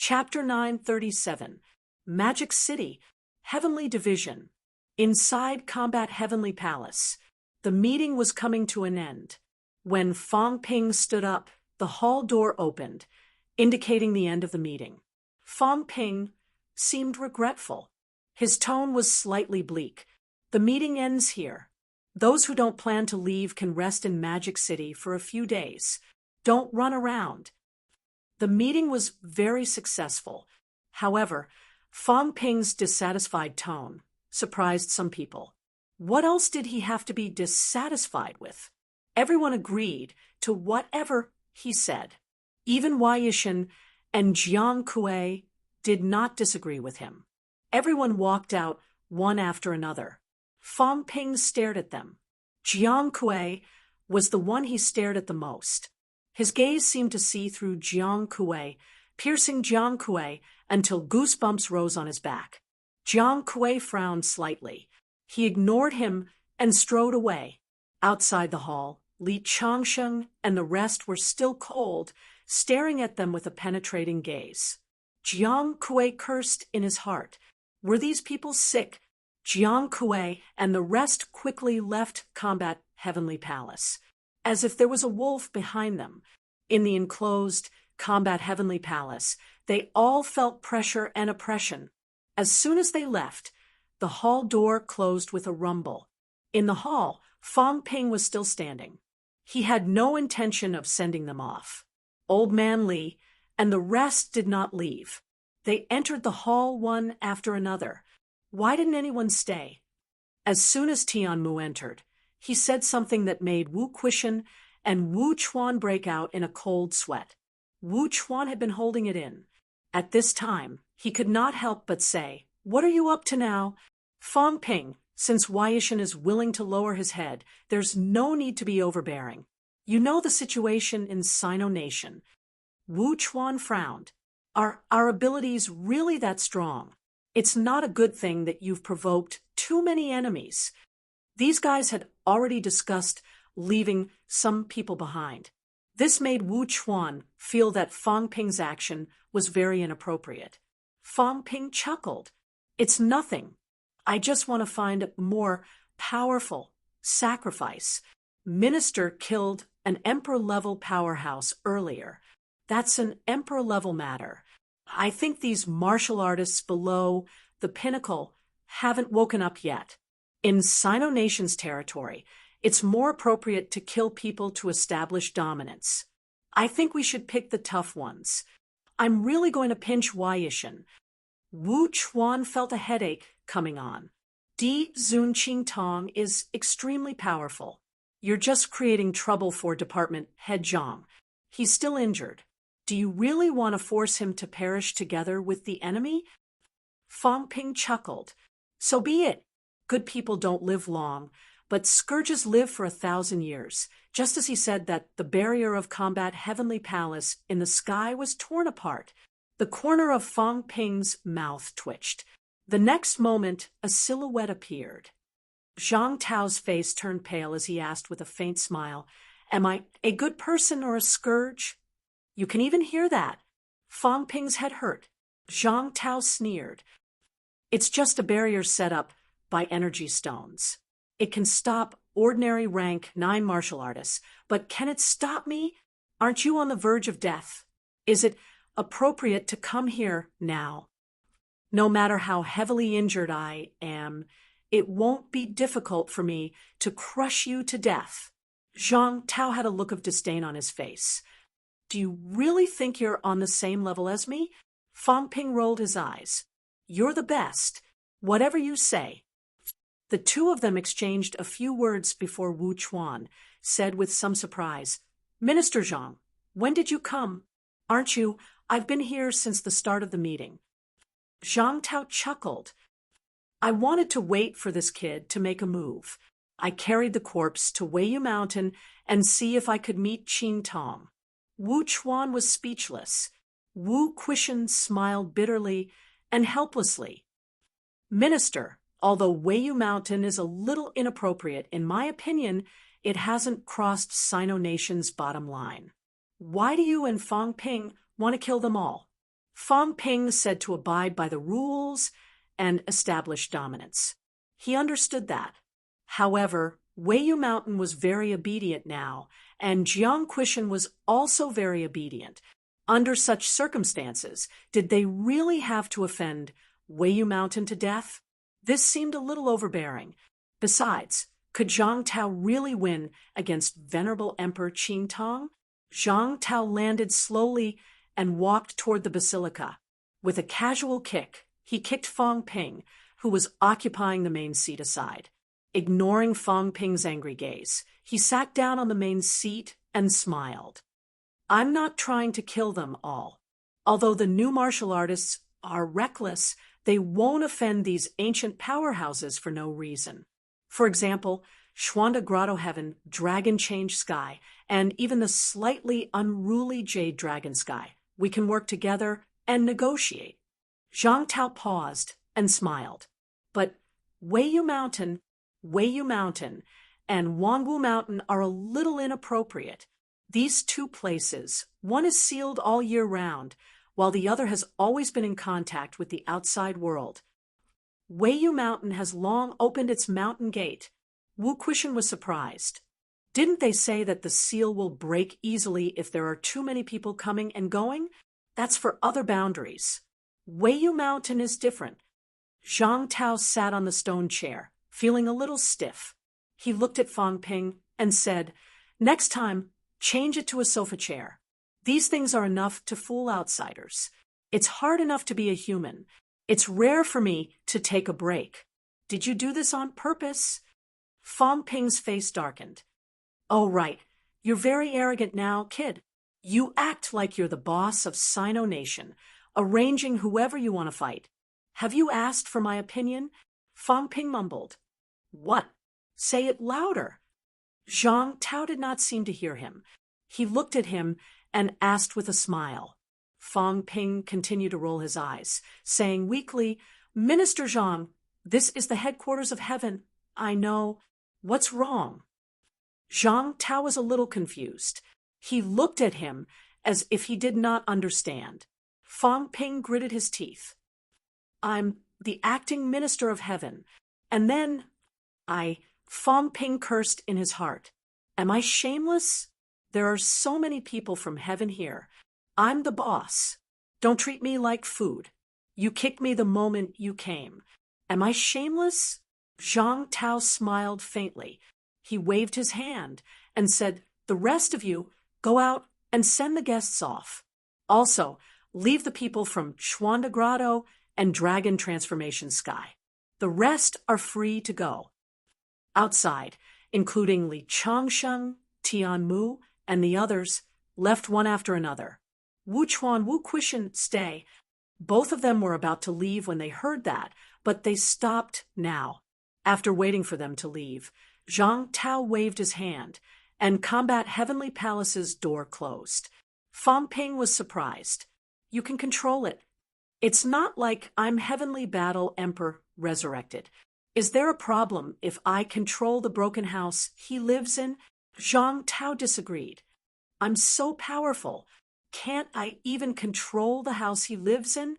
Chapter 937, Magic City, Heavenly Division. Inside Combat Heavenly Palace, the meeting was coming to an end. When Fong Ping stood up, the hall door opened, indicating the end of the meeting. Fong Ping seemed regretful. His tone was slightly bleak. The meeting ends here. Those who don't plan to leave can rest in Magic City for a few days. Don't run around. The meeting was very successful. However, Fong Ping's dissatisfied tone surprised some people. What else did he have to be dissatisfied with? Everyone agreed to whatever he said. Even Wei Yishan and Jiang Kuei did not disagree with him. Everyone walked out one after another. Fong Ping stared at them. Jiang Kuei was the one he stared at the most. His gaze seemed to see through Jiang Kuei, piercing Jiang Kuei until goosebumps rose on his back. Jiang Kuei frowned slightly. He ignored him and strode away. Outside the hall, Li Changsheng and the rest were still cold, staring at them with a penetrating gaze. Jiang Kuei cursed in his heart. Were these people sick? Jiang Kuei and the rest quickly left Combat Heavenly Palace, as if there was a wolf behind them. In the enclosed Combat Heavenly Palace, they all felt pressure and oppression. As soon as they left, the hall door closed with a rumble. In the hall, Fong Ping was still standing. He had no intention of sending them off. Old Man Li and the rest did not leave. They entered the hall one after another. Why didn't anyone stay? As soon as Tianmu entered, he said something that made Wu Quishan and Wu Chuan break out in a cold sweat. Wu Chuan had been holding it in. At this time, he could not help but say, "What are you up to now?" Fong Ping, since Wei Yishan is willing to lower his head, there's no need to be overbearing. You know the situation in Sino Nation. Wu Chuan frowned. Are our abilities really that strong? It's not a good thing that you've provoked too many enemies. These guys had already discussed leaving some people behind. This made Wu Chuan feel that Fong Ping's action was very inappropriate. Fong Ping chuckled. It's nothing. I just want to find a more powerful sacrifice. Minister killed an emperor-level powerhouse earlier. That's an emperor-level matter. I think these martial artists below the pinnacle haven't woken up yet. In Sino Nation's territory, it's more appropriate to kill people to establish dominance. I think we should pick the tough ones. I'm really going to pinch Wei Yishan. Wu Chuan felt a headache coming on. Di Zunqing Tong is extremely powerful. You're just creating trouble for Department Head Zhang. He's still injured. Do you really want to force him to perish together with the enemy? Fong Ping chuckled. So be it. Good people don't live long, but scourges live for 1,000 years, just as he said that the barrier of Combat Heavenly Palace in the sky was torn apart. The corner of Fong Ping's mouth twitched. The next moment, a silhouette appeared. Zhang Tao's face turned pale as he asked with a faint smile, "Am I a good person or a scourge?" You can even hear that. Fong Ping's head hurt. Zhang Tao sneered. It's just a barrier set up by energy stones. It can stop ordinary rank 9 martial artists, but can it stop me? Aren't you on the verge of death? Is it appropriate to come here now? No matter how heavily injured I am, it won't be difficult for me to crush you to death. Zhang Tao had a look of disdain on his face. Do you really think you're on the same level as me? Fong Ping rolled his eyes. You're the best. Whatever you say. The two of them exchanged a few words before Wu Chuan said with some surprise, "Minister Zhang, when did you come? Aren't you? I've been here since the start of the meeting." Zhang Tao chuckled. I wanted to wait for this kid to make a move. I carried the corpse to Weiyu Mountain and see if I could meet Qing Tong. Wu Chuan was speechless. Wu Quishan smiled bitterly and helplessly. Minister, although Weiyu Mountain is a little inappropriate, in my opinion, it hasn't crossed Sino Nation's bottom line. Why do you and Fong Ping want to kill them all? Fang Ping said to abide by the rules and establish dominance. He understood that. However, Weiyu Mountain was very obedient now, and Jiang Quishan was also very obedient. Under such circumstances, did they really have to offend Weiyu Mountain to death? This seemed a little overbearing. Besides, could Zhang Tao really win against venerable Emperor Qing Tong? Zhang Tao landed slowly and walked toward the basilica. With a casual kick, he kicked Fang Ping, who was occupying the main seat, aside. Ignoring Fang Ping's angry gaze, he sat down on the main seat and smiled. I'm not trying to kill them all. Although the new martial artists are reckless, they won't offend these ancient powerhouses for no reason. For example, Xuanda Grotto Heaven, Dragon Change Sky, and even the slightly unruly Jade Dragon Sky. We can work together and negotiate. Zhang Tao paused and smiled. But Weiyu Mountain, and Wangwu Mountain are a little inappropriate. These two places, one is sealed all year round, while the other has always been in contact with the outside world. Weiyu Mountain has long opened its mountain gate. Wu Quishan was surprised. Didn't they say that the seal will break easily if there are too many people coming and going? That's for other boundaries. Weiyu Mountain is different. Zhang Tao sat on the stone chair, feeling a little stiff. He looked at Fang Ping and said, "Next time, change it to a sofa chair. These things are enough to fool outsiders. It's hard enough to be a human. It's rare for me to take a break. Did you do this on purpose?" Fang Ping's face darkened. "Oh, right. You're very arrogant now, kid. You act like you're the boss of Sino Nation, arranging whoever you want to fight. Have you asked for my opinion?" Fang Ping mumbled. "What? Say it louder." Zhang Tao did not seem to hear him. He looked at him and asked with a smile. Fang Ping continued to roll his eyes, saying weakly, "Minister Zhang, this is the headquarters of heaven. I know. What's wrong?" Zhang Tao was a little confused. He looked at him as if he did not understand. Fang Ping gritted his teeth. "I'm the acting minister of heaven. And then Fang Ping cursed in his heart. Am I shameless? There are so many people from heaven here. I'm the boss. Don't treat me like food. You kicked me the moment you came. Am I shameless?" Zhang Tao smiled faintly. He waved his hand and said, "The rest of you, go out and send the guests off. Also, leave the people from Xuanda Grotto and Dragon Transformation Sky. The rest are free to go." Outside, including Li Changsheng, Tian Mu, and the others, left one after another. Wu Chuan, Wu Quishan stay. Both of them were about to leave when they heard that, but they stopped now. After waiting for them to leave, Zhang Tao waved his hand, and Combat Heavenly Palace's door closed. Fang Ping was surprised. "You can control it. It's not like I'm Heavenly Battle Emperor resurrected. Is there a problem if I control the broken house he lives in?" Zhang Tao disagreed. "I'm so powerful. Can't I even control the house he lives in?"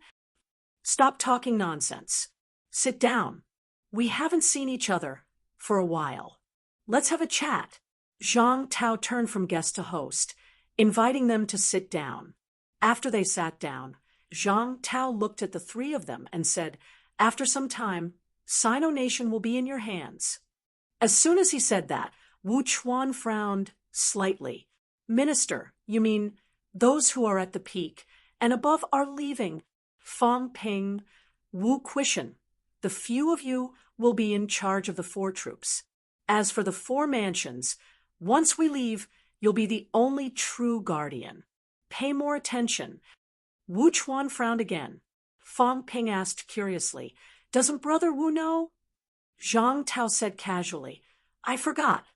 "Stop talking nonsense. Sit down. We haven't seen each other for a while. Let's have a chat." Zhang Tao turned from guest to host, inviting them to sit down. After they sat down, Zhang Tao looked at the three of them and said, "After some time, Sino Nation will be in your hands." As soon as he said that, Wu Chuan frowned slightly. "Minister, you mean those who are at the peak and above are leaving?" Fang Ping, Wu Quishan, the few of you will be in charge of the 4 troops. As for the 4 mansions, once we leave, you'll be the only true guardian. Pay more attention. Wu Chuan frowned again. Fang Ping asked curiously, "Doesn't Brother Wu know?" Zhang Tao said casually, "I forgot.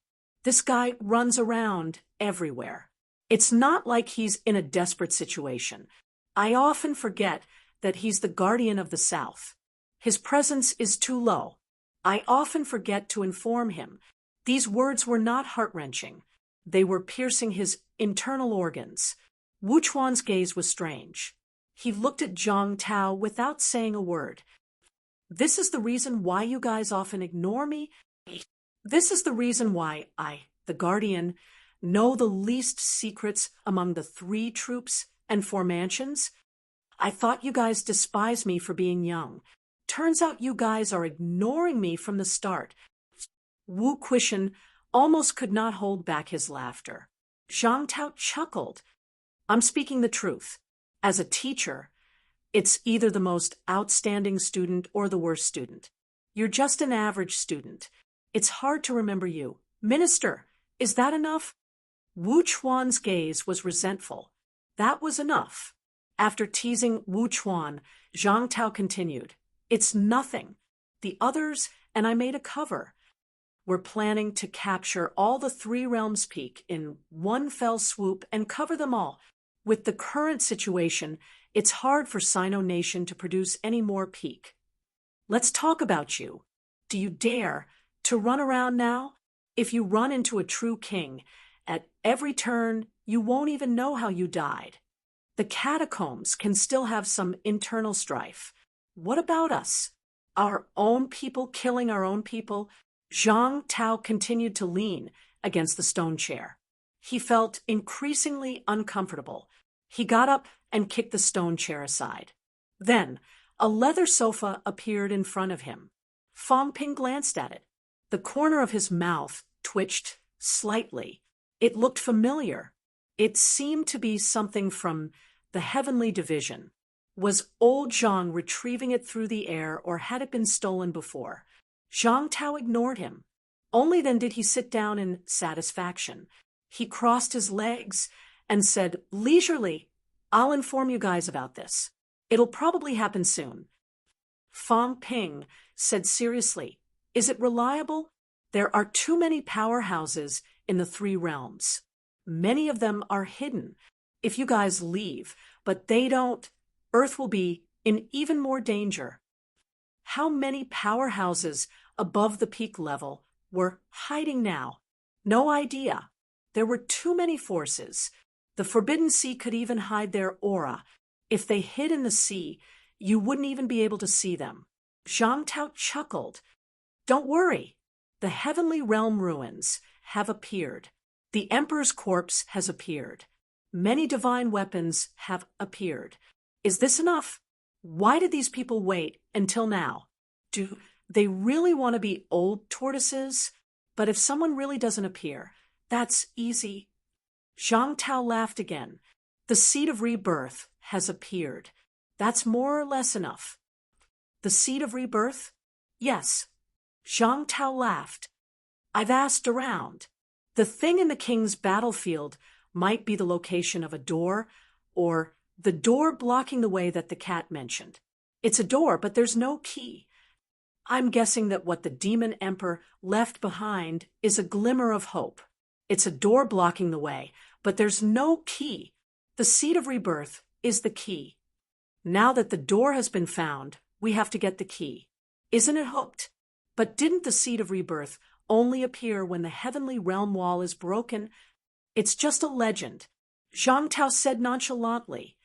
This guy runs around everywhere. It's not like he's in a desperate situation. I often forget that he's the guardian of the South. His presence is too low. I often forget to inform him." These words were not heart-wrenching. They were piercing his internal organs. Wu Chuan's gaze was strange. He looked at Zhang Tao without saying a word. This is the reason why you guys often ignore me. This is the reason why I, the Guardian, know the least secrets among the 3 troops and 4 mansions. I thought you guys despised me for being young. Turns out you guys are ignoring me from the start. Wu Quishan almost could not hold back his laughter. Zhang Tao chuckled. I'm speaking the truth. As a teacher, it's either the most outstanding student or the worst student. You're just an average student. It's hard to remember you. Minister, is that enough? Wu Chuan's gaze was resentful. That was enough. After teasing Wu Chuan, Zhang Tao continued. It's nothing. The others and I made a cover. We're planning to capture all the 3 realms peak in one fell swoop and cover them all. With the current situation, it's hard for Sino Nation to produce any more peak. Let's talk about you. Do you dare to run around now? If you run into a true king, at every turn, you won't even know how you died. The catacombs can still have some internal strife. What about us? Our own people killing our own people? Zhang Tao continued to lean against the stone chair. He felt increasingly uncomfortable. He got up and kicked the stone chair aside. Then, a leather sofa appeared in front of him. Fang Ping glanced at it. The corner of his mouth twitched slightly. It looked familiar. It seemed to be something from the heavenly division. Was old Zhang retrieving it through the air, or had it been stolen before? Zhang Tao ignored him. Only then did he sit down in satisfaction. He crossed his legs and said leisurely, I'll inform you guys about this. It'll probably happen soon. Fang Ping said seriously, is it reliable? There are too many powerhouses in the 3 realms. Many of them are hidden. If you guys leave, but they don't, Earth will be in even more danger. How many powerhouses above the peak level were hiding now? No idea. There were too many forces. The Forbidden Sea could even hide their aura. If they hid in the sea, you wouldn't even be able to see them. Zhang Tao chuckled. Don't worry. The heavenly realm ruins have appeared. The Emperor's corpse has appeared. Many divine weapons have appeared. Is this enough? Why did these people wait until now? Do they really want to be old tortoises? But if someone really doesn't appear, that's easy. Zhang Tao laughed again. The seed of rebirth has appeared. That's more or less enough. The seed of rebirth? Yes. Zhang Tao laughed. I've asked around. The thing in the king's battlefield might be the location of a door, or the door blocking the way that the cat mentioned. It's a door, but there's no key. I'm guessing that what the demon emperor left behind is a glimmer of hope. It's a door blocking the way, but there's no key. The seed of rebirth is the key. Now that the door has been found, we have to get the key. Isn't it hoped? But didn't the seed of rebirth only appear when the heavenly realm wall is broken? It's just a legend. Zhang Tao said nonchalantly.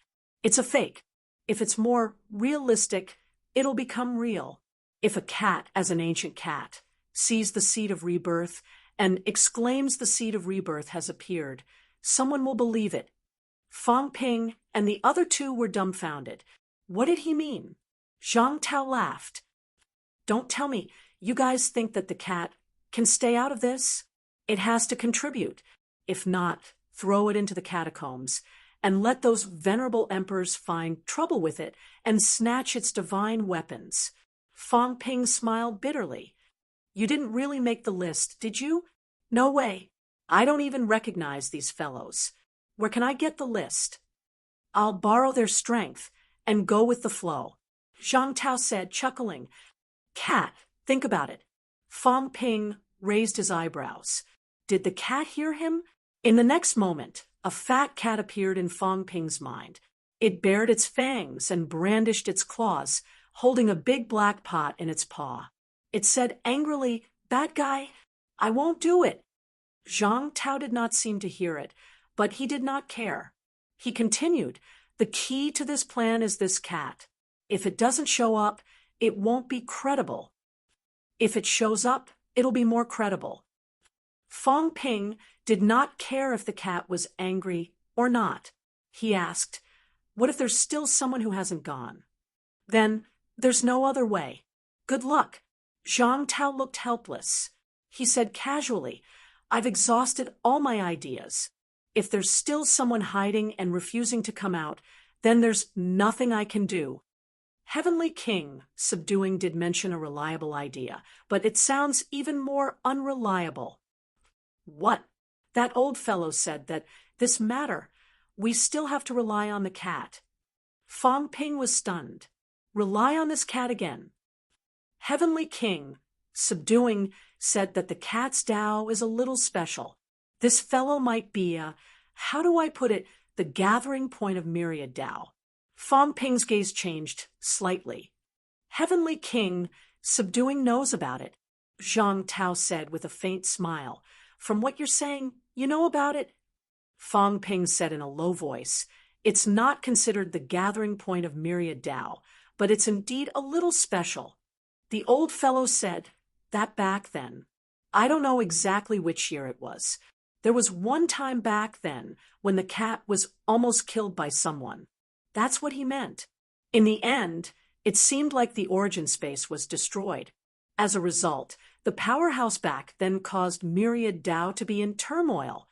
It's a fake. If it's more realistic, it'll become real. If a cat, as an ancient cat, sees the seed of rebirth and exclaims the seed of rebirth has appeared, someone will believe it. Fang Ping and the other 2 were dumbfounded. What did he mean? Zhang Tao laughed. Don't tell me you guys think that the cat can stay out of this? It has to contribute. If not, throw it into the catacombs and let those venerable emperors find trouble with it and snatch its divine weapons. Fang Ping smiled bitterly. You didn't really make the list, did you? No way. I don't even recognize these fellows. Where can I get the list? I'll borrow their strength and go with the flow. Zhang Tao said, chuckling. Cat, think about it. Fang Ping raised his eyebrows. Did the cat hear him? In the next moment, a fat cat appeared in Fang Ping's mind. It bared its fangs and brandished its claws, holding a big black pot in its paw. It said angrily, Bad guy, I won't do it. Zhang Tao did not seem to hear it, but he did not care. He continued, The key to this plan is this cat. If it doesn't show up, it won't be credible. If it shows up, it'll be more credible. Fong Ping did not care if the cat was angry or not. He asked, "What if there's still someone who hasn't gone?" "Then there's no other way. Good luck." Zhang Tao looked helpless. He said casually, "I've exhausted all my ideas. If there's still someone hiding and refusing to come out, then there's nothing I can do." Heavenly King, subduing, did mention a reliable idea, but it sounds even more unreliable. "What?" "That old fellow said that this matter, we still have to rely on the cat." Fong Ping was stunned. "Rely on this cat again?" Heavenly King, subduing, said that the cat's Tao is a little special. This fellow might be how do I put it, the gathering point of myriad Tao. Fong Ping's gaze changed slightly. Heavenly King, subduing, knows about it, Zhang Tao said with a faint smile. "From what you're saying, you know about it?" Fong Ping said in a low voice, "It's not considered the gathering point of myriad Tao, but it's indeed a little special." The old fellow said, "That back then. I don't know exactly which year it was. There was one time back then when the cat was almost killed by someone. That's what he meant. In the end, it seemed like the origin space was destroyed. As a result, the powerhouse back then caused myriad Tao to be in turmoil."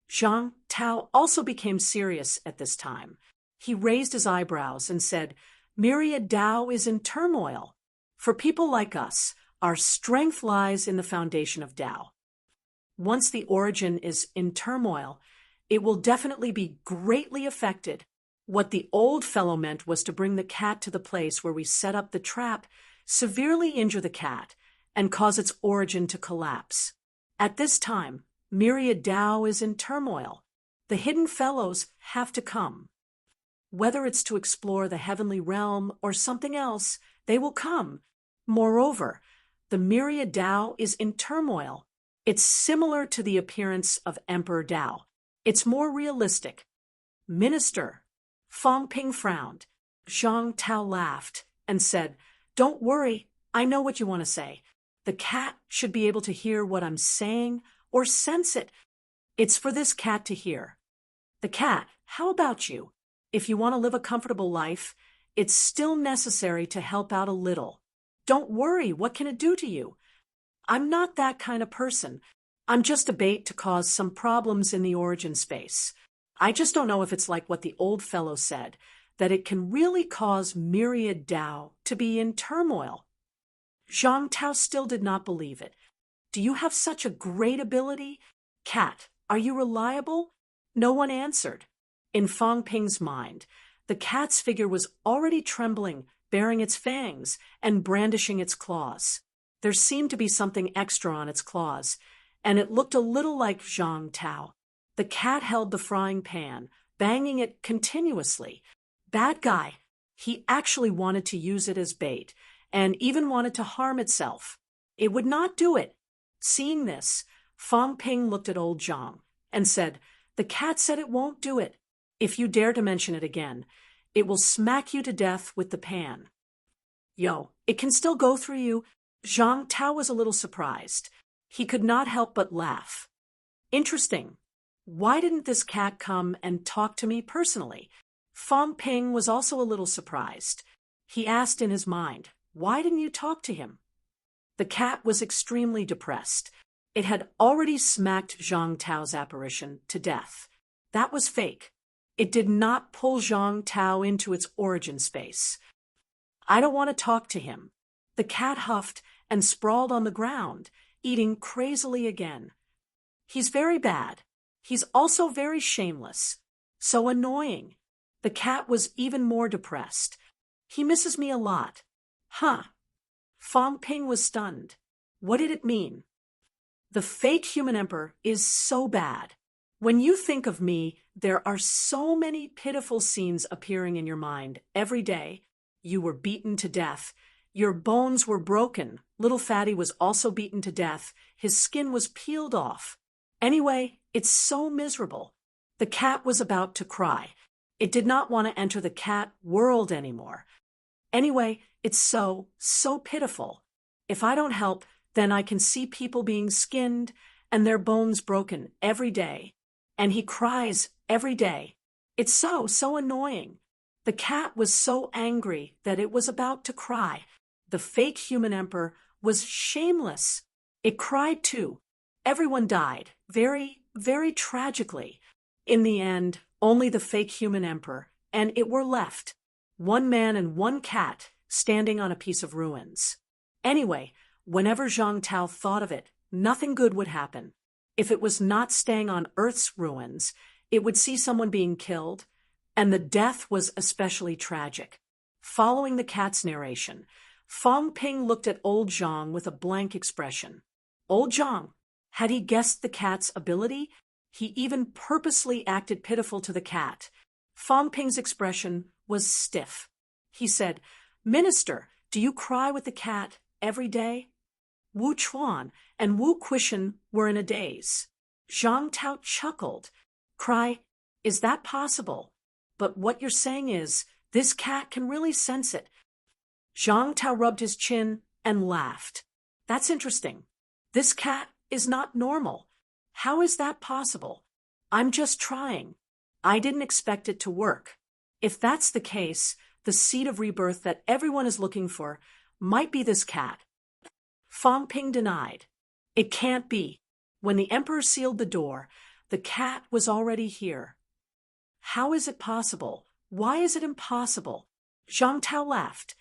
Zhang Tao also became serious at this time. He raised his eyebrows and said, "Myriad Tao is in turmoil. For people like us, our strength lies in the foundation of Tao. Once the origin is in turmoil, it will definitely be greatly affected." What the old fellow meant was to bring the cat to the place where we set up the trap, severely injure the cat, and cause its origin to collapse. At this time, myriad Tao is in turmoil. The hidden fellows have to come. Whether it's to explore the heavenly realm or something else, they will come. Moreover, the myriad Tao is in turmoil. It's similar to the appearance of Emperor Tao. It's more realistic. "Minister." Fong Ping frowned. Zhang Tao laughed and said, "Don't worry, I know what you want to say. The cat should be able to hear what I'm saying or sense it. It's for this cat to hear." "The cat, how about you? If you want to live a comfortable life, it's still necessary to help out a little. Don't worry, what can it do to you? I'm not that kind of person. I'm just a bait to cause some problems in the origin space. I just don't know if it's like what the old fellow said, that it can really cause myriad Tao to be in turmoil." Zhang Tao still did not believe it. "Do you have such a great ability? Cat, are you reliable?" No one answered. In Fong Ping's mind, the cat's figure was already trembling, baring its fangs and brandishing its claws. There seemed to be something extra on its claws, and it looked a little like Zhang Tao. The cat held the frying pan, banging it continuously. Bad guy. He actually wanted to use it as bait, and even wanted to harm itself. It would not do it. Seeing this, Fong Ping looked at old Zhang and said, "The cat said it won't do it. If you dare to mention it again, it will smack you to death with the pan." "Yo, it can still go through you." Zhang Tao was a little surprised. He could not help but laugh. "Interesting. Why didn't this cat come and talk to me personally?" Fong Ping was also a little surprised. He asked in his mind, "Why didn't you talk to him?" The cat was extremely depressed. It had already smacked Zhang Tao's apparition to death. That was fake. It did not pull Zhang Tao into its origin space. "I don't want to talk to him." The cat huffed and sprawled on the ground, eating crazily again. "He's very bad. He's also very shameless. So annoying." The cat was even more depressed. "He misses me a lot." "Huh." Fong Ping was stunned. What did it mean? "The fake human emperor is so bad. When you think of me, there are so many pitiful scenes appearing in your mind every day. You were beaten to death. Your bones were broken. Little Fatty was also beaten to death. His skin was peeled off. Anyway, it's so miserable." The cat was about to cry. It did not want to enter the cat world anymore. Anyway, it's so pitiful. If I don't help, then I can see people being skinned and their bones broken every day. And he cries every day. It's so annoying. The cat was so angry that it was about to cry. The fake human emperor was shameless. It cried too. Everyone died, very tragically. In the end, only the fake human emperor and it were left. One man and one cat standing on a piece of ruins. Anyway, whenever Zhang Tao thought of it, nothing good would happen. If it was not staying on Earth's ruins, it would see someone being killed, and the death was especially tragic. Following the cat's narration, Fang Ping looked at old Zhang with a blank expression. Old Zhang, had he guessed the cat's ability? He even purposely acted pitiful to the cat. Fang Ping's expression was stiff. He said, "Minister, do you cry with the cat every day?" Wu Chuan and Wu Quishan were in a daze. Zhang Tao chuckled. Cry, is that possible? But what you're saying is, this cat can really sense it. Zhang Tao rubbed his chin and laughed. That's interesting. This cat is not normal. How is that possible? I'm just trying. I didn't expect it to work. If that's the case, the seed of rebirth that everyone is looking for might be this cat. Fang Ping denied. It can't be. When the emperor sealed the door, the cat was already here. How is it possible? Why is it impossible? Zhang Tao laughed.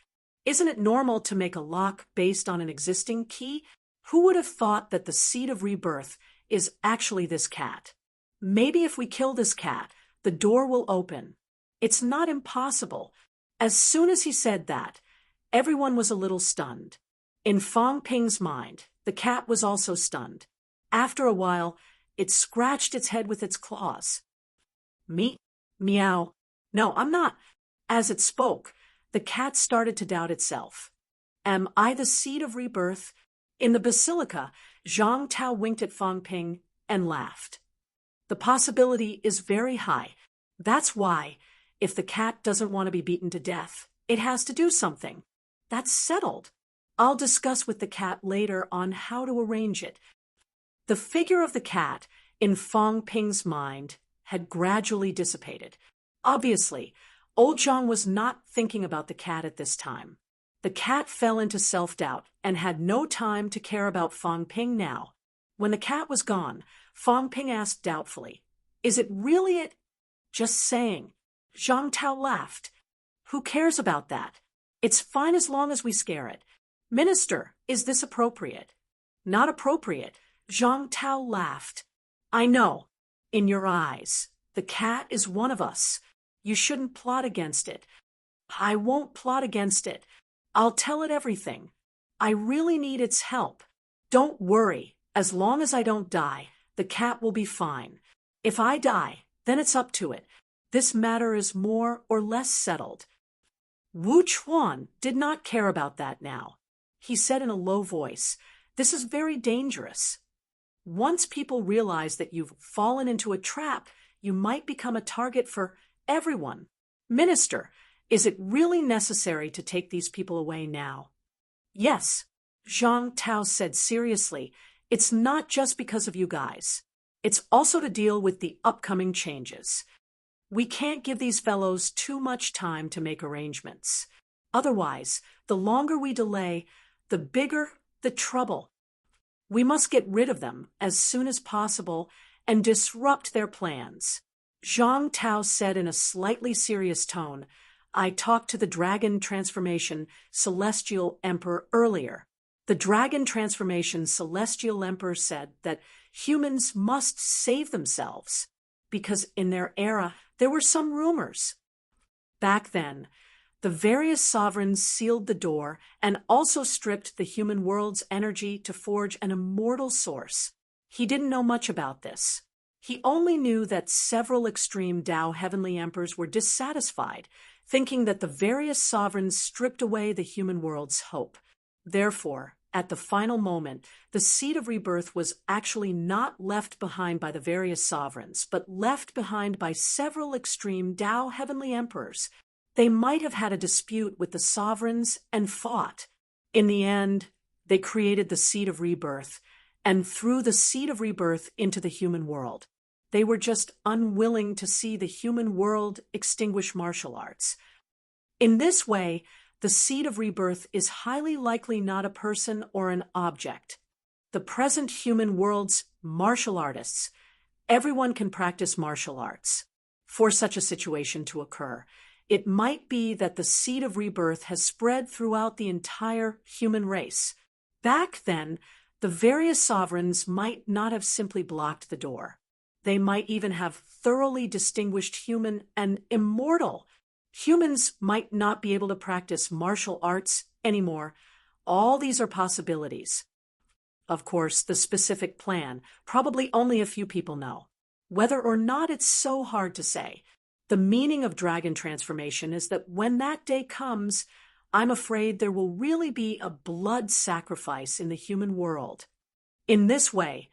Isn't it normal to make a lock based on an existing key? Who would have thought that the seed of rebirth is actually this cat? Maybe if we kill this cat, the door will open. It's not impossible. As soon as he said that, everyone was a little stunned. In Fang Ping's mind, the cat was also stunned. After a while, it scratched its head with its claws. Meow. No, I'm not. As it spoke, the cat started to doubt itself. Am I the seed of rebirth? In the basilica, Zhang Tao winked at Fang Ping and laughed. The possibility is very high. That's why, if the cat doesn't want to be beaten to death, it has to do something. That's settled. I'll discuss with the cat later on how to arrange it. The figure of the cat, in Fang Ping's mind, had gradually dissipated. Obviously, old Zhang was not thinking about the cat at this time. The cat fell into self-doubt and had no time to care about Fang Ping now. When the cat was gone, Fang Ping asked doubtfully, "Is it really it?" "Just saying." Zhang Tao laughed. "Who cares about that? It's fine as long as we scare it. Minister, is this appropriate?" "Not appropriate." Zhang Tao laughed. "I know. In your eyes. The cat is one of us. You shouldn't plot against it." "I won't plot against it. I'll tell it everything. I really need its help. Don't worry. As long as I don't die, the cat will be fine. If I die, then it's up to it. This matter is more or less settled." Wu Chuan did not care about that now. He said in a low voice, "This is very dangerous. Once people realize that you've fallen into a trap, you might become a target for everyone. Minister, is it really necessary to take these people away now?" "Yes," Zhang Tao said seriously. "It's not just because of you guys. It's also to deal with the upcoming changes. We can't give these fellows too much time to make arrangements. Otherwise, the longer we delay, the bigger the trouble. We must get rid of them as soon as possible and disrupt their plans." Zhang Tao said in a slightly serious tone, "I talked to the Dragon Transformation Celestial Emperor earlier. The Dragon Transformation Celestial Emperor said that humans must save themselves, because in their era there were some rumors. Back then, the various sovereigns sealed the door and also stripped the human world's energy to forge an immortal source. He didn't know much about this. He only knew that several extreme Tao heavenly emperors were dissatisfied, thinking that the various sovereigns stripped away the human world's hope. Therefore, at the final moment, the seed of rebirth was actually not left behind by the various sovereigns, but left behind by several extreme Tao heavenly emperors. They might have had a dispute with the sovereigns and fought. In the end, they created the seed of rebirth and threw the seed of rebirth into the human world. They were just unwilling to see the human world extinguish martial arts. In this way, the seed of rebirth is highly likely not a person or an object. The present human world's martial artists, everyone can practice martial arts. For such a situation to occur, it might be that the seed of rebirth has spread throughout the entire human race. Back then, the various sovereigns might not have simply blocked the door. They might even have thoroughly distinguished human and immortal. Humans might not be able to practice martial arts anymore. All these are possibilities. Of course, the specific plan, probably only a few people know. Whether or not it's so hard to say. The meaning of dragon transformation is that when that day comes, I'm afraid there will really be a blood sacrifice in the human world. In this way,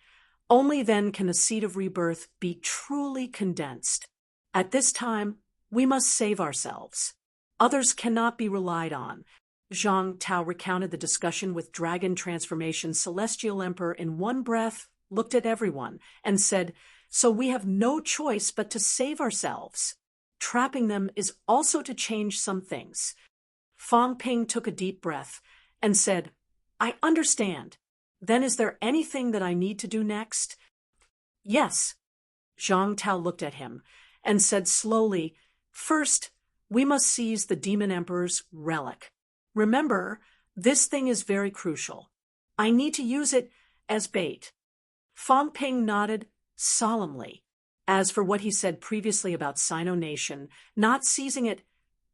only then can the seed of rebirth be truly condensed. At this time, we must save ourselves. Others cannot be relied on. Zhang Tao recounted the discussion with Dragon Transformation's Celestial Emperor in one breath, looked at everyone, and said, "So we have no choice but to save ourselves. Trapping them is also to change some things." Fang Ping took a deep breath and said, "I understand. Then is there anything that I need to do next?" "Yes." Zhang Tao looked at him and said slowly, "First, we must seize the Demon Emperor's relic. Remember, this thing is very crucial. I need to use it as bait." Fang Ping nodded solemnly. As for what he said previously about Sino Nation not seizing it,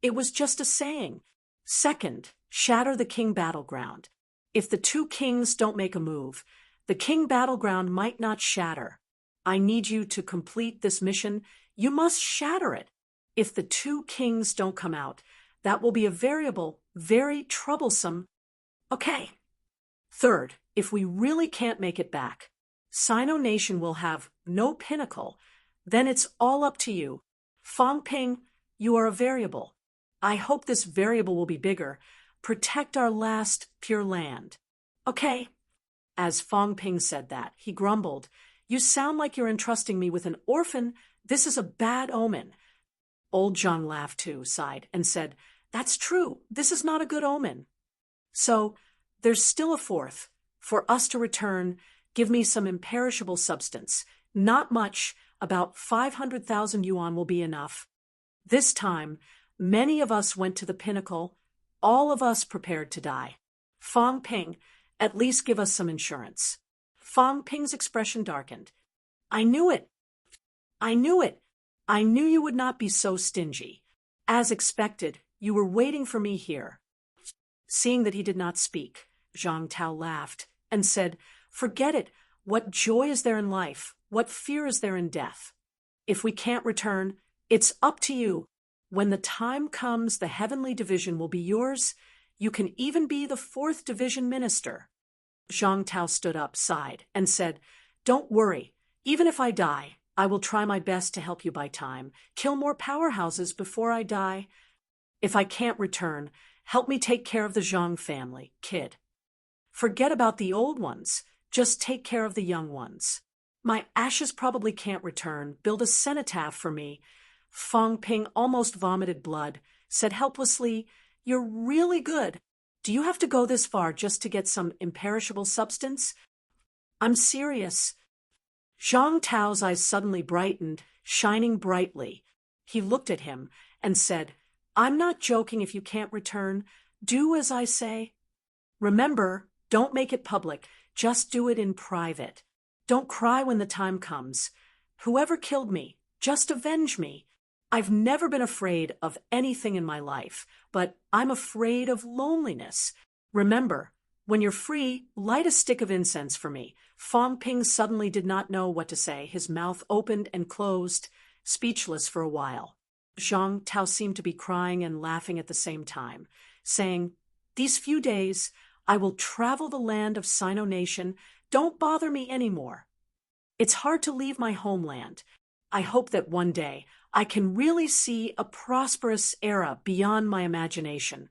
it was just a saying. Second, shatter the King Battleground. If the two kings don't make a move, the King Battleground might not shatter. I need you to complete this mission. You must shatter it. If the two kings don't come out, that will be a variable, very troublesome. Okay. Third, if we really can't make it back, Sino Nation will have no pinnacle. Then it's all up to you. Fang Ping, you are a variable. I hope this variable will be bigger. Protect our last pure land. Okay. As Fang Ping said that, he grumbled, "You sound like you're entrusting me with an orphan. This is a bad omen." Old Zhang laughed too, sighed, and said, "That's true. This is not a good omen." "So, there's still a fourth. For us to return, give me some imperishable substance. Not much, about 500,000 yuan will be enough. This time, many of us went to the pinnacle, all of us prepared to die. Fang Ping, at least give us some insurance." Fang Ping's expression darkened. "I knew it. I knew it. I knew you would not be so stingy. As expected, you were waiting for me here." Seeing that he did not speak, Zhang Tao laughed and said, "Forget it. What joy is there in life? What fear is there in death? If we can't return, it's up to you. When the time comes, the heavenly division will be yours. You can even be the 4th division minister." Zhang Tao stood up, sighed, and said, "Don't worry. Even if I die, I will try my best to help you buy time, kill more powerhouses before I die. If I can't return, help me take care of the Zhang family, kid. Forget about the old ones. Just take care of the young ones. My ashes probably can't return. Build a cenotaph for me." Fang Ping almost vomited blood, said helplessly, "You're really good. Do you have to go this far just to get some imperishable substance?" "I'm serious." Zhang Tao's eyes suddenly brightened, shining brightly. He looked at him and said, "I'm not joking if you can't return. Do as I say. Remember, don't make it public. Just do it in private. Don't cry when the time comes. Whoever killed me, just avenge me. I've never been afraid of anything in my life, but I'm afraid of loneliness. Remember, when you're free, light a stick of incense for me." Fang Ping suddenly did not know what to say. His mouth opened and closed, speechless for a while. Zhang Tao seemed to be crying and laughing at the same time, saying, "These few days, I will travel the land of Sino Nation. Don't bother me anymore. It's hard to leave my homeland. I hope that one day I can really see a prosperous era beyond my imagination.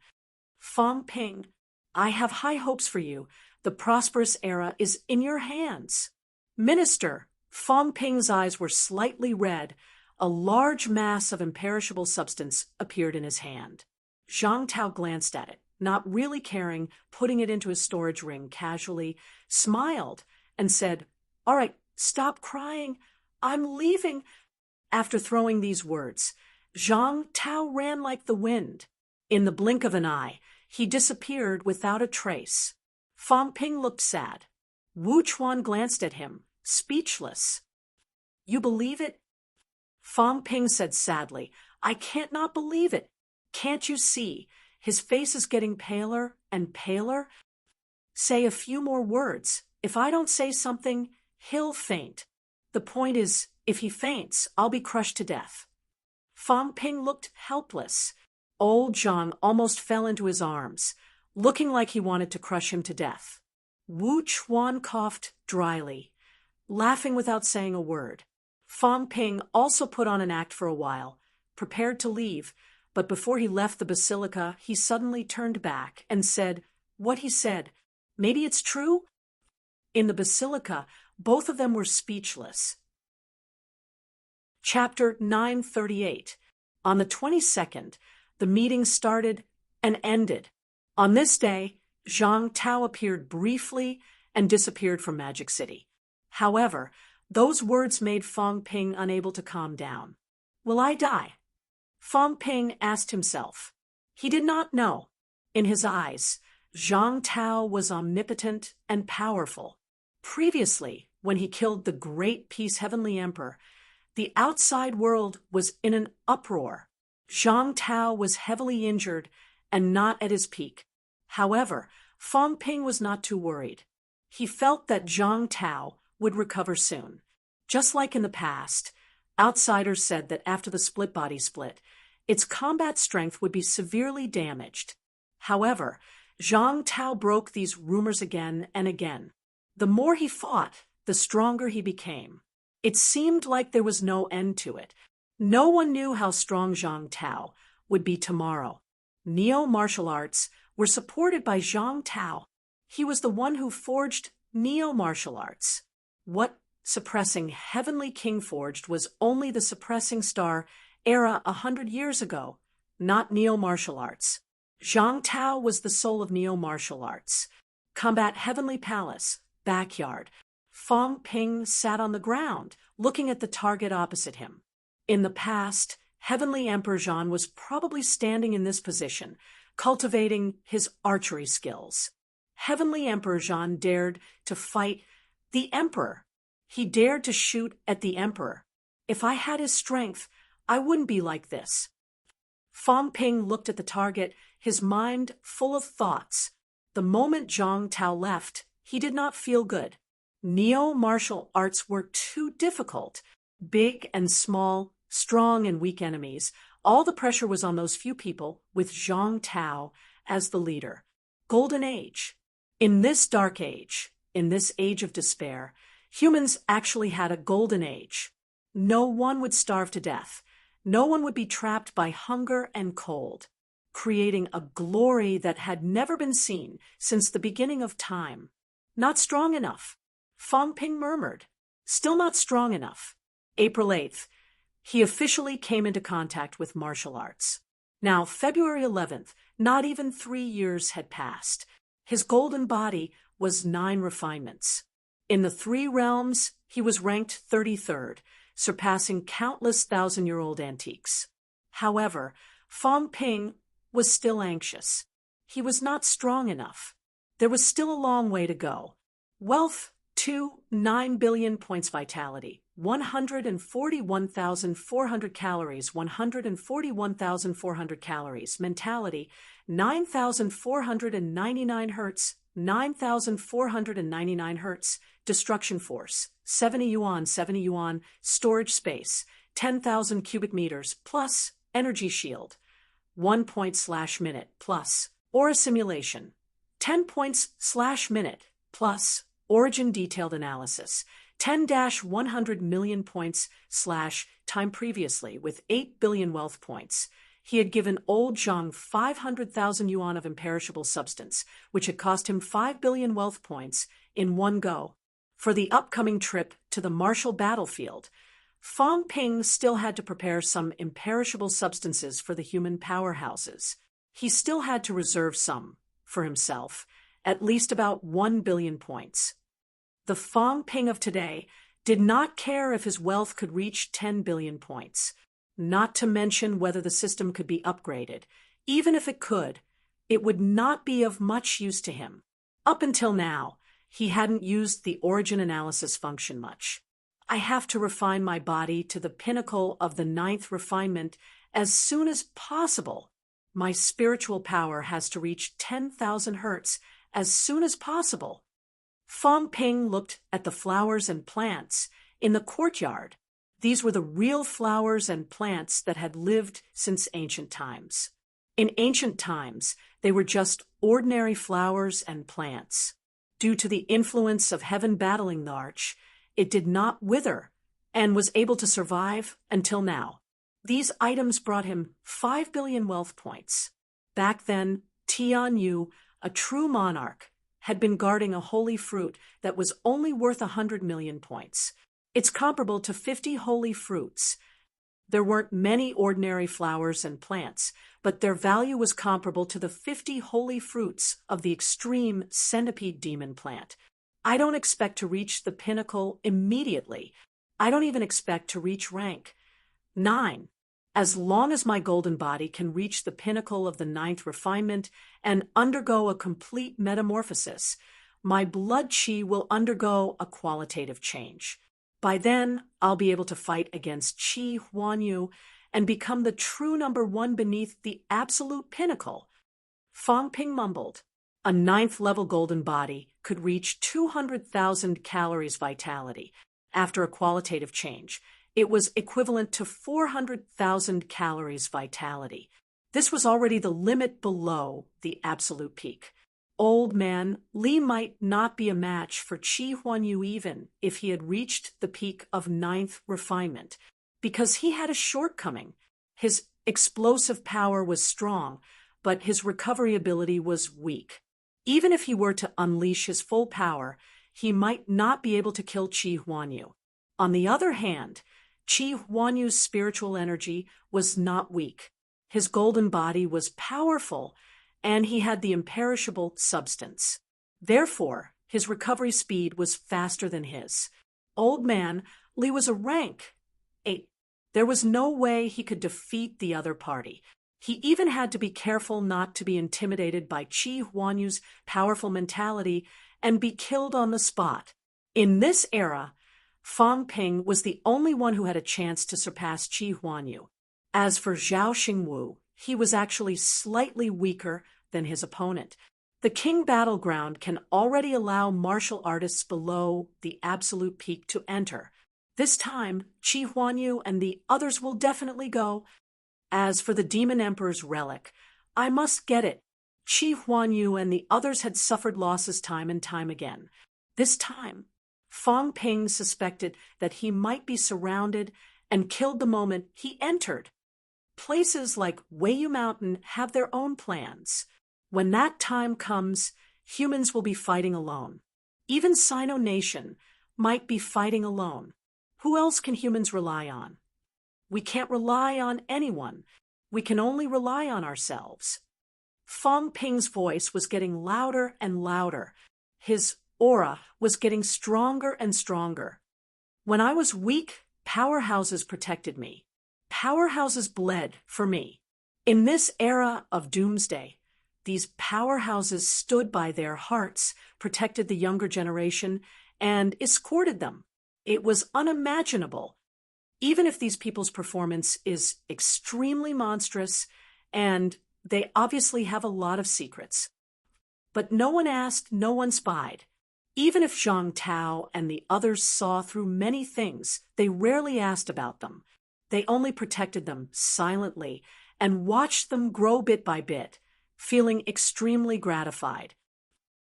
Fang Ping, I have high hopes for you. The prosperous era is in your hands. Minister, Fang Ping's eyes were slightly red. A large mass of imperishable substance appeared in his hand. Zhang Tao glanced at it, not really caring, putting it into his storage ring casually, smiled, and said, "All right, stop crying. I'm leaving." After throwing these words, Zhang Tao ran like the wind. In the blink of an eye, he disappeared without a trace. Fang Ping looked sad. Wu Chuan glanced at him, speechless. "You believe it?" Fang Ping said sadly, "I can't not believe it. Can't you see? His face is getting paler and paler. Say a few more words. If I don't say something, he'll faint. The point is, if he faints, I'll be crushed to death." Fang Ping looked helpless. Old Zhang almost fell into his arms, looking like he wanted to crush him to death. Wu Chuan coughed dryly, laughing without saying a word. Fang Ping also put on an act for a while, prepared to leave, but before he left the basilica, he suddenly turned back and said what he said. Maybe it's true? In the basilica, both of them were speechless. Chapter 938. On the 22nd, the meeting started and ended. On this day, Zhang Tao appeared briefly and disappeared from Magic City. However, those words made Fang Ping unable to calm down. Will I die? Fang Ping asked himself. He did not know. In his eyes, Zhang Tao was omnipotent and powerful. Previously, when he killed the great Peace Heavenly Emperor, the outside world was in an uproar. Zhang Tao was heavily injured and not at his peak. However, Fang Ping was not too worried. He felt that Zhang Tao would recover soon. Just like in the past, outsiders said that after the split body split, its combat strength would be severely damaged. However, Zhang Tao broke these rumors again and again. The more he fought, the stronger he became. It seemed like there was no end to it. No one knew how strong Zhang Tao would be tomorrow. Neo-martial arts were supported by Zhang Tao. He was the one who forged neo-martial arts. What suppressing Heavenly King forged was only the suppressing star era 100 years ago, not neo-martial arts. Zhang Tao was the soul of neo-martial arts. Combat Heavenly Palace, backyard. Fang Ping sat on the ground, looking at the target opposite him. In the past, Heavenly Emperor Zhan was probably standing in this position, cultivating his archery skills. Heavenly Emperor Zhan dared to fight the Emperor. He dared to shoot at the Emperor. If I had his strength, I wouldn't be like this. Fang Ping looked at the target, his mind full of thoughts. The moment Zhang Tao left, he did not feel good. Neo-martial arts were too difficult. Big and small, strong and weak enemies. All the pressure was on those few people, with Zhang Tao as the leader. Golden Age. In this dark age, in this age of despair, humans actually had a golden age. No one would starve to death. No one would be trapped by hunger and cold, creating a glory that had never been seen since the beginning of time. Not strong enough. Fang Ping murmured. Still not strong enough. April 8th, he officially came into contact with martial arts. Now, February 11th, not even 3 years had passed. His golden body was 9 refinements. In the 3 realms, he was ranked 33rd, surpassing countless thousand-year-old antiques. However, Fang Ping was still anxious. He was not strong enough. There was still a long way to go. Wealth, 9 billion points vitality, 141,400 calories, 141,400 calories, mentality, 9,499 hertz, 9,499 hertz, destruction force, 70 yuan, storage space, 10,000 cubic meters, plus energy shield, 1 point/minute, plus aura simulation, 10 points/minute, plus origin detailed analysis, 10-100 million points/time previously with 8 billion wealth points. He had given old Zhang 500,000 yuan of imperishable substance, which had cost him 5 billion wealth points in one go. For the upcoming trip to the martial battlefield, Fang Ping still had to prepare some imperishable substances for the human powerhouses. He still had to reserve some for himself, at least about 1 billion points. The Fang Ping of today did not care if his wealth could reach 10 billion points, not to mention whether the system could be upgraded. Even if it could, it would not be of much use to him. Up until now, he hadn't used the origin analysis function much. I have to refine my body to the pinnacle of the 9th refinement as soon as possible. My spiritual power has to reach 10,000 hertz as soon as possible. Fang Ping looked at the flowers and plants in the courtyard. These were the real flowers and plants that had lived since ancient times. In ancient times, they were just ordinary flowers and plants. Due to the influence of heaven battling the arch, it did not wither and was able to survive until now. These items brought him 5 billion wealth points. Back then, Tian Yu, a true monarch, had been guarding a holy fruit that was only worth 100 million points. It's comparable to 50 holy fruits. There weren't many ordinary flowers and plants, but their value was comparable to the 50 holy fruits of the extreme centipede demon plant. I don't expect to reach the pinnacle immediately. I don't even expect to reach rank 9. As long as my golden body can reach the pinnacle of the 9th refinement and undergo a complete metamorphosis, my blood chi will undergo a qualitative change. By then, I'll be able to fight against Qi Huanyu and become the true number 1 beneath the absolute pinnacle. Fang Ping mumbled. A 9th level golden body could reach 200,000 calories vitality. After a qualitative change, it was equivalent to 400,000 calories vitality. This was already the limit below the absolute peak. Old man Li might not be a match for Qi Huanyu even if he had reached the peak of 9th refinement, because he had a shortcoming. His explosive power was strong, but his recovery ability was weak. Even if he were to unleash his full power, he might not be able to kill Qi Huanyu. On the other hand, Qi Huanyu's spiritual energy was not weak. His golden body was powerful, and he had the imperishable substance. Therefore, his recovery speed was faster than his. Old man Li was a rank 8. There was no way he could defeat the other party. He even had to be careful not to be intimidated by Qi Huanyu's powerful mentality and be killed on the spot. In this era, Fang Ping was the only one who had a chance to surpass Qi Huanyu. As for Zhao Xingwu, he was actually slightly weaker than his opponent. The King Battleground can already allow martial artists below the absolute peak to enter. This time, Qi Huanyu and the others will definitely go. As for the Demon Emperor's relic, I must get it. Qi Huanyu and the others had suffered losses time and time again. This time, Fang Ping suspected that he might be surrounded and killed the moment he entered. Places like Weiyu Mountain have their own plans. When that time comes, humans will be fighting alone. Even Sino Nation might be fighting alone. Who else can humans rely on? We can't rely on anyone. We can only rely on ourselves. Fang Ping's voice was getting louder and louder. His aura was getting stronger and stronger. When I was weak, powerhouses protected me. Powerhouses bled for me. In this era of doomsday, these powerhouses stood by their hearts, protected the younger generation, and escorted them. It was unimaginable. Even if these people's performance is extremely monstrous, and they obviously have a lot of secrets. But no one asked, no one spied. Even if Zhang Tao and the others saw through many things, they rarely asked about them. They only protected them silently and watched them grow bit by bit, feeling extremely gratified.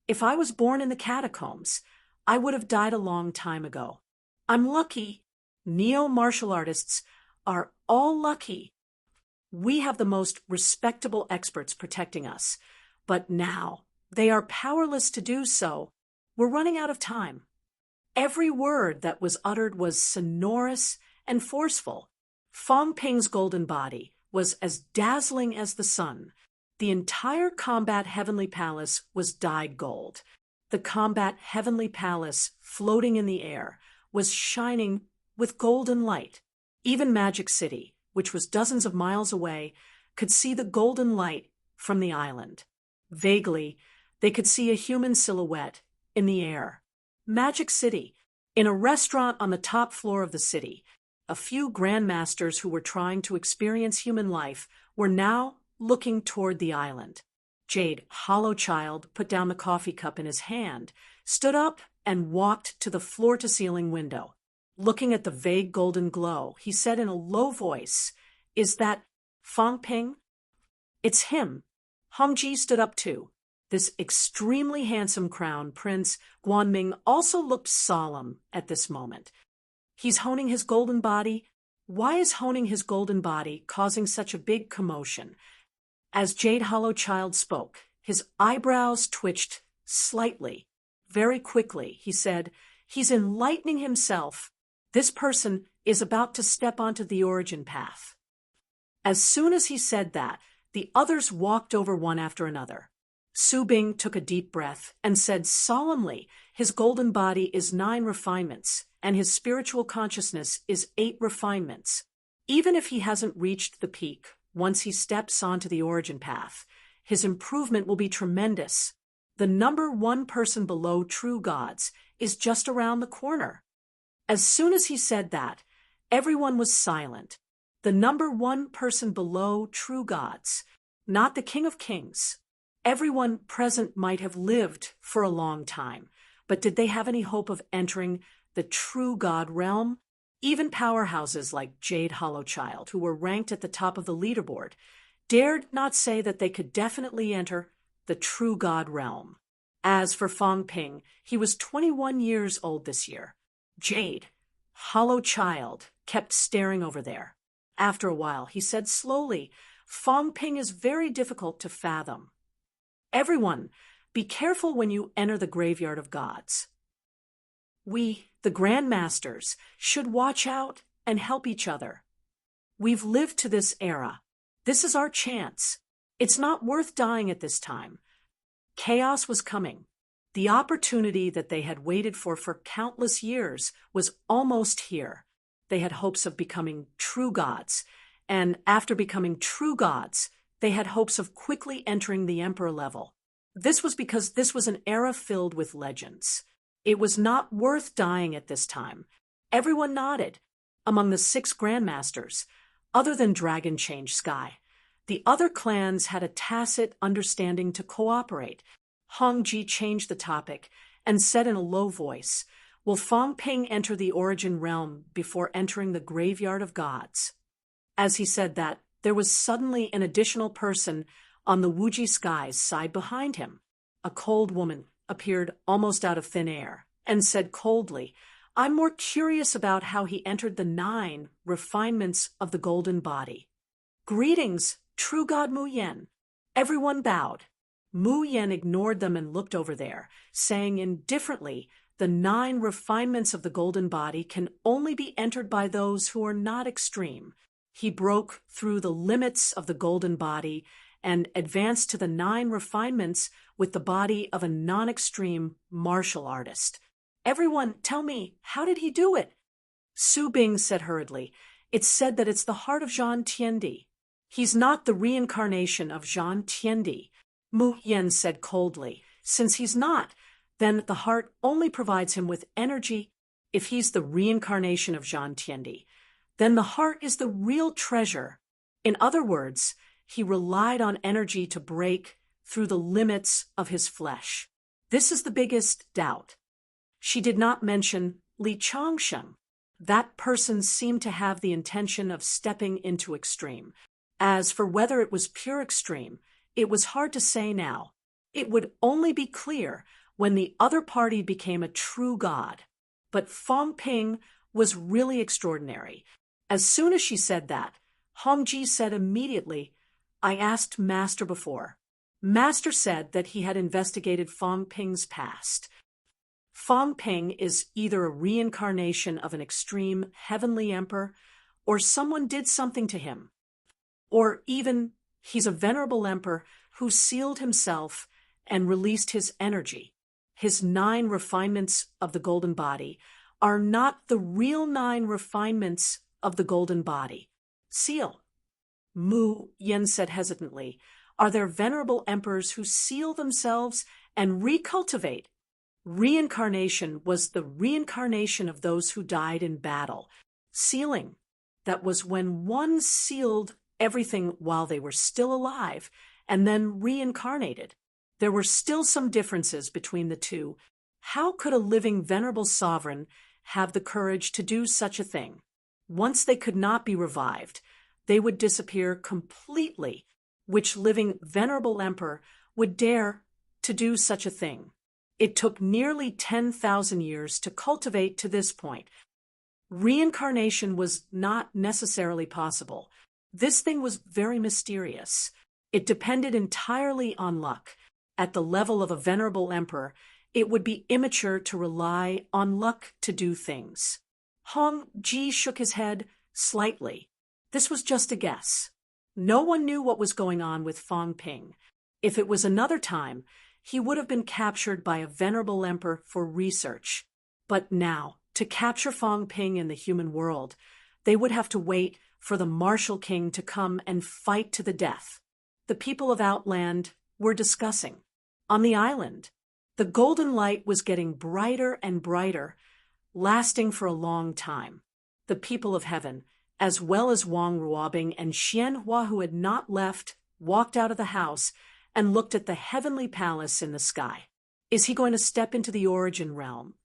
If I was born in the catacombs, I would have died a long time ago. I'm lucky. Neo-martial artists are all lucky. We have the most respectable experts protecting us, but now they are powerless to do so. We're running out of time. Every word that was uttered was sonorous and forceful. Fong Ping's golden body was as dazzling as the sun. The entire Combat Heavenly Palace was dyed gold. The Combat Heavenly Palace, floating in the air, was shining with golden light. Even Magic City, which was dozens of miles away, could see the golden light from the island. Vaguely, they could see a human silhouette in the air. Magic City, in a restaurant on the top floor of the city, a few grandmasters who were trying to experience human life were now looking toward the island. Jade Hollowchild put down the coffee cup in his hand, stood up, and walked to the floor-to-ceiling window. Looking at the vague golden glow, he said in a low voice, "Is that Fong Ping?" "It's him." Hong Ji stood up too. This extremely handsome crown prince, Guanming, also looked solemn at this moment. He's honing his golden body. Why is honing his golden body causing such a big commotion? As Jade Hollowchild spoke, his eyebrows twitched slightly. Very quickly, he said, "He's enlightening himself. This person is about to step onto the origin path." As soon as he said that, the others walked over one after another. Su Bing took a deep breath and said solemnly, "His golden body is 9 refinements, and his spiritual consciousness is 8 refinements. Even if he hasn't reached the peak, once he steps onto the origin path, his improvement will be tremendous. The number 1 person below true gods is just around the corner." As soon as he said that, everyone was silent. The number 1 person below true gods, not the King of Kings. Everyone present might have lived for a long time, but did they have any hope of entering the true god realm? Even powerhouses like Jade Hollowchild, who were ranked at the top of the leaderboard, dared not say that they could definitely enter the true god realm. As for Fong Ping, he was 21 years old this year. Jade Hollowchild kept staring over there. After a while, he said slowly, "Fong Ping is very difficult to fathom. Everyone, be careful when you enter the graveyard of gods. We, the Grand Masters, should watch out and help each other. We've lived to this era. This is our chance. It's not worth dying at this time." Chaos was coming. The opportunity that they had waited for countless years was almost here. They had hopes of becoming true gods, and after becoming true gods, they had hopes of quickly entering the emperor level. This was because this was an era filled with legends. It was not worth dying at this time. Everyone nodded. Among the 6 grandmasters, other than Dragon Change Sky, the other clans had a tacit understanding to cooperate. Hong Ji changed the topic and said in a low voice, "Will Fong Ping enter the origin realm before entering the graveyard of gods?" As he said that, there was suddenly an additional person on the Wuji Sky's side behind him. A cold woman appeared almost out of thin air and said coldly, "I'm more curious about how he entered the 9 refinements of the golden body." "Greetings, true god Mu Yen." Everyone bowed. Mu Yen ignored them and looked over there, saying indifferently, "The 9 refinements of the golden body can only be entered by those who are not extreme." He broke through the limits of the golden body and advanced to the 9 refinements with the body of a non-extreme martial artist. "Everyone, tell me, how did he do it?" Su Bing said hurriedly, "It's said that it's the heart of Zhan Tiandi." "He's not the reincarnation of Zhan Tiandi," Mu Yen said coldly. "Since he's not, then the heart only provides him with energy. If he's the reincarnation of Zhan Tiandi, then the heart is the real treasure. In other words, he relied on energy to break through the limits of his flesh. This is the biggest doubt." She did not mention Li Changsheng. That person seemed to have the intention of stepping into extreme. As for whether it was pure extreme, it was hard to say now. It would only be clear when the other party became a true god. But Fong Ping was really extraordinary. As soon as she said that, Hongji said immediately, "I asked Master before." Master said that he had investigated Fong Ping's past. Fong Ping is either a reincarnation of an extreme heavenly emperor, or someone did something to him. Or even he's a venerable emperor who sealed himself and released his energy. His 9 refinements of the golden body are not the real 9 refinements of the golden body. Seal. Mu Yen said hesitantly, "Are there venerable emperors who seal themselves and recultivate?" Reincarnation was the reincarnation of those who died in battle. Sealing, that was when one sealed everything while they were still alive and then reincarnated. There were still some differences between the two. How could a living venerable sovereign have the courage to do such a thing? Once they could not be revived, they would disappear completely. Which living venerable emperor would dare to do such a thing? It took nearly 10,000 years to cultivate to this point. Reincarnation was not necessarily possible. This thing was very mysterious. It depended entirely on luck. At the level of a venerable emperor, it would be immature to rely on luck to do things. Hong Ji shook his head slightly. This was just a guess. No one knew what was going on with Fong Ping. If it was another time, he would have been captured by a venerable emperor for research. But now, to capture Fong Ping in the human world, they would have to wait for the martial king to come and fight to the death. The people of Outland were discussing. On the island, the golden light was getting brighter and brighter, lasting for a long time. The people of heaven, as well as Wang Ruobing and Xian Hua, who had not left, walked out of the house and looked at the heavenly palace in the sky. Is he going to step into the origin realm?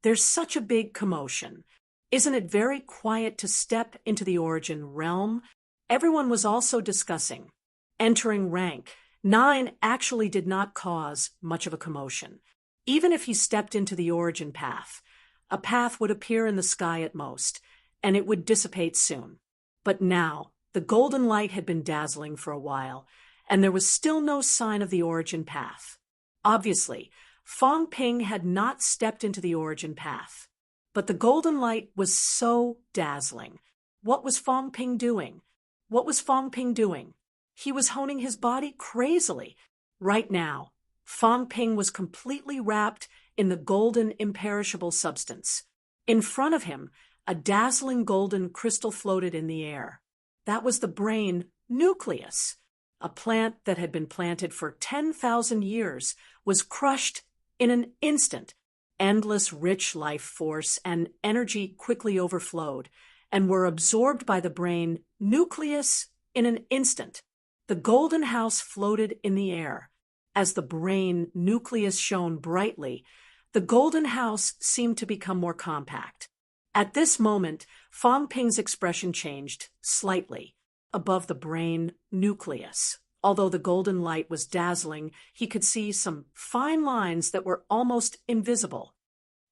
There's such a big commotion. Isn't it very quiet to step into the origin realm? Everyone was also discussing. Entering rank 9 actually did not cause much of a commotion. Even if he stepped into the origin path, a path would appear in the sky at most, and it would dissipate soon. But now, the golden light had been dazzling for a while, and there was still no sign of the origin path. Obviously, Fong Ping had not stepped into the origin path. But the golden light was so dazzling. What was Fong Ping doing? What was Fong Ping doing? He was honing his body crazily. Right now, Fong Ping was completely wrapped in the golden imperishable substance. In front of him, a dazzling golden crystal floated in the air. That was the brain nucleus. A plant that had been planted for 10,000 years was crushed in an instant. Endless rich life force and energy quickly overflowed and were absorbed by the brain nucleus in an instant. The golden house floated in the air. As the brain nucleus shone brightly, the golden house seemed to become more compact. At this moment, Fong Ping's expression changed slightly above the brain nucleus. Although the golden light was dazzling, he could see some fine lines that were almost invisible.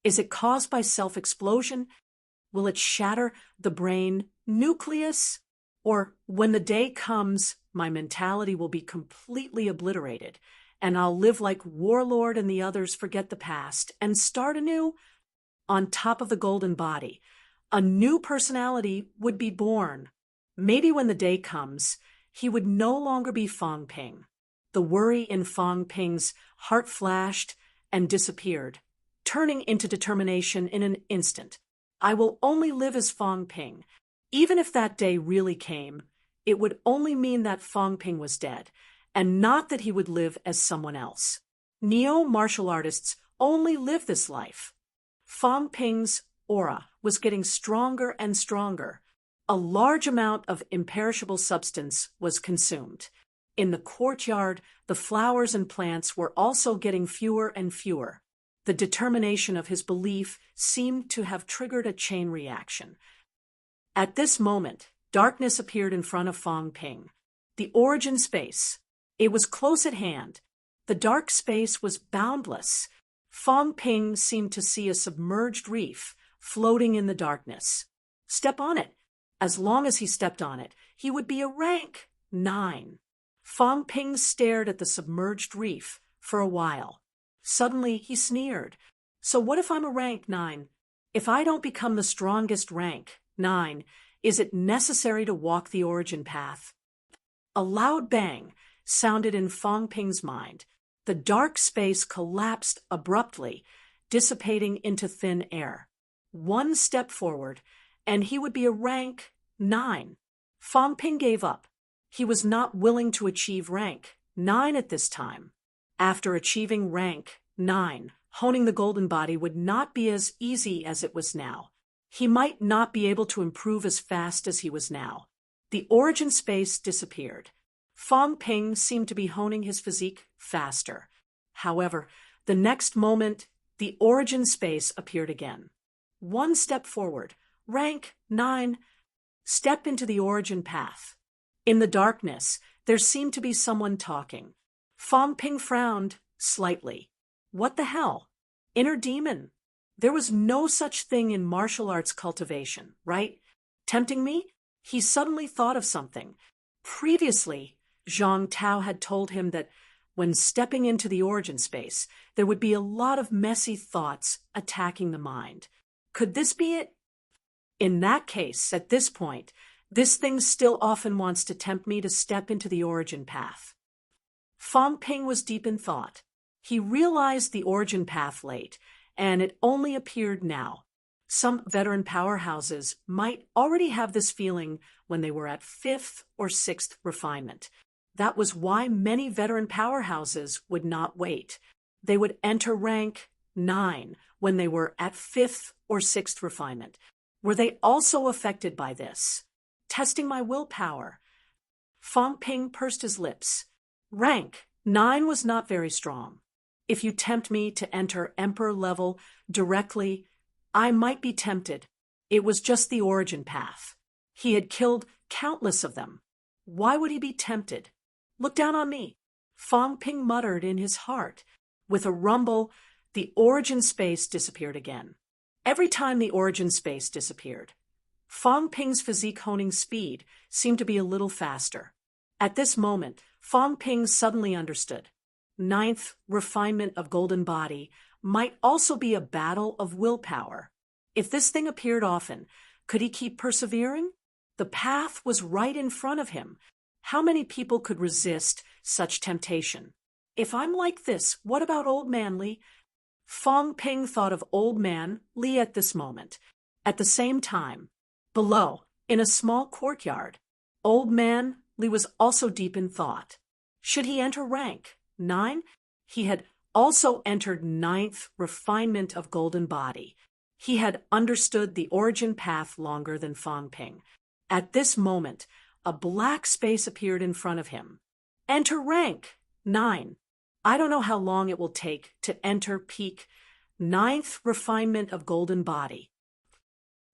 Is it caused by self-explosion? Will it shatter the brain nucleus? Or when the day comes, my mentality will be completely obliterated, and I'll live like Warlord and the others forget the past and start anew? On top of the golden body, a new personality would be born. Maybe when the day comes, he would no longer be Fong Ping. The worry in Fong Ping's heart flashed and disappeared, turning into determination in an instant. I will only live as Fong Ping. Even if that day really came, it would only mean that Fong Ping was dead, and not that he would live as someone else. Neo martial artists only live this life. Fong Ping's aura was getting stronger and stronger. A large amount of imperishable substance was consumed. In the courtyard, the flowers and plants were also getting fewer and fewer. The determination of his belief seemed to have triggered a chain reaction. At this moment, darkness appeared in front of Fong Ping. The origin space. It was close at hand. The dark space was boundless. Fong Ping seemed to see a submerged reef floating in the darkness. Step on it. As long as he stepped on it, he would be a rank 9. Fong Ping stared at the submerged reef for a while. Suddenly, he sneered. So what if I'm a rank 9? If I don't become the strongest rank 9, is it necessary to walk the origin path? A loud bang sounded in Fong Ping's mind. The dark space collapsed abruptly, dissipating into thin air. One step forward, and he would be a rank 9. Fong Ping gave up. He was not willing to achieve rank 9 at this time. After achieving rank 9, honing the golden body would not be as easy as it was now. He might not be able to improve as fast as he was now. The origin space disappeared. Fong Ping seemed to be honing his physique faster. However, the next moment, the origin space appeared again. One step forward, rank 9, step into the origin path. In the darkness, there seemed to be someone talking. Fong Ping frowned slightly. What the hell? Inner demon. There was no such thing in martial arts cultivation, right? Tempting me? He suddenly thought of something. Previously, Zhang Tao had told him that when stepping into the origin space, there would be a lot of messy thoughts attacking the mind. Could this be it? In that case, at this point, this thing still often wants to tempt me to step into the origin path. Fong Ping was deep in thought. He realized the origin path late, and it only appeared now. Some veteran powerhouses might already have this feeling when they were at 5th or 6th refinement. That was why many veteran powerhouses would not wait. They would enter rank 9 when they were at 5th or 6th refinement. Were they also affected by this? Testing my willpower. Fong Ping pursed his lips. Rank 9 was not very strong. If you tempt me to enter Emperor level directly, I might be tempted. It was just the origin path. He had killed countless of them. Why would he be tempted? Look down on me. Fong Ping muttered in his heart. With a rumble, the origin space disappeared again. Every time the origin space disappeared, Fong Ping's physique honing speed seemed to be a little faster. At this moment, Fong Ping suddenly understood. 9th refinement of golden body might also be a battle of willpower. If this thing appeared often, could he keep persevering? The path was right in front of him. How many people could resist such temptation? If I'm like this, what about Old Man Li? Fong Ping thought of Old Man Li at this moment. At the same time, below, in a small courtyard, Old Man Li was also deep in thought. Should he enter rank 9? He had also entered 9th refinement of golden body. He had understood the origin path longer than Fong Ping. At this moment, a black space appeared in front of him. Enter rank 9. I don't know how long it will take to enter peak 9th refinement of golden body.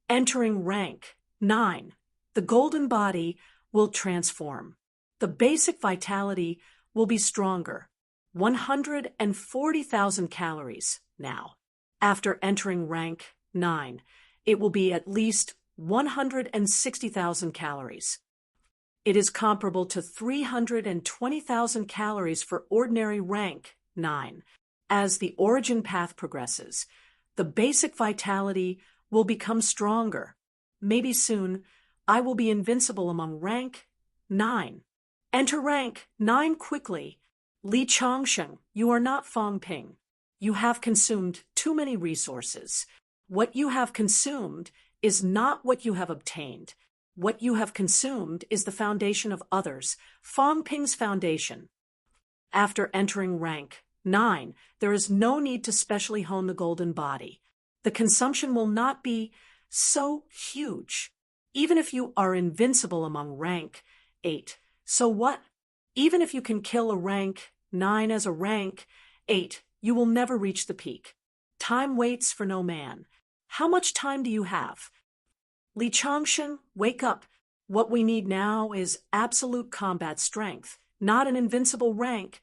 Entering rank 9. The golden body will transform. The basic vitality will be stronger. 140,000 calories now. After entering rank 9, it will be at least 160,000 calories. It is comparable to 320,000 calories for ordinary rank 9. As the origin path progresses, the basic vitality will become stronger. Maybe soon, I will be invincible among rank 9. Enter rank 9 quickly. Li Changsheng, you are not Fong Ping. You have consumed too many resources. What you have consumed is not what you have obtained. What you have consumed is the foundation of others, Fong Ping's foundation. After entering rank 9, there is no need to specially hone the golden body. The consumption will not be so huge. Even if you are invincible among rank 8, so what? Even if you can kill a rank 9 as a rank 8, you will never reach the peak. Time waits for no man. How much time do you have? Li Changsheng, wake up. What we need now is absolute combat strength, not an invincible rank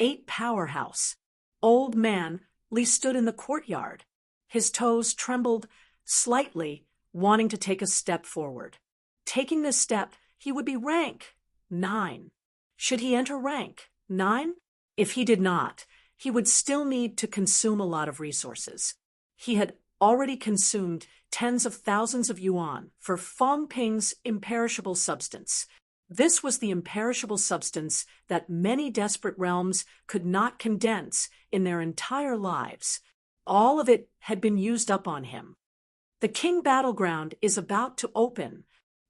8 powerhouse. Old Man Li stood in the courtyard. His toes trembled slightly, wanting to take a step forward. Taking this step, he would be rank 9. Should he enter rank 9? If he did not, he would still need to consume a lot of resources. He had already consumed tens of thousands of yuan for Fang Ping's imperishable substance. This was the imperishable substance that many desperate realms could not condense in their entire lives. All of it had been used up on him. The King Battleground is about to open.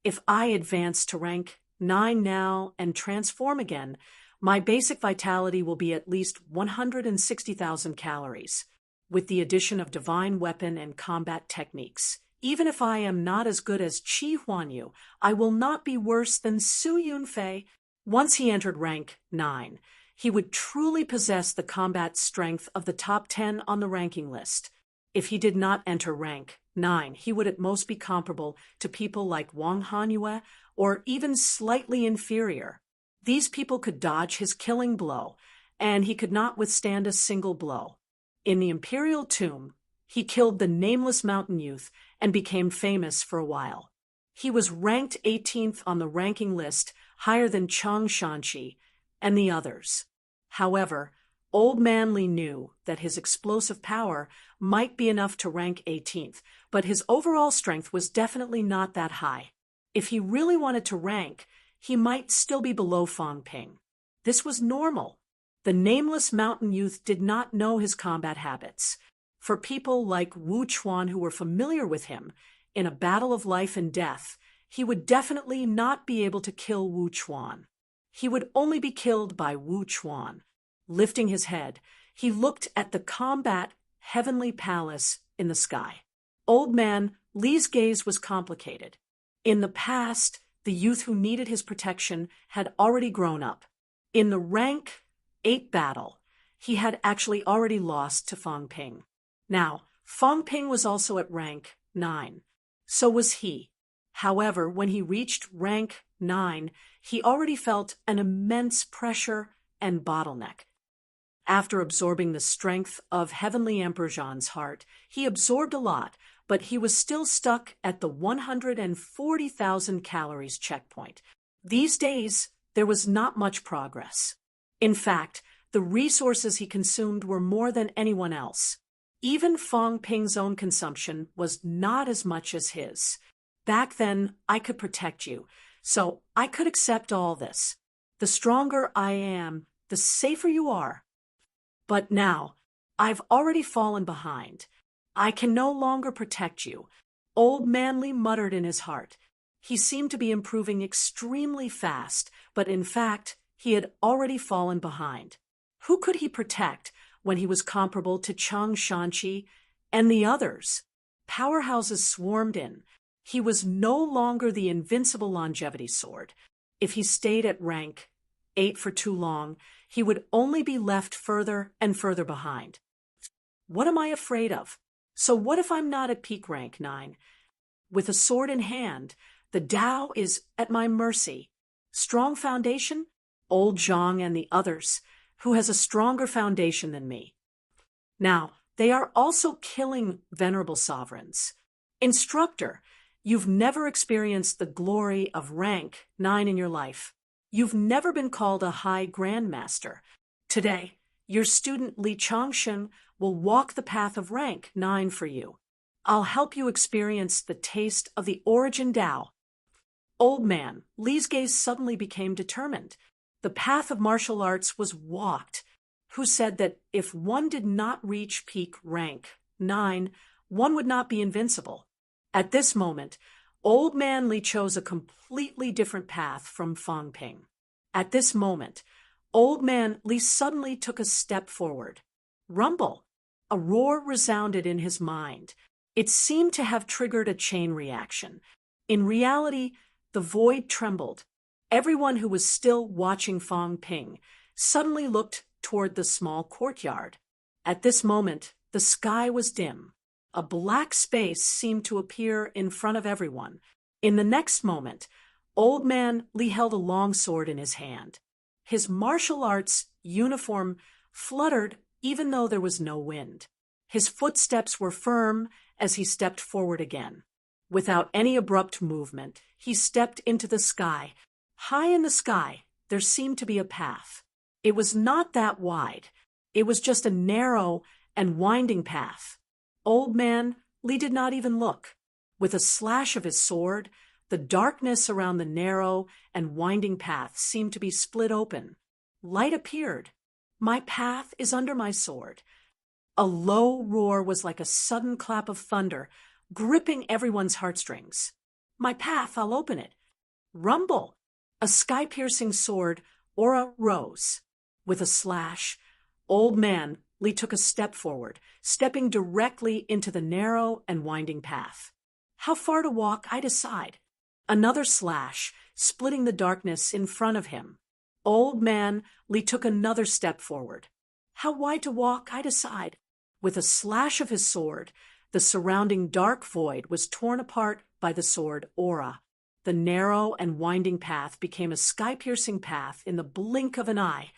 If I advance to rank 9 now and transform again, my basic vitality will be at least 160,000 calories, with the addition of divine weapon and combat techniques. Even if I am not as good as Qi Huanyu, I will not be worse than Su Yunfei. Once he entered rank 9, he would truly possess the combat strength of the top 10 on the ranking list. If he did not enter rank 9, he would at most be comparable to people like Wang Hanyue, or even slightly inferior. These people could dodge his killing blow, and he could not withstand a single blow. In the Imperial Tomb, he killed the nameless mountain youth and became famous for a while. He was ranked 18th on the ranking list, higher than Cheng Shanqi and the others. However, Old Man Li knew that his explosive power might be enough to rank 18th, but his overall strength was definitely not that high. If he really wanted to rank, he might still be below Fang Ping. This was normal. The nameless mountain youth did not know his combat habits. For people like Wu Chuan who were familiar with him, in a battle of life and death, he would definitely not be able to kill Wu Chuan. He would only be killed by Wu Chuan. Lifting his head, he looked at the combat heavenly palace in the sky. Old Man Li's gaze was complicated. In the past, the youth who needed his protection had already grown up. In the rank 8 battle, he had actually already lost to Fang Ping. Now, Fang Ping was also at rank 9. So was he. However, when he reached rank 9, he already felt an immense pressure and bottleneck. After absorbing the strength of Heavenly Emperor Zhan's heart, he absorbed a lot, but he was still stuck at the 140,000 calories checkpoint. These days, there was not much progress. In fact, the resources he consumed were more than anyone else. Even Fang Ping's own consumption was not as much as his. Back then, I could protect you, so I could accept all this. The stronger I am, the safer you are. But now, I've already fallen behind. I can no longer protect you. Old Man Li muttered in his heart. He seemed to be improving extremely fast, but in fact, he had already fallen behind. Who could he protect when he was comparable to Cheng Shanqi and the others? Powerhouses swarmed in. He was no longer the invincible longevity sword. If he stayed at rank 8 for too long, he would only be left further and further behind. What am I afraid of? So what if I'm not at peak rank 9? With a sword in hand, the Tao is at my mercy. Strong foundation? Old Zhang and the others, who has a stronger foundation than me. Now, they are also killing venerable sovereigns. Instructor, you've never experienced the glory of rank 9 in your life. You've never been called a high grandmaster. Today, your student Li Changsheng will walk the path of rank 9 for you. I'll help you experience the taste of the origin Tao. Old Man Li's gaze suddenly became determined. The path of martial arts was walked. Who said that if one did not reach peak rank 9, one would not be invincible? At this moment, Old Man Li chose a completely different path from Fang Ping. At this moment, Old Man Li suddenly took a step forward. Rumble! A roar resounded in his mind. It seemed to have triggered a chain reaction. In reality, the void trembled. Everyone who was still watching Fang Ping suddenly looked toward the small courtyard. At this moment, the sky was dim. A black space seemed to appear in front of everyone. In the next moment, Old Man Li held a long sword in his hand. His martial arts uniform fluttered even though there was no wind. His footsteps were firm as he stepped forward again. Without any abrupt movement, he stepped into the sky. High in the sky, there seemed to be a path. It was not that wide. It was just a narrow and winding path. Old Man Lee did not even look. With a slash of his sword, the darkness around the narrow and winding path seemed to be split open. Light appeared. My path is under my sword. A low roar was like a sudden clap of thunder, gripping everyone's heartstrings. My path, I'll open it. Rumble! A sky-piercing sword, aura rose. With a slash, Old Man Lee took a step forward, stepping directly into the narrow and winding path. How far to walk, I decide. Another slash, splitting the darkness in front of him. Old Man Lee took another step forward. How wide to walk, I decide. With a slash of his sword, the surrounding dark void was torn apart by the sword aura. The narrow and winding path became a sky-piercing path in the blink of an eye.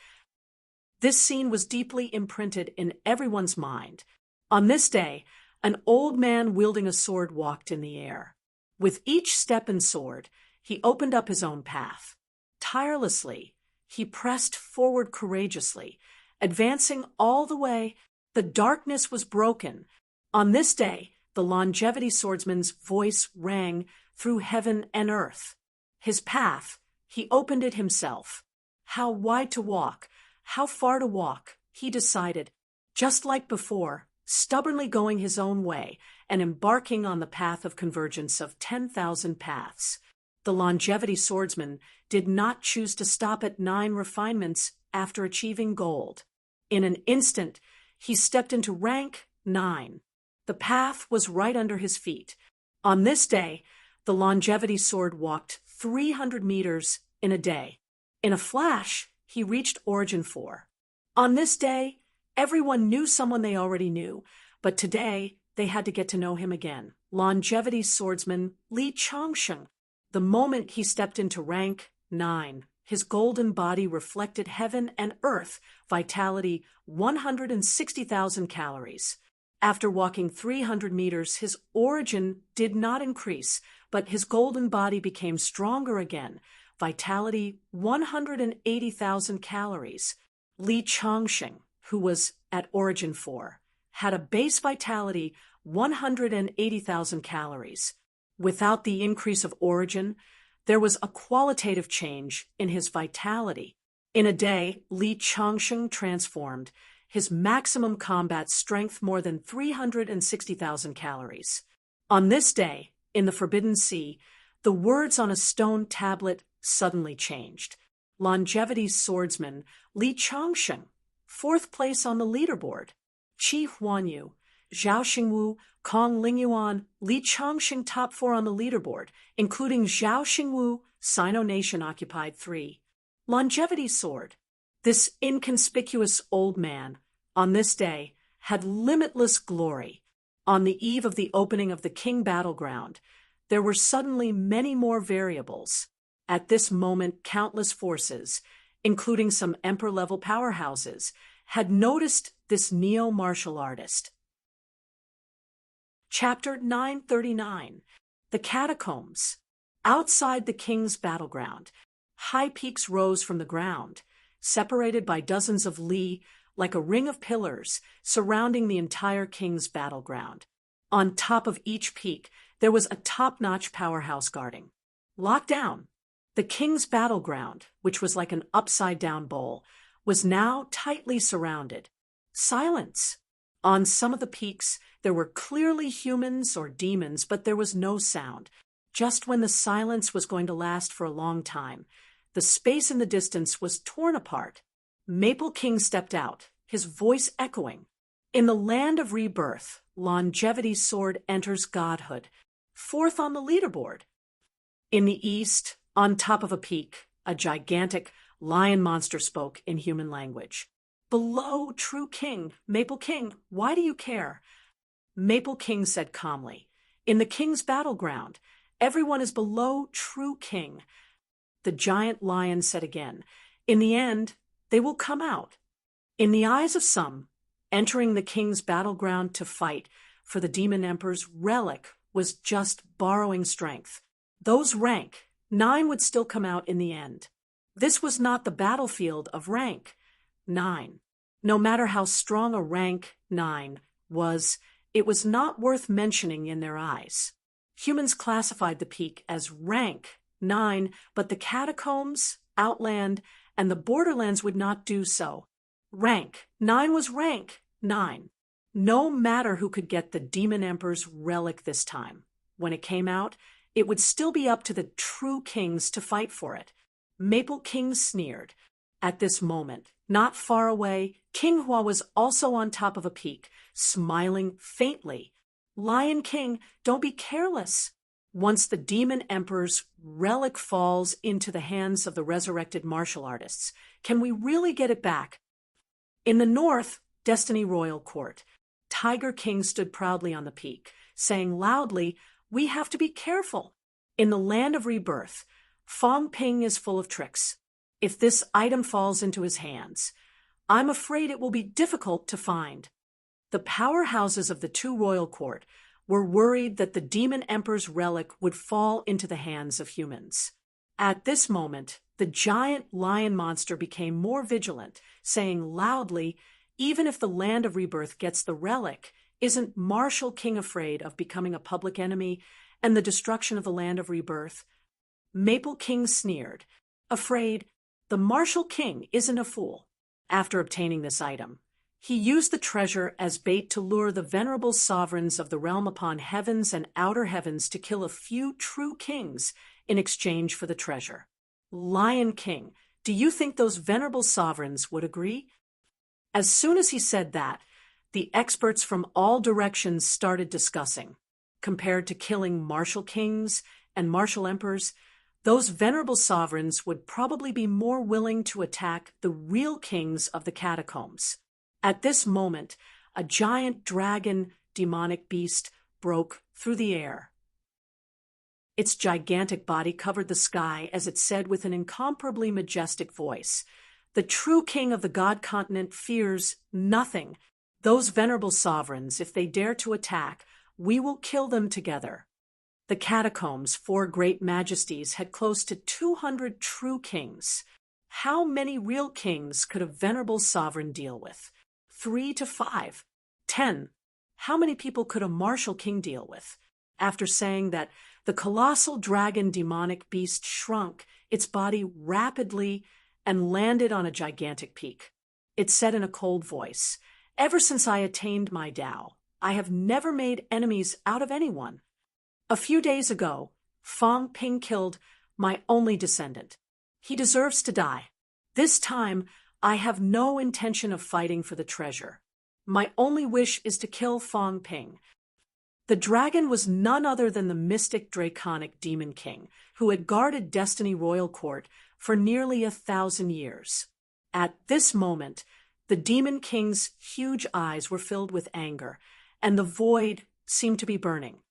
This scene was deeply imprinted in everyone's mind. On this day, an old man wielding a sword walked in the air. With each step and sword, he opened up his own path. Tirelessly, he pressed forward courageously, advancing all the way. The darkness was broken. On this day, the longevity swordsman's voice rang through heaven and earth. His path, he opened it himself. How wide to walk, how far to walk, he decided, just like before, stubbornly going his own way and embarking on the path of convergence of 10,000 paths. The longevity swordsman did not choose to stop at 9 refinements after achieving gold. In an instant, he stepped into rank 9. The path was right under his feet. On this day, the longevity sword walked 300 meters in a day. In a flash, he reached Origin 4. On this day, everyone knew someone they already knew, but today they had to get to know him again. Longevity swordsman Li Changsheng. The moment he stepped into rank 9, his golden body reflected heaven and earth, vitality 160,000 calories. After walking 300 meters, his origin did not increase, but his golden body became stronger again, vitality 180,000 calories. Li Changsheng, who was at Origin 4, had a base vitality 180,000 calories. Without the increase of origin, there was a qualitative change in his vitality. In a day, Li Changsheng transformed, his maximum combat strength more than 360,000 calories. On this day, in the Forbidden Sea, the words on a stone tablet suddenly changed. Longevity swordsman Li Changsheng, 4th place on the leaderboard. Qi Huanyu, Zhao Xingwu, Kong Lingyuan, Li Changsheng top 4 on the leaderboard, including Zhao Xingwu, Sino Nation occupied 3. Longevity sword. This inconspicuous old man, on this day, had limitless glory. On the eve of the opening of the King Battleground, there were suddenly many more variables. At this moment, countless forces, including some emperor-level powerhouses, had noticed this neo-martial artist. Chapter 939. The Catacombs. Outside the King's Battleground, high peaks rose from the ground, separated by dozens of li, like a ring of pillars, surrounding the entire King's Battleground. On top of each peak, there was a top-notch powerhouse guarding. Locked down. The King's Battleground, which was like an upside-down bowl, was now tightly surrounded. Silence. On some of the peaks, there were clearly humans or demons, but there was no sound. Just when the silence was going to last for a long time, the space in the distance was torn apart. Maple King stepped out, his voice echoing. In the land of rebirth, Longevity Sword enters godhood, 4th on the leaderboard. In the east, on top of a peak, a gigantic lion monster spoke in human language. Below, true king, Maple King, why do you care? Maple King said calmly, in the King's Battleground, everyone is below true king. The giant lion said again, in the end, they will come out. In the eyes of some, entering the king's battleground to fight for the demon emperor's relic was just borrowing strength. Those rank 9 would still come out in the end. This was not the battlefield of rank 9. No matter how strong a rank 9 was, it was not worth mentioning in their eyes. Humans classified the peak as rank 9, but the catacombs, Outland, and the Borderlands would not do so. Rank 9 was rank 9. No matter who could get the Demon Emperor's relic this time. When it came out, it would still be up to the true kings to fight for it. Maple King sneered. At this moment, not far away, King Hua was also on top of a peak, smiling faintly. Lion King, don't be careless. Once the Demon Emperor's relic falls into the hands of the resurrected martial artists, can we really get it back? In the north, Destiny Royal Court, Tiger King stood proudly on the peak, saying loudly, "We have to be careful. In the land of rebirth, Fong Ping is full of tricks. If this item falls into his hands, I'm afraid it will be difficult to find." The powerhouses of the two royal court were worried that the Demon Emperor's relic would fall into the hands of humans. At this moment, the giant lion monster became more vigilant, saying loudly, "Even if the land of rebirth gets the relic, isn't Martial King afraid of becoming a public enemy and the destruction of the land of rebirth?" Maple King sneered. "Afraid? The Martial King isn't a fool." After obtaining this item, he used the treasure as bait to lure the venerable sovereigns of the realm upon heavens and outer heavens to kill a few true kings in exchange for the treasure. Lion King, do you think those venerable sovereigns would agree? As soon as he said that, the experts from all directions started discussing. Compared to killing martial kings and martial emperors, those venerable sovereigns would probably be more willing to attack the real kings of the catacombs. At this moment, a giant dragon demonic beast broke through the air. Its gigantic body covered the sky as it said with an incomparably majestic voice, "The true king of the god continent fears nothing. Those venerable sovereigns, if they dare to attack, we will kill them together." The catacombs, 4 great majesties, had close to 200 true kings. How many real kings could a venerable sovereign deal with? 3 to 5. 10. How many people could a martial king deal with? After saying that, the colossal dragon demonic beast shrunk, its body rapidly, and landed on a gigantic peak. It said in a cold voice, "Ever since I attained my Tao, I have never made enemies out of anyone. A few days ago, Fong Ping killed my only descendant. He deserves to die. This time, I have no intention of fighting for the treasure. My only wish is to kill Fong Ping." The dragon was none other than the mystic draconic demon king, who had guarded Destiny Royal Court for nearly 1,000 years. At this moment, the demon king's huge eyes were filled with anger, and the void seemed to be burning.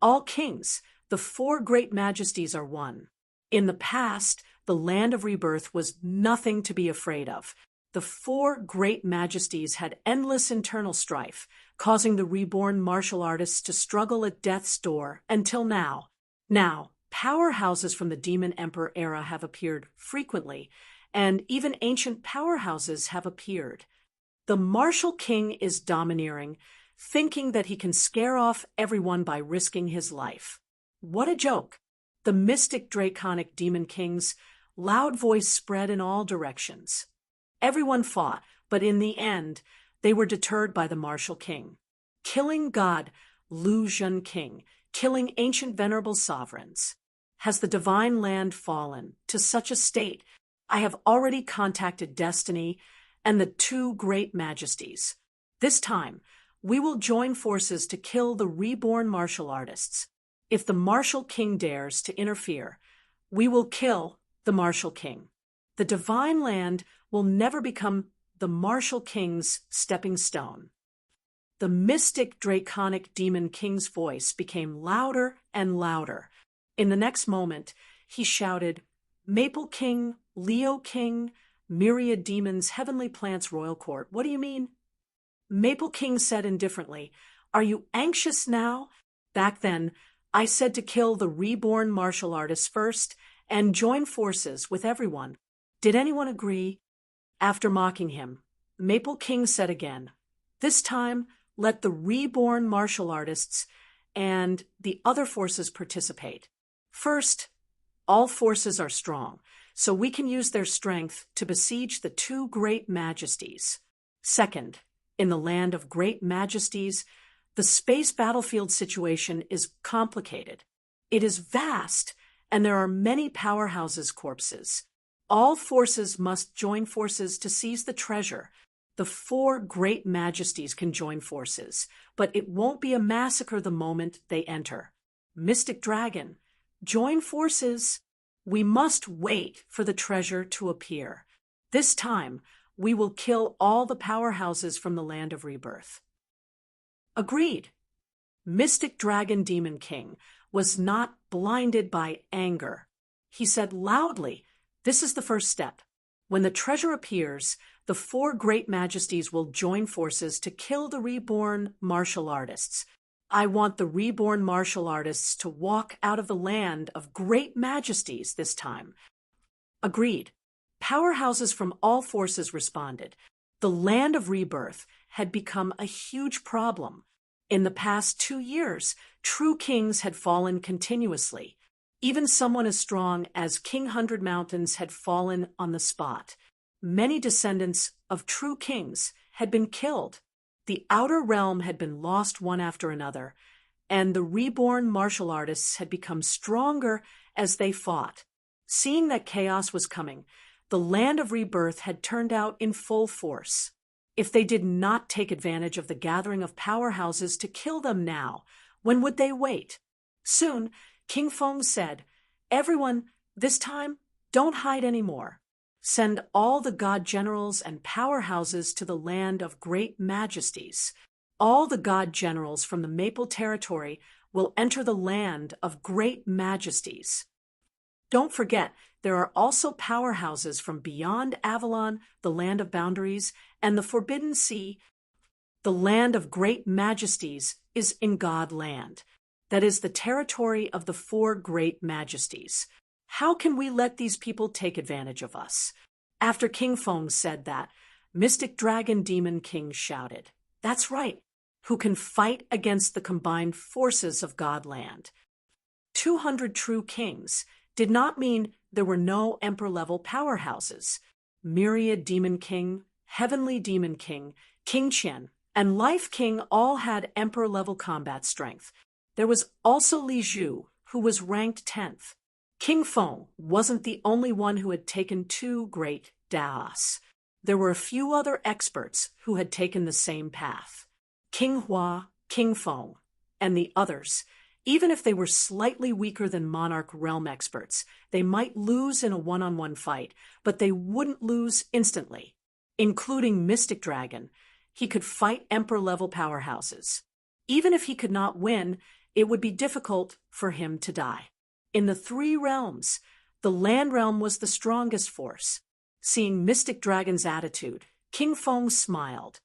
All kings, the 4 great majesties, are one. In the past, the land of rebirth was nothing to be afraid of. The 4 great majesties had endless internal strife, causing the reborn martial artists to struggle at death's door until now. Now, powerhouses from the Demon Emperor era have appeared frequently, and even ancient powerhouses have appeared. The martial king is domineering, thinking that he can scare off everyone by risking his life. What a joke! The mystic draconic demon king's loud voice spread in all directions. Everyone fought, but in the end, they were deterred by the martial king. Killing God Lu Zhen King, killing ancient venerable sovereigns. Has the divine land fallen to such a state? I have already contacted Destiny and the 2 great majesties. This time, we will join forces to kill the reborn martial artists. If the martial king dares to interfere, we will kill the martial king. The divine land will never become the martial king's stepping stone. The mystic draconic demon king's voice became louder and louder. In the next moment, he shouted, "Maple King, Leo King, myriad demons, heavenly plants, royal court. What do you mean? Maple King said indifferently, "Are you anxious now? Back then, I said to kill the reborn martial artists first and join forces with everyone. Did anyone agree?" After mocking him, Maple King said again, "This time, let the reborn martial artists and the other forces participate. First, all forces are strong, so we can use their strength to besiege the two great majesties. Second, in the land of great majesties, the space battlefield situation is complicated. It is vast, and there are many powerhouses' corpses. All forces must join forces to seize the treasure. The four great majesties can join forces, but it won't be a massacre the moment they enter. Mystic Dragon, join forces. We must wait for the treasure to appear. This time, we will kill all the powerhouses from the land of rebirth." Agreed. Mystic Dragon Demon King was not blinded by anger. He said loudly, "This is the first step. When the treasure appears, the four great majesties will join forces to kill the reborn martial artists. I want the reborn martial artists to walk out of the land of great majesties this time." Agreed. Powerhouses from all forces responded. The land of rebirth had become a huge problem. In the past 2 years, true kings had fallen continuously. Even someone as strong as King 100 Mountains had fallen on the spot. Many descendants of true kings had been killed. The outer realm had been lost one after another, and the reborn martial artists had become stronger as they fought. Seeing that chaos was coming, the land of rebirth had turned out in full force. If they did not take advantage of the gathering of powerhouses to kill them now, when would they wait? Soon, King Feng said, "Everyone, this time, don't hide anymore. Send all the god generals and powerhouses to the land of great majesties. All the god generals from the Maple Territory will enter the land of great majesties. Don't forget, there are also powerhouses from beyond Avalon, the land of boundaries, and the Forbidden Sea. The land of great majesties is in God land. That is the territory of the four great majesties. How can we let these people take advantage of us?" After King Feng said that, Mystic Dragon Demon King shouted, "That's right. Who can fight against the combined forces of Godland?" 200 true kings did not mean there were no emperor-level powerhouses. Myriad Demon King, Heavenly Demon King, King Qian, and Life King all had emperor-level combat strength. There was also Li Zhu, who was ranked 10th. King Feng wasn't the only one who had taken 2 great Daos. There were a few other experts who had taken the same path. King Hua, King Feng, and the others. Even if they were slightly weaker than Monarch Realm experts, they might lose in a one-on-one fight, but they wouldn't lose instantly. Including Mystic Dragon, he could fight Emperor-level powerhouses. Even if he could not win, it would be difficult for him to die. In the 3 realms, the land realm was the strongest force. Seeing Mystic Dragon's attitude, King Feng smiled.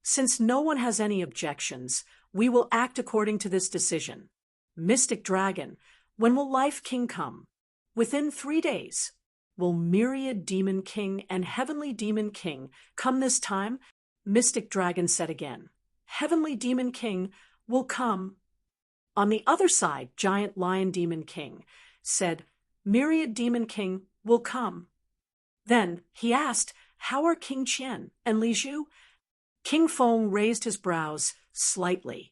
"Since no one has any objections, we will act according to this decision. Mystic Dragon, when will Life King come?" "Within 3 days." "Will Myriad Demon King and Heavenly Demon King come this time?" Mystic Dragon said again. "Heavenly Demon King will come." On the other side, Giant Lion Demon King said, "Myriad Demon King will come." Then he asked, "How are King Qian and Li Zhu?" King Feng raised his brows slightly.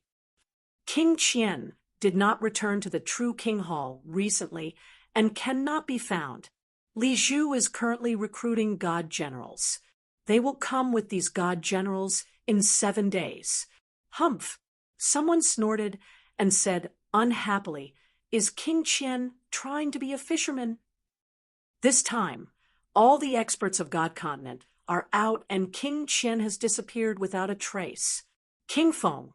King Qian did not return to the True King Hall recently and cannot be found. Li Zhu is currently recruiting god generals. They will come with these god generals in 7 days. Humph! Someone snorted and said unhappily, "Is King Qian trying to be a fisherman?" This time, all the experts of God Continent are out and King Qian has disappeared without a trace. King Feng,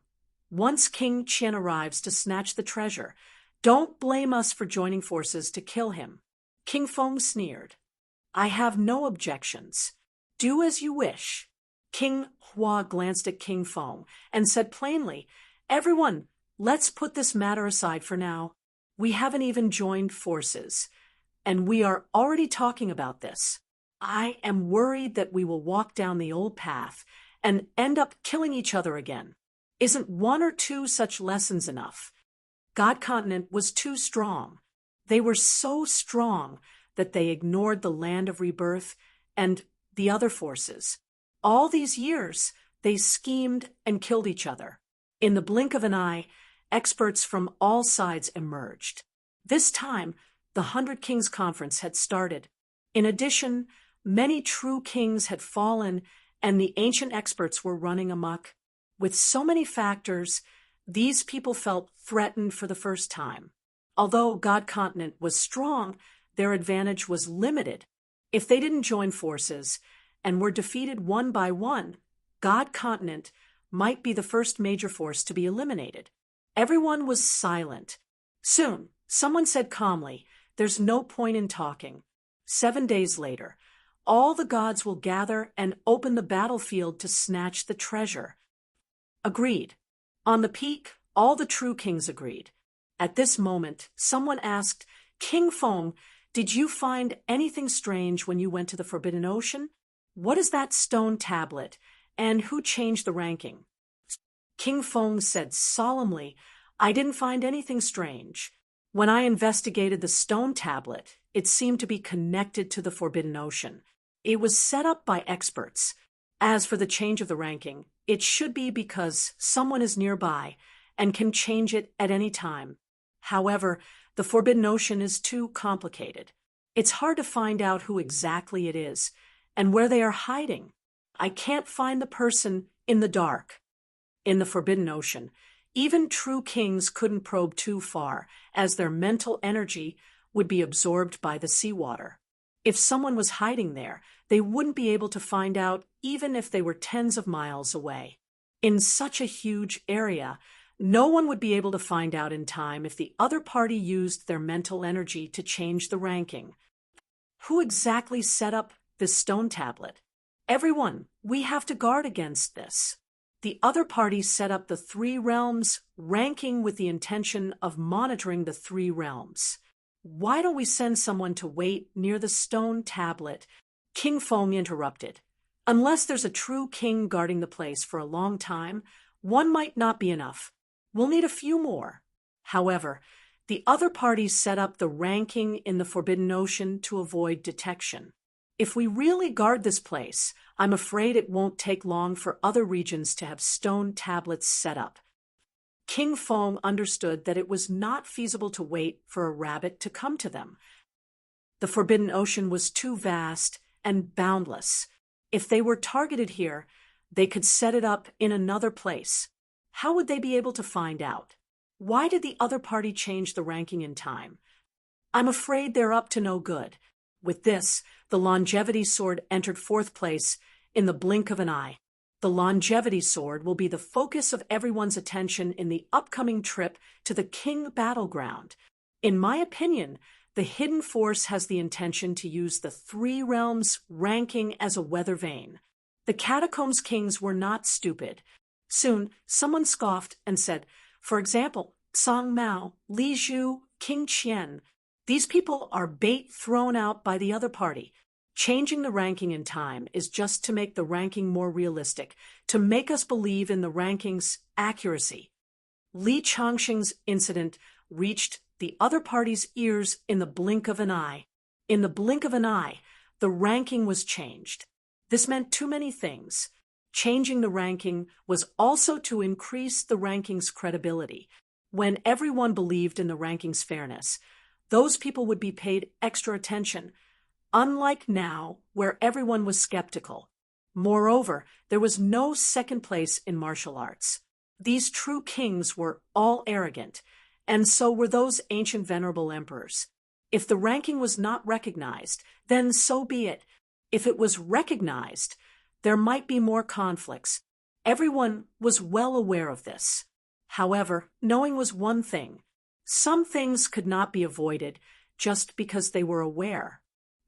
once King Qian arrives to snatch the treasure, don't blame us for joining forces to kill him. King Feng sneered. I have no objections. Do as you wish. King Hua glanced at King Feng and said plainly, Everyone, let's put this matter aside for now. We haven't even joined forces, and we are already talking about this. I am worried that we will walk down the old path and end up killing each other again. Isn't one or two such lessons enough? God Continent was too strong. They were so strong that they ignored the land of rebirth and the other forces. All these years, they schemed and killed each other. In the blink of an eye, experts from all sides emerged. This time, the 100 Kings Conference had started. In addition, many true kings had fallen, and the ancient experts were running amok. With so many factors, these people felt threatened for the first time. Although God Continent was strong, their advantage was limited. If they didn't join forces and were defeated one by one, God Continent might be the first major force to be eliminated. Everyone was silent. Soon, someone said calmly, There's no point in talking. 7 days later, all the gods will gather and open the battlefield to snatch the treasure. Agreed. On the peak, all the true kings agreed. At this moment, someone asked, King Feng, did you find anything strange when you went to the Forbidden Ocean? What is that stone tablet, and who changed the ranking? King Feng said solemnly, I didn't find anything strange. When I investigated the stone tablet, it seemed to be connected to the Forbidden Ocean. It was set up by experts. As for the change of the ranking, it should be because someone is nearby and can change it at any time. However, the Forbidden Ocean is too complicated. It's hard to find out who exactly it is and where they are hiding. I can't find the person in the dark. In the Forbidden Ocean, even true kings couldn't probe too far, as their mental energy would be absorbed by the seawater. If someone was hiding there, they wouldn't be able to find out even if they were tens of miles away. In such a huge area, no one would be able to find out in time if the other party used their mental energy to change the ranking. Who exactly set up this stone tablet? Everyone, we have to guard against this. The other party set up the 3 realms ranking with the intention of monitoring the 3 realms. Why don't we send someone to wait near the stone tablet? King Feng interrupted. Unless there's a true king guarding the place for a long time, one might not be enough. We'll need a few more. However, the other parties set up the ranking in the Forbidden Ocean to avoid detection. If we really guard this place, I'm afraid it won't take long for other regions to have stone tablets set up. King Feng understood that it was not feasible to wait for a rabbit to come to them. The Forbidden Ocean was too vast and boundless. If they were targeted here, they could set it up in another place. How would they be able to find out? Why did the other party change the ranking in time? I'm afraid they're up to no good. With this, the longevity sword entered 4th place in the blink of an eye. The longevity sword will be the focus of everyone's attention in the upcoming trip to the King Battleground. In my opinion, the hidden force has the intention to use the 3 realms ranking as a weather vane. The Catacombs Kings were not stupid. Soon, someone scoffed and said, for example, Song Mao, Li Zhu, King Qian. These people are bait thrown out by the other party. Changing the ranking in time is just to make the ranking more realistic, to make us believe in the ranking's accuracy. Li Changxing's incident reached the other party's ears in the blink of an eye. In the blink of an eye, the ranking was changed. This meant too many things. Changing the ranking was also to increase the ranking's credibility. When everyone believed in the ranking's fairness, those people would be paid extra attention, unlike now, where everyone was skeptical. Moreover, there was no second place in martial arts. These true kings were all arrogant, and so were those ancient venerable emperors. If the ranking was not recognized, then so be it. If it was recognized, there might be more conflicts. Everyone was well aware of this. However, knowing was one thing. Some things could not be avoided just because they were aware.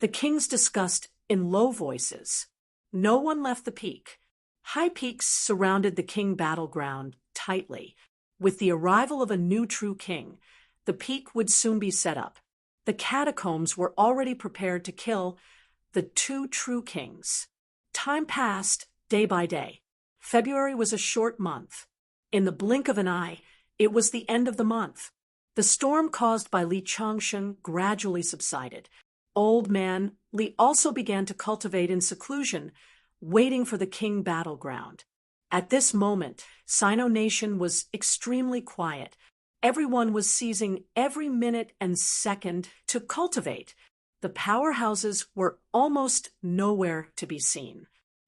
The kings discussed in low voices. No one left the peak. High peaks surrounded the king battleground tightly. With the arrival of a new true king, the peak would soon be set up. The catacombs were already prepared to kill the two true kings. Time passed day by day. February was a short month. In the blink of an eye, it was the end of the month. The storm caused by Li Changsheng gradually subsided. Old man Li also began to cultivate in seclusion, waiting for the king battleground. At this moment, Sino Nation was extremely quiet. Everyone was seizing every minute and second to cultivate. The powerhouses were almost nowhere to be seen.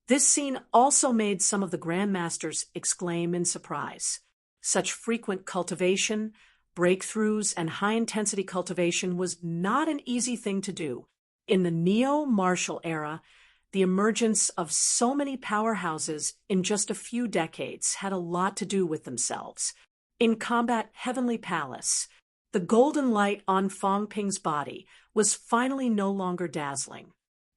This scene also made some of the grandmasters exclaim in surprise. Such frequent cultivation, breakthroughs, and high-intensity cultivation was not an easy thing to do. In the neo-martial era, the emergence of so many powerhouses in just a few decades had a lot to do with themselves. In Combat Heavenly Palace, the golden light on Fong Ping's body was finally no longer dazzling.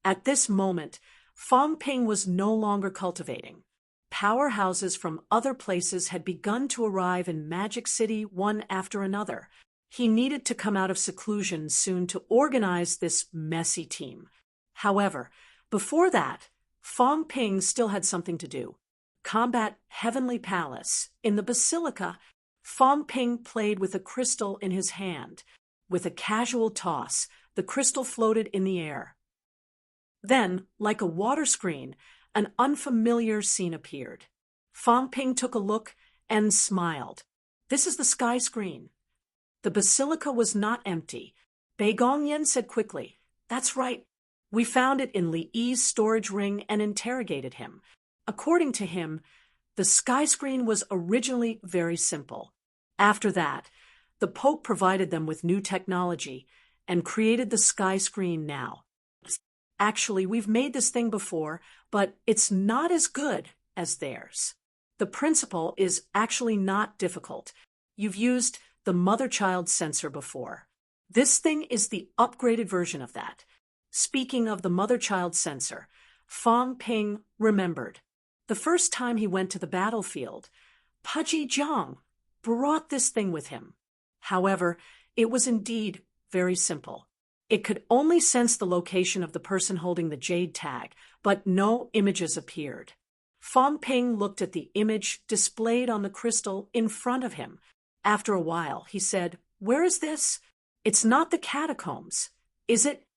At this moment, Fong Ping was no longer cultivating. Powerhouses from other places had begun to arrive in Magic City one after another. He needed to come out of seclusion soon to organize this messy team. However, before that, Fong Ping still had something to do. Combat Heavenly Palace. In the Basilica, Fong Ping played with a crystal in his hand. With a casual toss, the crystal floated in the air. Then, like a water screen, an unfamiliar scene appeared. Fong Ping took a look and smiled. This is the sky screen. The basilica was not empty. Bei Gongyan said quickly, "That's right. We found it in Li Yi's storage ring and interrogated him. According to him, the sky screen was originally very simple. After that, the Pope provided them with new technology and created the sky screen now. Actually, we've made this thing before, but it's not as good as theirs. The principle is actually not difficult. You've used the mother-child sensor before. This thing is the upgraded version of that." Speaking of the mother-child sensor, Fong Ping remembered. The first time he went to the battlefield, Pudgy Jiang brought this thing with him. However, it was indeed very simple. It could only sense the location of the person holding the jade tag, but no images appeared. Fong Ping looked at the image displayed on the crystal in front of him. After a while, he said, "Where is this? It's not the catacombs, is it?"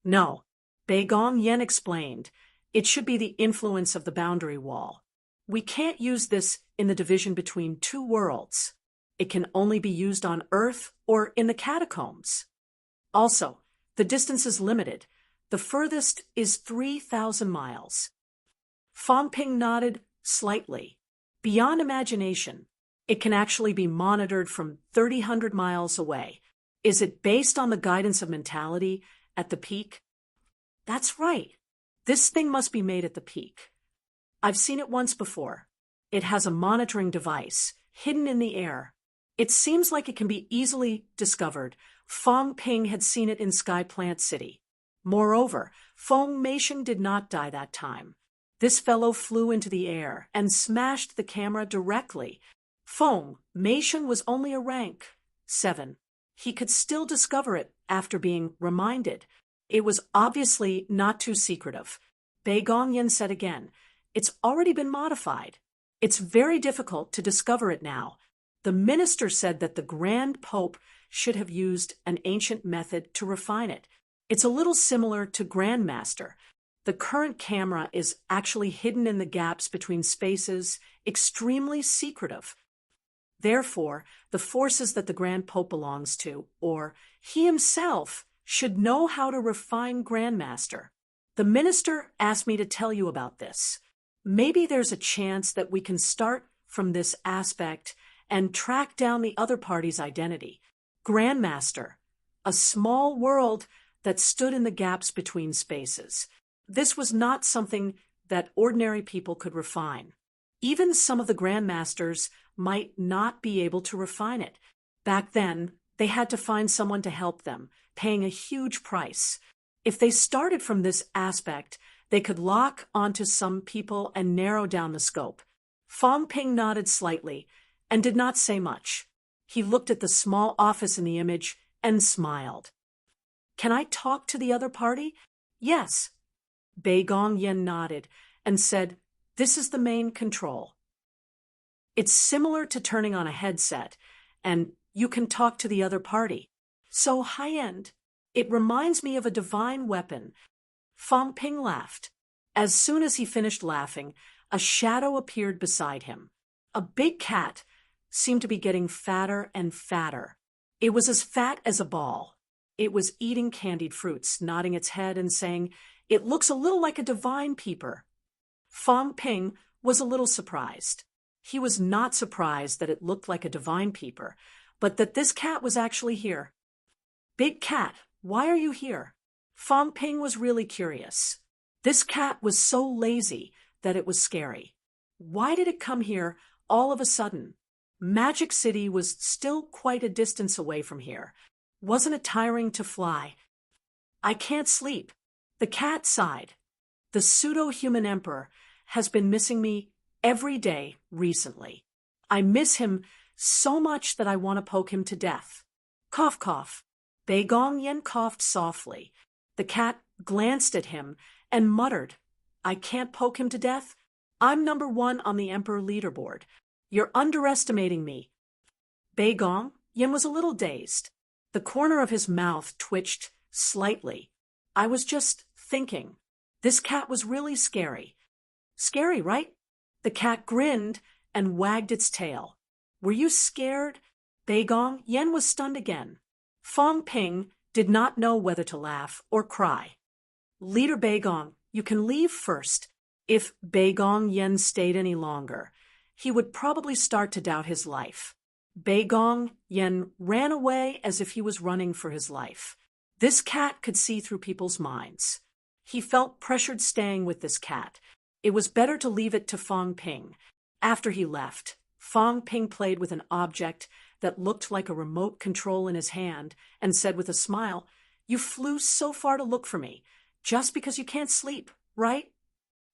"No," Bei Gongyan explained. "It should be the influence of the boundary wall. We can't use this in the division between two worlds. It can only be used on Earth or in the catacombs. Also, the distance is limited. The furthest is 3,000 miles. Fong Ping nodded slightly. Beyond imagination, it can actually be monitored from 3,000 miles away. Is it based on the guidance of mentality at the peak? That's right. This thing must be made at the peak. I've seen it once before. It has a monitoring device hidden in the air. It seems like it can be easily discovered. Fong Ping had seen it in Sky Plant City. Moreover, Feng Meisheng did not die that time. This fellow flew into the air and smashed the camera directly. Feng Meisheng was only a rank 7. He could still discover it after being reminded. It was obviously not too secretive. Bei Gongyan said again, "It's already been modified. It's very difficult to discover it now. The minister said that the Grand Pope should have used an ancient method to refine it. It's a little similar to Grandmaster. The current camera is actually hidden in the gaps between spaces, extremely secretive. Therefore, the forces that the Grand Pope belongs to, or he himself, should know how to refine Grandmaster. The minister asked me to tell you about this. Maybe there's a chance that we can start from this aspect and track down the other party's identity. Grandmaster, a small world that stood in the gaps between spaces. This was not something that ordinary people could refine. Even some of the Grandmasters might not be able to refine it. Back then, they had to find someone to help them, paying a huge price. If they started from this aspect, they could lock onto some people and narrow down the scope. Fong Ping nodded slightly and did not say much. He looked at the small office in the image and smiled. Can I talk to the other party? Yes. Bei Gong Yen nodded and said, this is the main control. It's similar to turning on a headset, and you can talk to the other party. So high-end. It reminds me of a divine weapon. Fong Ping laughed. As soon as he finished laughing, a shadow appeared beside him. A big cat seemed to be getting fatter and fatter. It was as fat as a ball. It was eating candied fruits, nodding its head and saying, "It looks a little like a divine peeper." Fong Ping was a little surprised. He was not surprised that it looked like a divine peeper, but that this cat was actually here. "Big cat, why are you here?" Fong Ping was really curious. This cat was so lazy that it was scary. Why did it come here all of a sudden? Magic City was still quite a distance away from here. Wasn't it tiring to fly? "I can't sleep." The cat sighed. "The pseudo-human emperor has been missing me every day recently. I miss him so much that I want to poke him to death." Cough, cough. Bei Gong Yen coughed softly. The cat glanced at him and muttered, "I can't poke him to death? I'm number 1 on the emperor leaderboard. You're underestimating me." Bei Gong Yen was a little dazed. The corner of his mouth twitched slightly. "I was just thinking." This cat was really scary. Scary, right? The cat grinned and wagged its tail. "Were you scared?" Bei Gong Yen was stunned again. Fong Ping did not know whether to laugh or cry. "Leader Bei Gong, you can leave first." If Bei Gong Yen stayed any longer, he would probably start to doubt his life. Bei Gong Yen ran away as if he was running for his life. This cat could see through people's minds. He felt pressured staying with this cat. It was better to leave it to Fong Ping. After he left, Fong Ping played with an object that looked like a remote control in his hand and said with a smile, "You flew so far to look for me, just because you can't sleep, right?"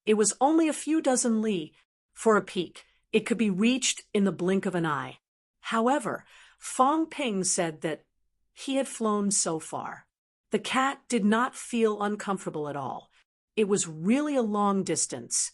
It was only a few dozen li. For a peak, it could be reached in the blink of an eye. However, Fong Ping said that he had flown so far. The cat did not feel uncomfortable at all. It was really a long distance,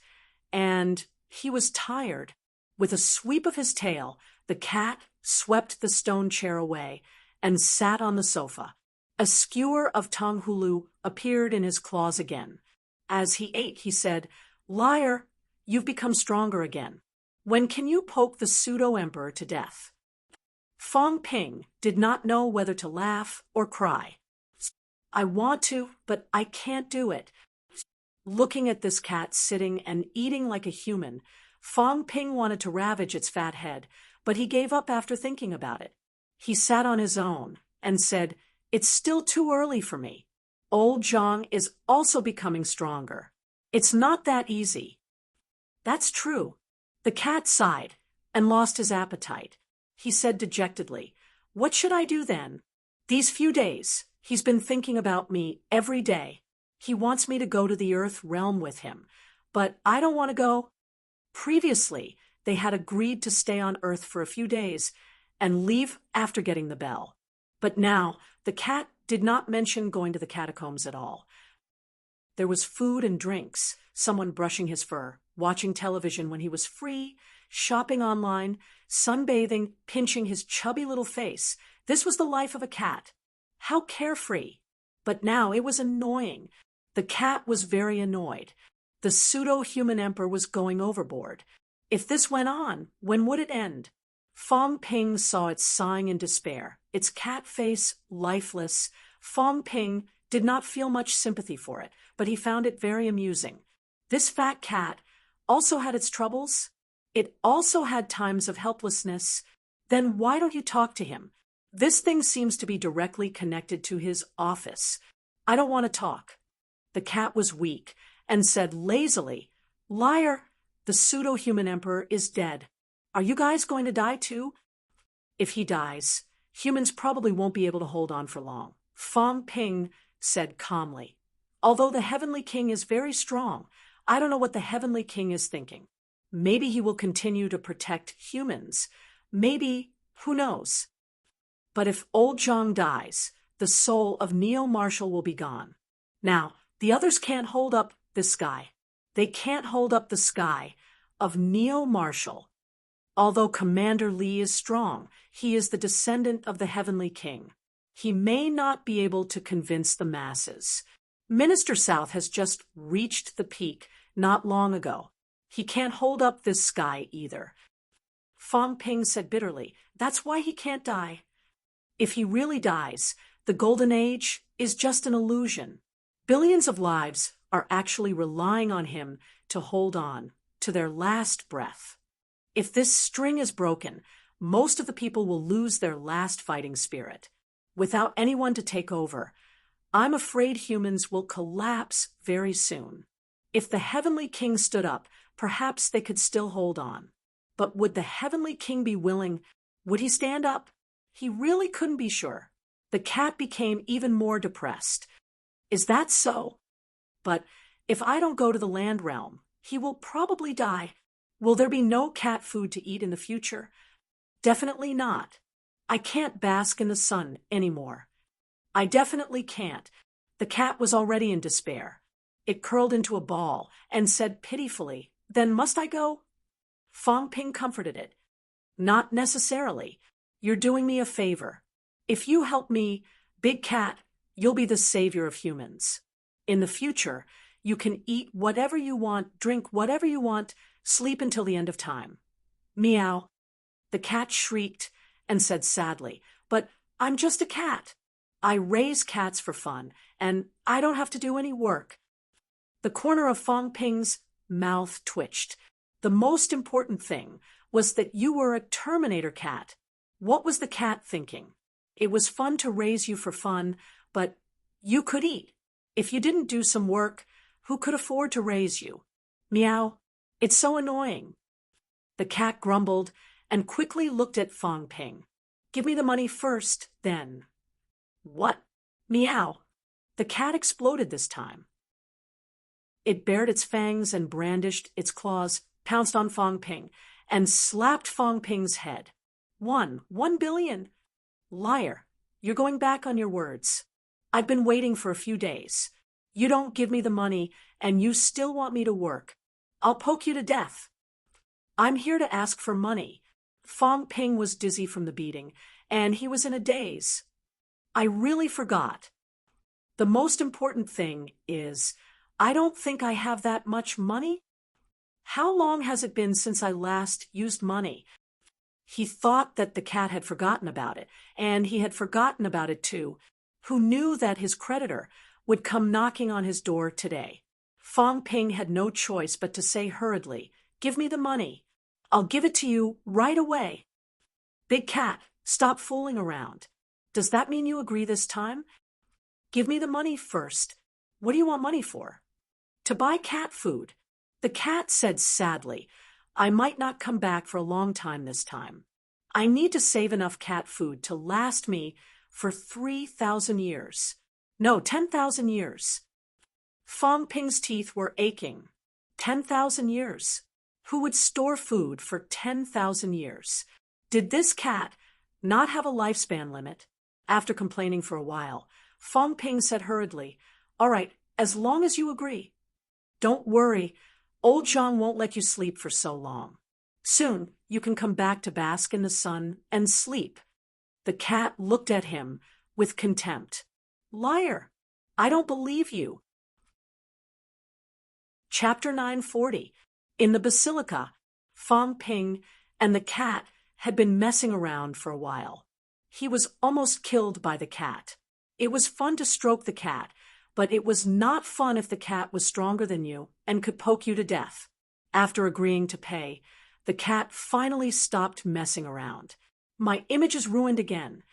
and he was tired. With a sweep of his tail, the cat swept the stone chair away and sat on the sofa. A skewer of tang hulu appeared in his claws again. As he ate, he said, "Liar, you've become stronger again. When can you poke the pseudo-emperor to death?" Fong Ping did not know whether to laugh or cry. "I want to, but I can't do it." Looking at this cat sitting and eating like a human, Fong Ping wanted to ravage its fat head, but he gave up after thinking about it. He sat on his own and said, "It's still too early for me. Old Zhang is also becoming stronger. It's not that easy." "That's true." The cat sighed and lost his appetite. He said dejectedly, "What should I do then? These few days, he's been thinking about me every day. He wants me to go to the Earth realm with him, but I don't want to go." Previously, they had agreed to stay on Earth for a few days and leave after getting the bell. But now, the cat did not mention going to the catacombs at all. There was food and drinks, someone brushing his fur, watching television when he was free, shopping online, sunbathing, pinching his chubby little face. This was the life of a cat. How carefree. But now it was annoying. The cat was very annoyed. The pseudo-human emperor was going overboard. If this went on, when would it end? Fong Ping saw it sighing in despair, its cat face lifeless. Fong Ping did not feel much sympathy for it, but he found it very amusing. This fat cat also had its troubles. It also had times of helplessness. Then why don't you talk to him? This thing seems to be directly connected to his office. "I don't want to talk." The cat was weak and said lazily, "Liar, the pseudo-human emperor is dead. Are you guys going to die too?" "If he dies, humans probably won't be able to hold on for long," Fong Ping said calmly. Although the Heavenly King is very strong, I don't know what the Heavenly King is thinking. Maybe he will continue to protect humans. Maybe, who knows? But if old Zhang dies, the soul of Neo Marshall will be gone. Now, the others can't hold up this sky. They can't hold up the sky of Neo Marshall. Although Commander Lee is strong, he is the descendant of the Heavenly King. He may not be able to convince the masses. Minister South has just reached the peak not long ago. He can't hold up this sky either. Fang Ping said bitterly, that's why he can't die. If he really dies, the Golden Age is just an illusion. Billions of lives are actually relying on him to hold on to their last breath. If this string is broken, most of the people will lose their last fighting spirit. Without anyone to take over, I'm afraid humans will collapse very soon. If the Heavenly King stood up, perhaps they could still hold on. But would the Heavenly King be willing? Would he stand up? He really couldn't be sure. The cat became even more depressed. Is that so? But if I don't go to the land realm, he will probably die. Will there be no cat food to eat in the future? Definitely not. I can't bask in the sun anymore. I definitely can't. The cat was already in despair. It curled into a ball and said pitifully, then must I go? Fang Ping comforted it. Not necessarily. You're doing me a favor. If you help me, Big Cat, you'll be the savior of humans. In the future, you can eat whatever you want, drink whatever you want, sleep until the end of time. Meow. The cat shrieked and said sadly, but I'm just a cat. I raise cats for fun, and I don't have to do any work. The corner of Fang Ping's mouth twitched. The most important thing was that you were a Terminator cat. What was the cat thinking? It was fun to raise you for fun, but you could eat. If you didn't do some work, who could afford to raise you? Meow. It's so annoying. The cat grumbled and quickly looked at Fang Ping. Give me the money first, then. What? Meow. The cat exploded this time. It bared its fangs and brandished its claws, pounced on Fang Ping, and slapped Fang Ping's head. 1 billion. Liar. You're going back on your words. I've been waiting for a few days. You don't give me the money, and you still want me to work. I'll poke you to death. I'm here to ask for money. Fang Ping was dizzy from the beating, and he was in a daze. I really forgot. The most important thing is, I don't think I have that much money. How long has it been since I last used money? He thought that the cat had forgotten about it, and he had forgotten about it too. Who knew that his creditor would come knocking on his door today? Fang Ping had no choice but to say hurriedly, give me the money. I'll give it to you right away. Big Cat, stop fooling around. Does that mean you agree this time? Give me the money first. What do you want money for? To buy cat food. The cat said sadly, I might not come back for a long time this time. I need to save enough cat food to last me for 3,000 years. No, 10,000 years. Fang Ping's teeth were aching. 10,000 years. Who would store food for 10,000 years? Did this cat not have a lifespan limit? After complaining for a while, Fang Ping said hurriedly, all right, as long as you agree. Don't worry, old Zhang won't let you sleep for so long. Soon you can come back to bask in the sun and sleep. The cat looked at him with contempt. Liar! I don't believe you. Chapter 940. In the basilica, Fang Ping and the cat had been messing around for a while. He was almost killed by the cat. It was fun to stroke the cat, but it was not fun if the cat was stronger than you and could poke you to death. After agreeing to pay, the cat finally stopped messing around. My image is ruined again.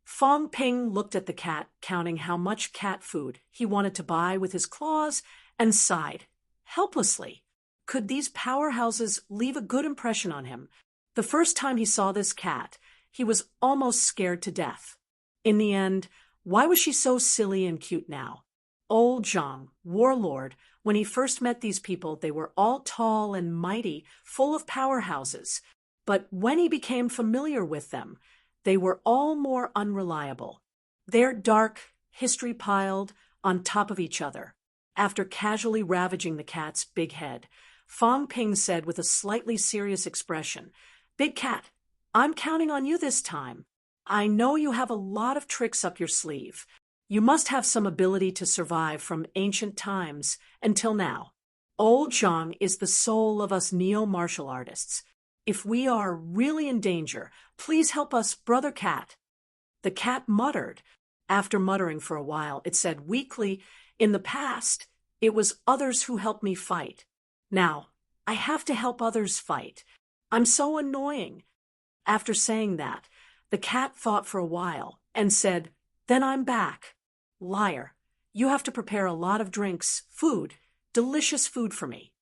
Fang Ping looked at the cat, counting how much cat food he wanted to buy with his claws, and sighed helplessly. Could these powerhouses leave a good impression on him? The first time he saw this cat, he was almost scared to death. In the end, why was she so silly and cute now? Old Zhang, warlord, when he first met these people, they were all tall and mighty, full of powerhouses. But when he became familiar with them, they were all more unreliable. Their dark history piled on top of each other. After casually ravaging the cat's big head, Fang Ping said with a slightly serious expression, "Big Cat, I'm counting on you this time. I know you have a lot of tricks up your sleeve. You must have some ability to survive from ancient times until now. Old Zhang is the soul of us neo-martial artists. If we are really in danger, please help us, Brother Cat." The cat muttered. After muttering for a while, it said weakly, "In the past, it was others who helped me fight. Now, I have to help others fight. I'm so annoying." After saying that, the cat thought for a while and said, "Then I'm back. Liar, you have to prepare a lot of drinks, food, delicious food for me."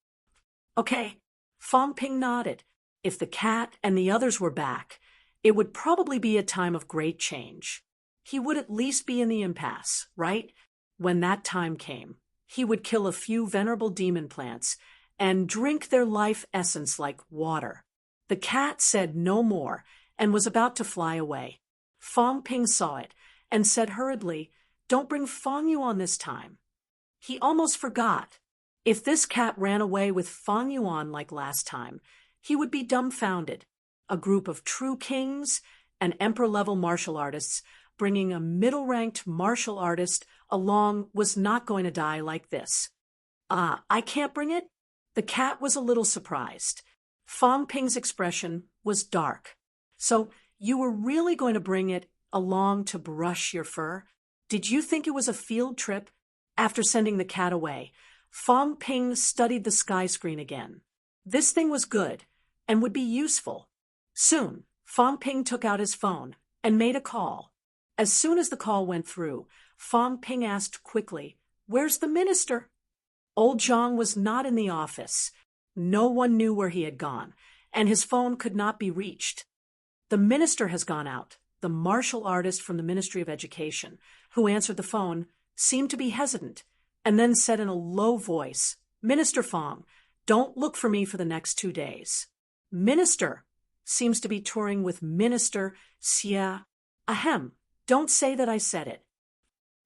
"Okay." Fang Ping nodded. If the cat and the others were back, it would probably be a time of great change. He would at least be in the impasse, right? When that time came, he would kill a few venerable demon plants and drink their life essence like water. The cat said no more and was about to fly away. Fang Ping saw it and said hurriedly, "Don't bring Fang Yuan this time." He almost forgot. If this cat ran away with Fang Yuan like last time, he would be dumbfounded. A group of true kings and emperor-level martial artists bringing a middle-ranked martial artist along was not going to die like this. I can't bring it?" The cat was a little surprised. Fang Ping's expression was dark. "So you were really going to bring it along to brush your fur? Did you think it was a field trip?" After sending the cat away, Fang Ping studied the sky screen again. This thing was good and would be useful. Soon, Fang Ping took out his phone and made a call. As soon as the call went through, Fang Ping asked quickly, "Where's the minister?" Old Zhang was not in the office. No one knew where he had gone, and his phone could not be reached. "The minister has gone out." The martial artist from the Ministry of Education, who answered the phone, seemed to be hesitant, and then said in a low voice, "Minister Fang, don't look for me for the next 2 days." "Minister" seems to be touring with Minister Xie. "Ahem, don't say that I said it."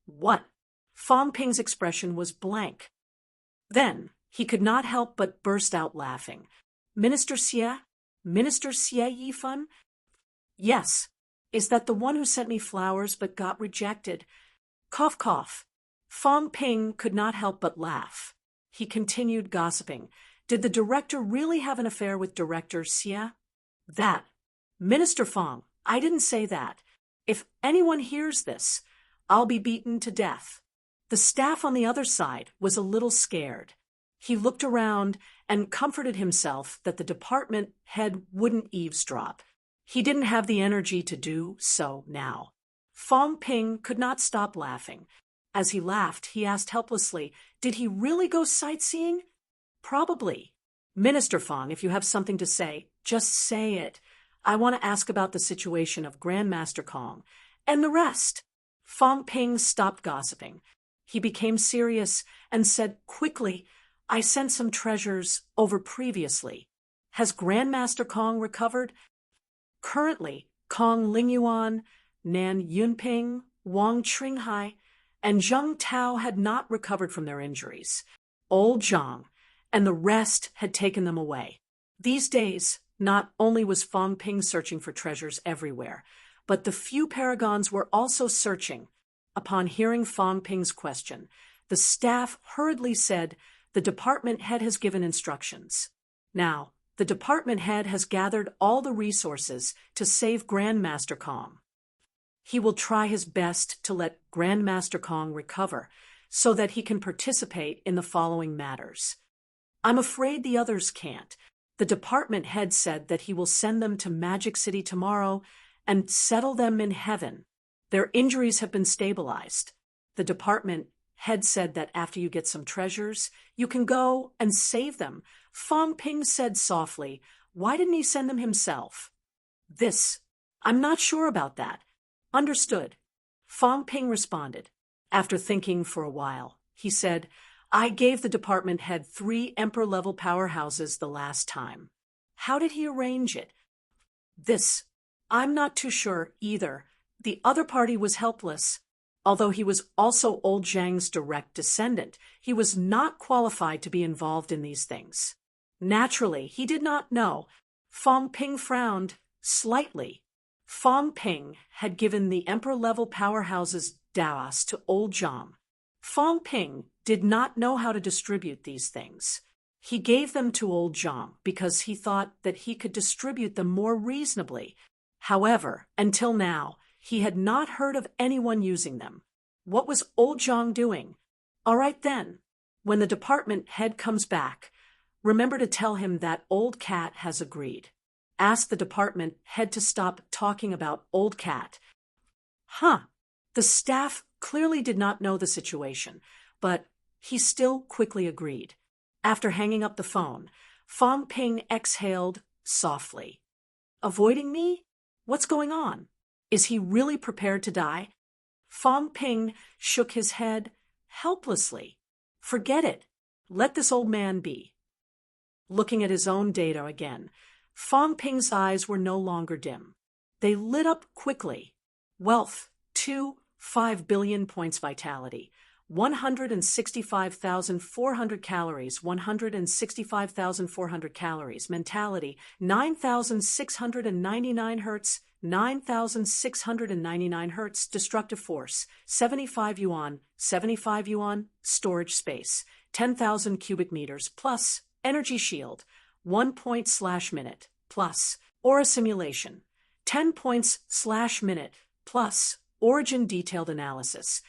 "What?" Fang Ping's expression was blank. Then he could not help but burst out laughing. "Minister Xie? Minister Xie Yifan?" "Yes. Is that the one who sent me flowers but got rejected?" Cough, cough. Fang Ping could not help but laugh. He continued gossiping. Did the director really have an affair with Director Xie? "That. Minister Fang, I didn't say that. If anyone hears this, I'll be beaten to death." The staff on the other side was a little scared. He looked around and comforted himself that the department head wouldn't eavesdrop. He didn't have the energy to do so now. Fang Ping could not stop laughing. As he laughed, he asked helplessly, "Did he really go sightseeing?" "Probably." "Minister Fang, if you have something to say, just say it. I want to ask about the situation of Grandmaster Kong and the rest." Fang Ping stopped gossiping. He became serious and said quickly, "I sent some treasures over previously. Has Grandmaster Kong recovered?" Currently, Kong Lingyuan, Nan Yunping, Wang Qinghai, and Zheng Tao had not recovered from their injuries. Old Zhang and the rest had taken them away. These days, not only was Fang Ping searching for treasures everywhere, but the few paragons were also searching. Upon hearing Fang Ping's question, the staff hurriedly said, "The department head has given instructions." Now, the department head has gathered all the resources to save Grandmaster Kong. He will try his best to let Grandmaster Kong recover so that he can participate in the following matters. I'm afraid the others can't. The department head said that he will send them to Magic City tomorrow and settle them in heaven. Their injuries have been stabilized. The department head said that after you get some treasures, you can go and save them. Fang Ping said softly, "Why didn't he send them himself?" I'm not sure about that." "Understood." Fang Ping responded. After thinking for a while, He said, "I gave the department head 3 emperor-level powerhouses the last time." How did he arrange it? This, I'm not too sure either. The other party was helpless. Although he was also old Zhang's direct descendant, he was not qualified to be involved in these things. Naturally, he did not know. Fang Ping frowned slightly. Fang Ping had given the emperor-level powerhouses Daos to old Zhang. Fang Ping did not know how to distribute these things. He gave them to old Zhang because he thought that he could distribute them more reasonably. However, until now, he had not heard of anyone using them. What was old Zhang doing? All right then, when the department head comes back, remember to tell him that old cat has agreed. Ask the department head to stop talking about old cat. The staff clearly did not know the situation, but he still quickly agreed. After hanging up the phone, Fang Ping exhaled softly. Avoiding me? What's going on? Is he really prepared to die? Fang Ping shook his head helplessly. Forget it. Let this old man be. Looking at his own data again, Fang Ping's eyes were no longer dim. They lit up quickly. Wealth, 5 billion points vitality. 165,400 calories, 165,400 calories. Mentality, 9,699 hertz, 9,699 hertz. Destructive force, 75 yuan, 75 yuan. Storage space, 10,000 cubic meters, plus energy shield, 1 point/minute, plus aura simulation, 10 points/minute, plus origin detailed analysis,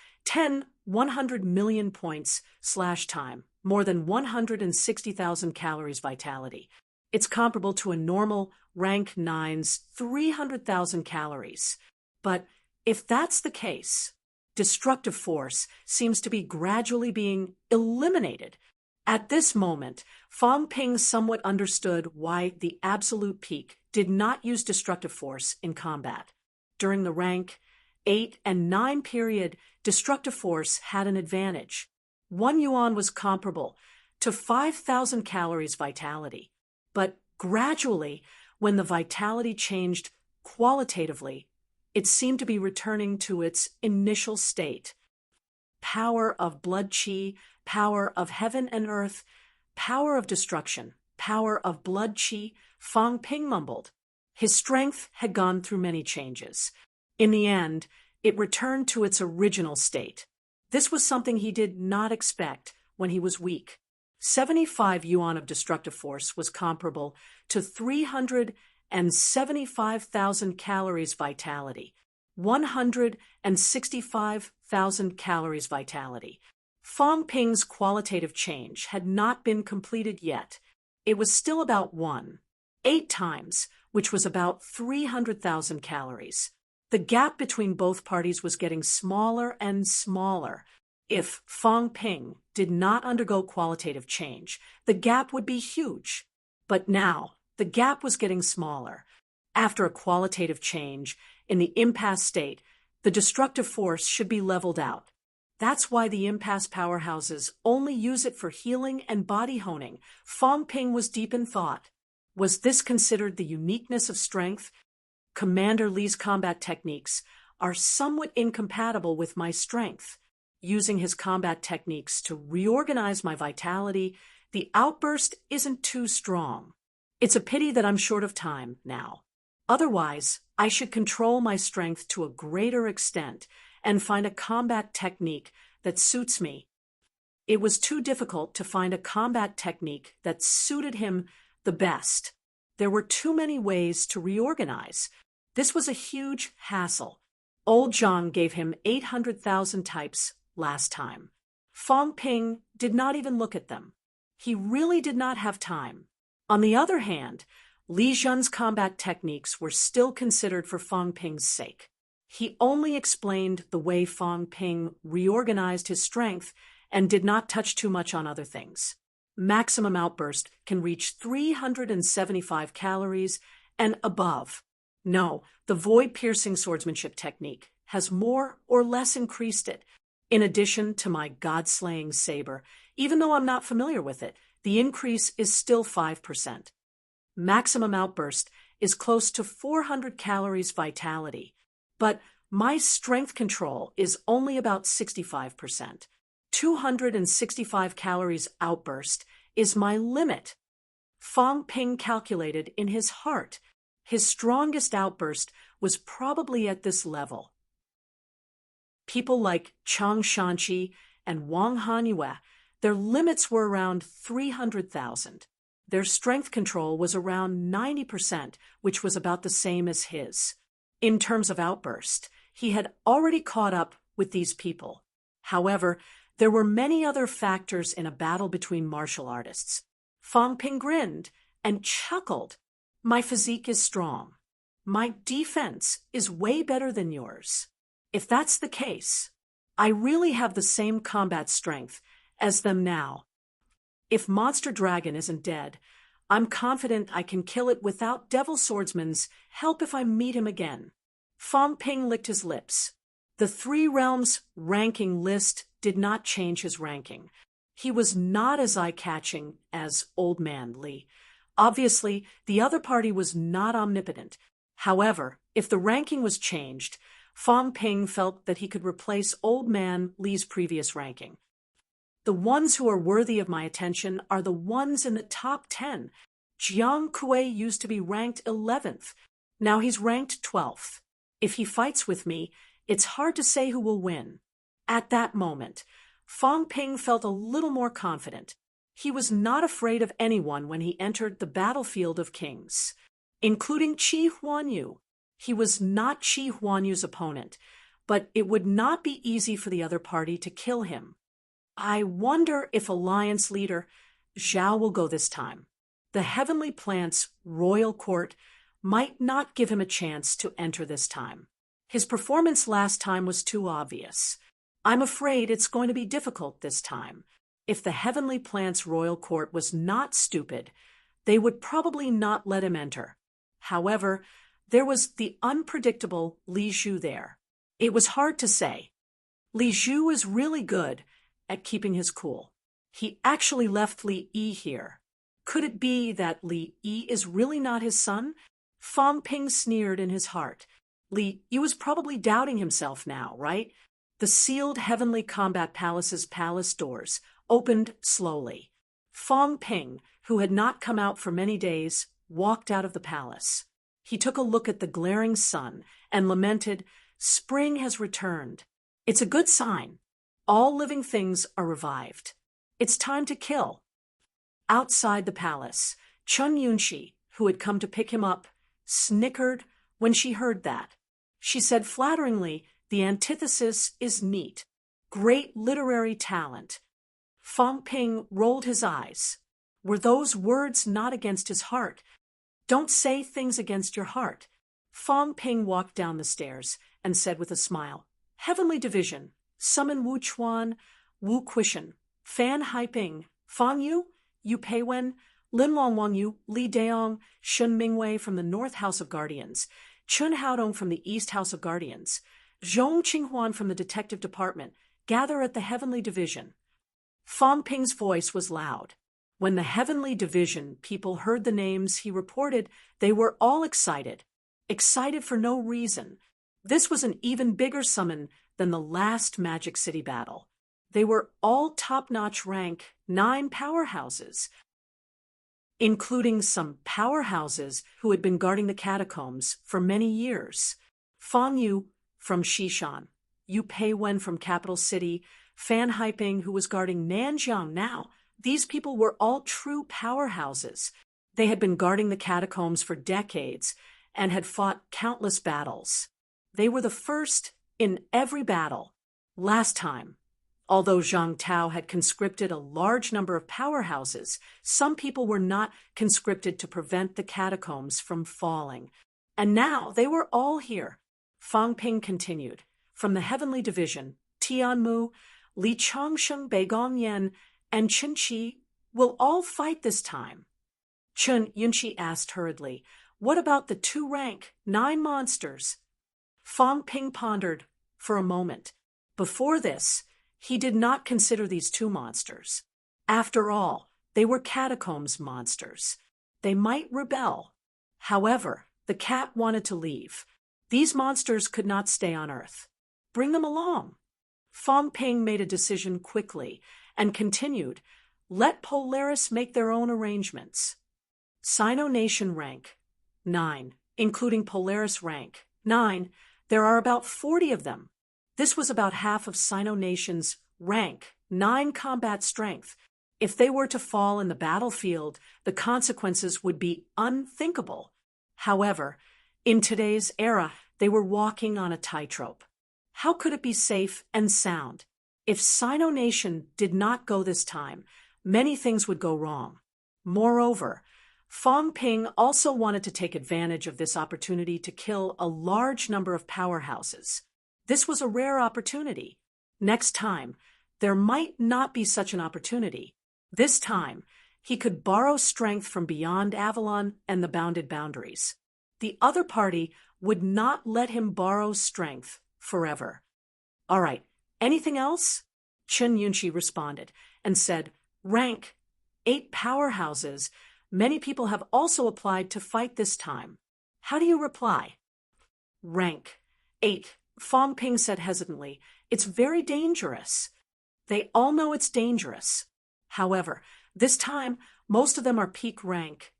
100 million points/time, more than 160,000 calories vitality. It's comparable to a normal rank 9's 300,000 calories. But if that's the case, destructive force seems to be gradually being eliminated. At this moment, Fang Ping somewhat understood why the absolute peak did not use destructive force in combat. During the rank 8 and 9 period, destructive force had an advantage. 1 yuan was comparable to 5,000 calories vitality. But gradually, when the vitality changed qualitatively, it seemed to be returning to its initial state. Power of blood qi, power of heaven and earth, power of destruction, power of blood qi, Fang Ping mumbled. His strength had gone through many changes. In the end, it returned to its original state. This was something he did not expect when he was weak. 75 yuan of destructive force was comparable to 375,000 calories vitality, 165,000 calories vitality. Fang Ping's qualitative change had not been completed yet. It was still about 8 times, which was about 300,000 calories. The gap between both parties was getting smaller and smaller. If Fang Ping did not undergo qualitative change, the gap would be huge. But now, the gap was getting smaller. After a qualitative change, in the impasse state, the destructive force should be leveled out. That's why the impasse powerhouses only use it for healing and body honing. Fang Ping was deep in thought. Was this considered the uniqueness of strength? Commander Li's combat techniques are somewhat incompatible with my strength. Using his combat techniques to reorganize my vitality, the outburst isn't too strong. It's a pity that I'm short of time now. Otherwise, I should control my strength to a greater extent and find a combat technique that suits me. It was too difficult to find a combat technique that suited him the best. There were too many ways to reorganize. This was a huge hassle. Old Zhang gave him 800,000 types last time. Fang Ping did not even look at them. He really did not have time. On the other hand, Li Zhen's combat techniques were still considered for Fang Ping's sake. He only explained the way Fang Ping reorganized his strength and did not touch too much on other things. Maximum outburst can reach 375 calories and above. No, the void-piercing swordsmanship technique has more or less increased it. In addition to my god-slaying saber, even though I'm not familiar with it, the increase is still 5%. Maximum outburst is close to 400 calories vitality, but my strength control is only about 65%. 265 calories outburst is my limit. Fang Ping calculated in his heart. His strongest outburst was probably at this level. People like Chang Shanqi and Wang Hanyue, their limits were around 300,000. Their strength control was around 90%, which was about the same as his. In terms of outburst, he had already caught up with these people. However, there were many other factors in a battle between martial artists. Fang Ping grinned and chuckled. My physique is strong. My defense is way better than yours. If that's the case, I really have the same combat strength as them now. If Monster Dragon isn't dead, I'm confident I can kill it without Devil Swordsman's help if I meet him again. Fang Ping licked his lips. The Three Realms ranking list did not change his ranking. He was not as eye-catching as Old Man Li. Obviously, the other party was not omnipotent. However, if the ranking was changed, Fang Ping felt that he could replace Old Man Li's previous ranking. The ones who are worthy of my attention are the ones in the top 10. Jiang Kuei used to be ranked 11th. Now he's ranked 12th. If he fights with me, it's hard to say who will win. At that moment, Fang Ping felt a little more confident. He was not afraid of anyone when he entered the battlefield of kings, including Qi Huanyu. He was not Qi Huanyu's opponent, but it would not be easy for the other party to kill him. I wonder if Alliance leader Zhao will go this time. The Heavenly Plant's royal court might not give him a chance to enter this time. His performance last time was too obvious. I'm afraid it's going to be difficult this time. If the Heavenly Plant's royal court was not stupid, they would probably not let him enter. However, there was the unpredictable Li Zhu there. It was hard to say. Li Zhu is really good at keeping his cool. He actually left Li Yi here. Could it be that Li Yi is really not his son? Fang Ping sneered in his heart. Li Yi was probably doubting himself now, right? The sealed Heavenly Combat Palace's palace doors opened slowly. Fang Ping, who had not come out for many days, walked out of the palace. He took a look at the glaring sun and lamented, "Spring has returned. It's a good sign. All living things are revived. It's time to kill." Outside the palace, Chun Yunxi, who had come to pick him up, snickered when she heard that. She said flatteringly, "The antithesis is neat. Great literary talent." Fang Ping rolled his eyes. Were those words not against his heart? Don't say things against your heart. Fang Ping walked down the stairs and said with a smile, "Heavenly Division, summon Wu Chuan, Wu Quishan, Fan Haiping, Fang Yu, Yu Peiwen, Lin Long Wang Yu, Li Daong, Shun Mingwei from the North House of Guardians, Chun Haodong from the East House of Guardians, Zhong Qinghuan from the Detective Department, gather at the Heavenly Division." Fang Ping's voice was loud. When the Heavenly Division people heard the names he reported, they were all excited. Excited for no reason. This was an even bigger summon than the last Magic City battle. They were all top-notch rank 9 powerhouses, including some powerhouses who had been guarding the catacombs for many years. Fang Yu from Xishan, Yu Peiwen from Capital City, Fan Haiping who was guarding Nanjiang now. These people were all true powerhouses. They had been guarding the catacombs for decades and had fought countless battles. They were the first in every battle. Last time, although Zhang Tao had conscripted a large number of powerhouses, some people were not conscripted to prevent the catacombs from falling. And now they were all here. Fang Ping continued. From the Heavenly Division, Tianmu, Li Changsheng, Beigong Yan, and Chen Qi will all fight this time. Chun Yunqi asked hurriedly, "What about the 2-rank 9 monsters?" Fang Ping pondered for a moment. Before this, He did not consider these two monsters. After all, they were catacombs monsters. They might rebel. However, the cat wanted to leave. These monsters could not stay on Earth. Bring them along. Fong Ping made a decision quickly and continued, let Polaris make their own arrangements. Sino Nation rank 9, including Polaris rank 9. There are about 40 of them. This was about half of Sino Nation's rank 9 combat strength. If they were to fall in the battlefield, the consequences would be unthinkable. However, in today's era, they were walking on a tightrope. How could it be safe and sound? If Sino Nation did not go this time, many things would go wrong. Moreover, Fong Ping also wanted to take advantage of this opportunity to kill a large number of powerhouses. This was a rare opportunity. Next time, there might not be such an opportunity. This time, he could borrow strength from beyond Avalon and the bounded boundaries. The other party would not let him borrow strength forever. All right, anything else? Chen Yunqi responded and said, rank 8 powerhouses. Many people have also applied to fight this time. How do you reply? Rank 8. Fong Ping said hesitantly, it's very dangerous. They all know it's dangerous. However, this time, most of them are peak rank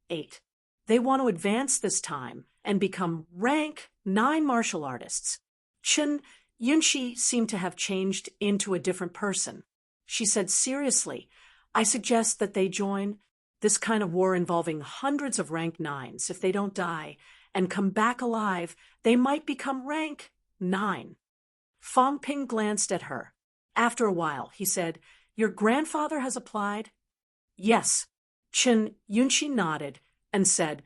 8. They want to advance this time and become rank 9 martial artists. Chen Yunqi seemed to have changed into a different person. She said seriously, I suggest that they join this kind of war involving hundreds of rank 9s. If they don't die and come back alive, they might become rank 9. Fong Ping glanced at her. After a while, he said, your grandfather has applied? Yes. Chen Yunqi nodded and said,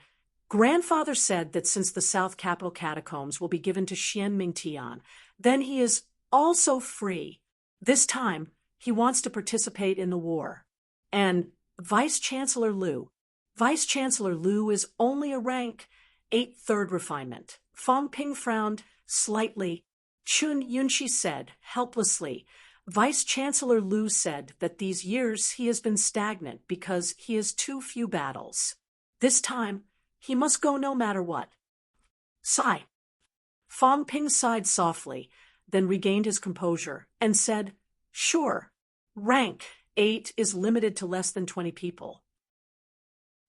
grandfather said that since the South Capital catacombs will be given to Xian Mingtian, then he is also free. This time, he wants to participate in the war. And Vice-Chancellor Liu. Vice-Chancellor Liu is only a rank 8 third refinement. Fong Ping frowned slightly. Chen Yunqi said, helplessly, Vice-Chancellor Liu said that these years he has been stagnant because he has too few battles. This time, he must go no matter what. Sigh. Fong Ping sighed softly, then regained his composure and said, sure, rank 8 is limited to less than 20 people,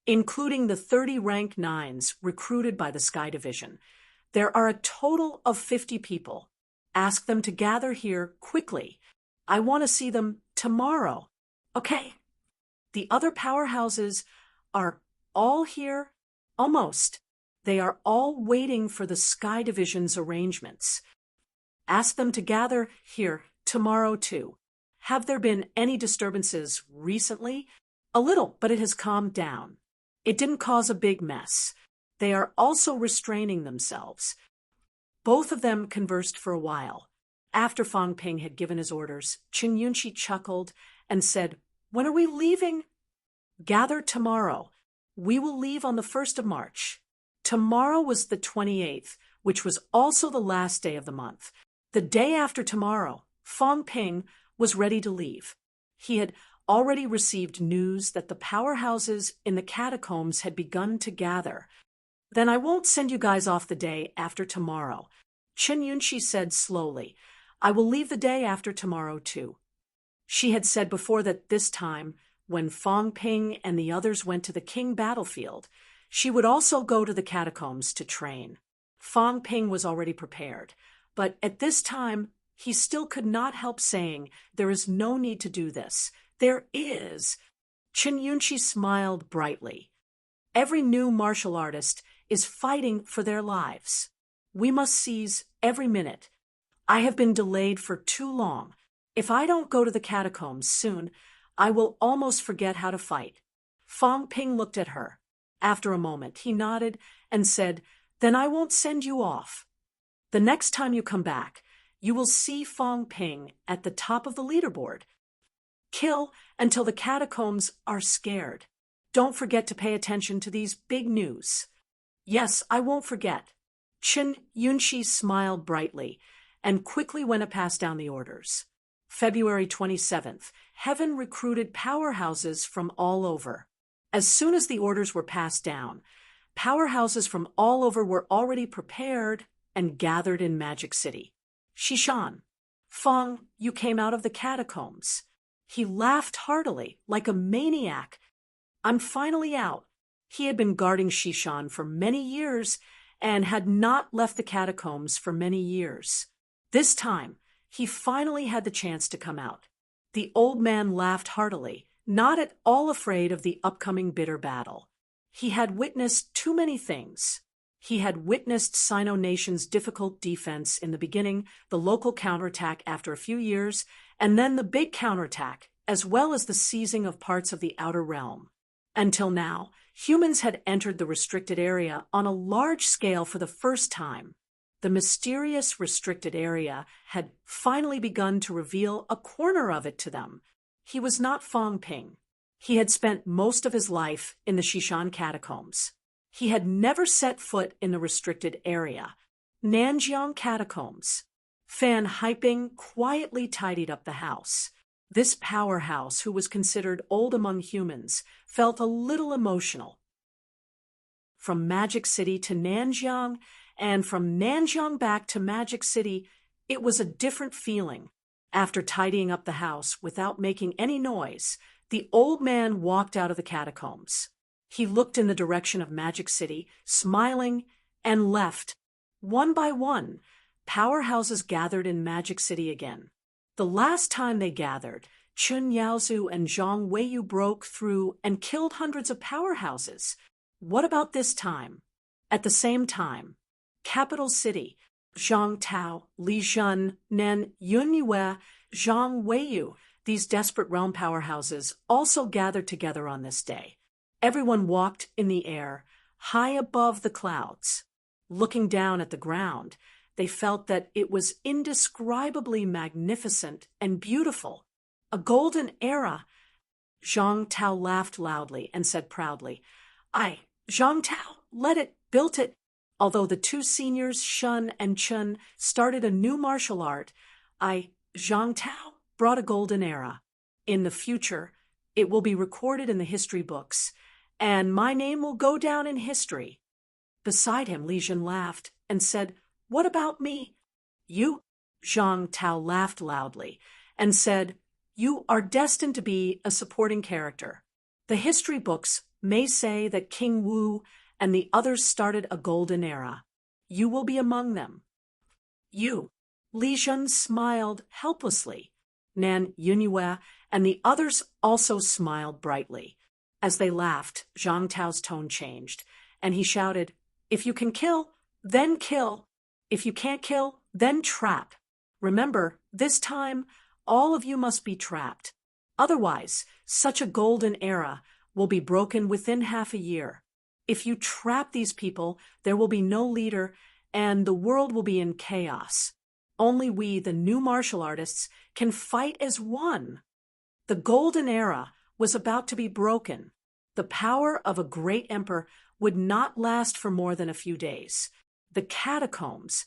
including the 30 rank 9s recruited by the Sky Division. There are a total of 50 people. Ask them to gather here quickly. I want to see them tomorrow. Okay. The other powerhouses are all here? Almost. They are all waiting for the Sky Division's arrangements. Ask them to gather here tomorrow too. Have there been any disturbances recently? A little, but it has calmed down. It didn't cause a big mess. They are also restraining themselves. Both of them conversed for a while. After Fong Ping had given his orders, Chen Yunqi chuckled and said, when are we leaving? Gather tomorrow. We will leave on the 1st of March. Tomorrow was the 28th, which was also the last day of the month. The day after tomorrow, Fong Ping was ready to leave. He had already received news that the powerhouses in the catacombs had begun to gather. Then I won't send you guys off the day after tomorrow. Chen Yunqi said slowly, I will leave the day after tomorrow too. She had said before that this time, when Fong Ping and the others went to the King battlefield, she would also go to the catacombs to train. Fong Ping was already prepared, but at this time, he still could not help saying, there is no need to do this. There is. Chen Yunqi smiled brightly. Every new martial artist is fighting for their lives. We must seize every minute. I have been delayed for too long. If I don't go to the catacombs soon, I will almost forget how to fight. Fong Ping looked at her. After a moment, he nodded and said, then I won't send you off. The next time you come back, you will see Fong Ping at the top of the leaderboard. Kill until the catacombs are scared. Don't forget to pay attention to these big news. Yes, I won't forget. Chen Yunqi smiled brightly and quickly went to pass down the orders. February 27th, heaven recruited powerhouses from all over. As soon as the orders were passed down, powerhouses from all over were already prepared and gathered in Magic City. Shishan. Feng, you came out of the catacombs. He laughed heartily, like a maniac. I'm finally out. He had been guarding Shishan for many years and had not left the catacombs for many years. This time, he finally had the chance to come out. The old man laughed heartily, not at all afraid of the upcoming bitter battle. He had witnessed too many things. He had witnessed Sino Nation's difficult defense in the beginning, the local counterattack after a few years, and then the big counterattack, as well as the seizing of parts of the outer realm. Until now, humans had entered the restricted area on a large scale for the first time. The mysterious restricted area had finally begun to reveal a corner of it to them. He was not Fang Ping. He had spent most of his life in the Shishan catacombs. He had never set foot in the restricted area. Nanjiang catacombs. Fan Haiping quietly tidied up the house. This powerhouse, who was considered old among humans, felt a little emotional. From Magic City to Nanjiang, and from Nanjiang back to Magic City, it was a different feeling. After tidying up the house without making any noise, the old man walked out of the catacombs. He looked in the direction of Magic City, smiling, and left. One by one, powerhouses gathered in Magic City again. The last time they gathered, Chun Yaozu and Zhang Weiyu broke through and killed hundreds of powerhouses. What about this time? At the same time, Capital City, Zhang Tao, Li Zhen, Nen Yunyue, Zhang Weiyu, these desperate realm powerhouses also gathered together on this day. Everyone walked in the air, high above the clouds. Looking down at the ground, they felt that it was indescribably magnificent and beautiful. A golden era. Zhang Tao laughed loudly and said proudly, Zhang Tao, led it, built it. Although the two seniors, Shun and Chun, started a new martial art, Zhang Tao, brought a golden era. In the future, it will be recorded in the history books, and my name will go down in history. Beside him, Li Zhen laughed and said, What about me? You? Zhang Tao laughed loudly and said, You are destined to be a supporting character. The history books may say that King Wu and the others started a golden era. You will be among them. You. Li Zhen smiled helplessly. Nan Yunyue and the others also smiled brightly. As they laughed, Zhang Tao's tone changed, and he shouted, If you can kill, then kill. If you can't kill, then trap. Remember, this time, all of you must be trapped. Otherwise, such a golden era will be broken within half a year. If you trap these people, there will be no leader, and the world will be in chaos. Only we, the new martial artists, can fight as one. The golden era was about to be broken. The power of a great emperor would not last for more than a few days. The catacombs,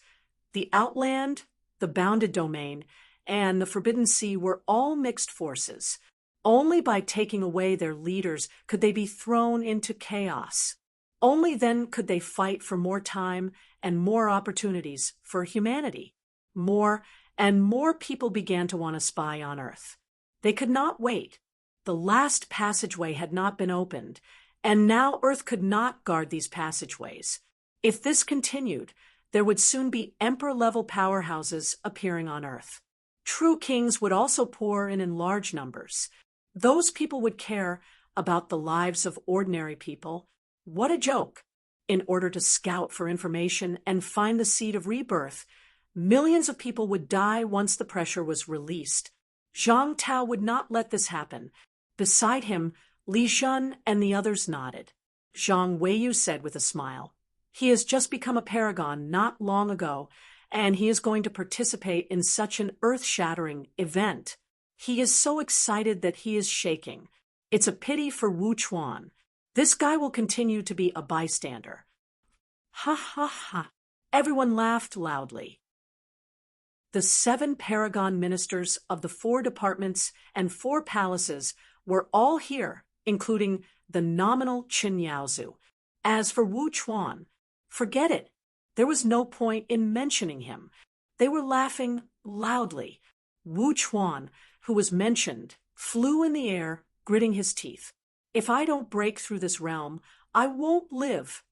the outland, the bounded domain, and the forbidden sea were all mixed forces. Only by taking away their leaders could they be thrown into chaos. Only then could they fight for more time and more opportunities for humanity. More and more people began to want to spy on Earth. They could not wait. The last passageway had not been opened, and now Earth could not guard these passageways. If this continued, there would soon be emperor-level powerhouses appearing on Earth. True kings would also pour in large numbers. Those people would care about the lives of ordinary people. What a joke! In order to scout for information and find the seed of rebirth, millions of people would die once the pressure was released. Zhang Tao would not let this happen. Beside him, Li Zhen and the others nodded. Zhang Weiyu said with a smile, He has just become a paragon not long ago, and he is going to participate in such an earth-shattering event. He is so excited that he is shaking. It's a pity for Wu Chuan. This guy will continue to be a bystander. Ha ha ha. Everyone laughed loudly. The 7 paragon ministers of the 4 departments and 4 palaces were all here, including the nominal Qin Yaozu. As for Wu Chuan, forget it. There was no point in mentioning him. They were laughing loudly. Wu Chuan, who was mentioned, flew in the air, gritting his teeth. If I don't break through this realm, I won't live.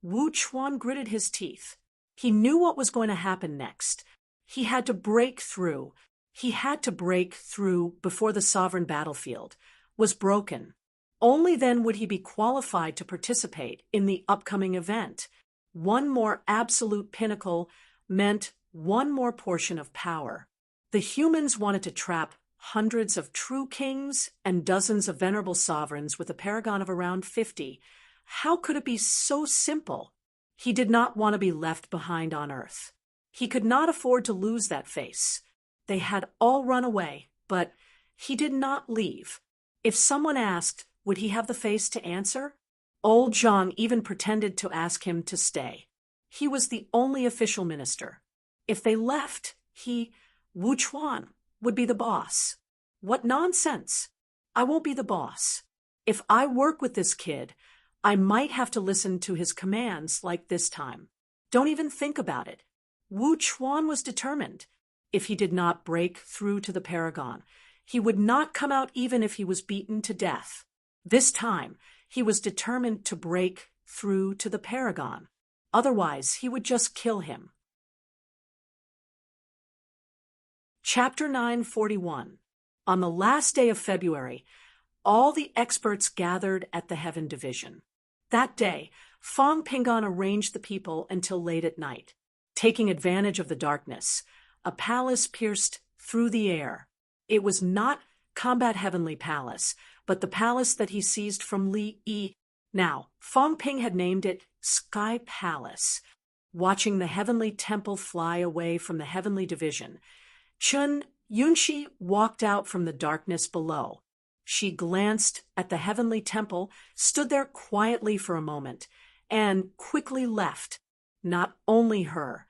Wu Chuan gritted his teeth. He knew what was going to happen next. He had to break through. He had to break through before the sovereign battlefield was broken. Only then would he be qualified to participate in the upcoming event. One more absolute pinnacle meant one more portion of power. The humans wanted to trap hundreds of true kings and dozens of venerable sovereigns with a paragon of around 50. How could it be so simple? He did not want to be left behind on Earth. He could not afford to lose that face. They had all run away, but he did not leave. If someone asked, would he have the face to answer? Old Zhang even pretended to ask him to stay. He was the only official minister. If they left, Wu Chuan, would be the boss. What nonsense! I won't be the boss. If I work with this kid, I might have to listen to his commands like this time. Don't even think about it. Wu Chuan was determined. If he did not break through to the paragon, he would not come out even if he was beaten to death. This time, he was determined to break through to the paragon. Otherwise, he would just kill him. Chapter 941. On the last day of February, all the experts gathered at the Heaven Division. That day, Fang Ping'an arranged the people until late at night. Taking advantage of the darkness, a palace pierced through the air. It was not Combat Heavenly Palace, but the palace that he seized from Li Yi. Now, Fang Ping had named it Sky Palace. Watching the heavenly temple fly away from the Heavenly Division, Chun Yunxi walked out from the darkness below. She glanced at the heavenly temple, stood there quietly for a moment, and quickly left. Not only her.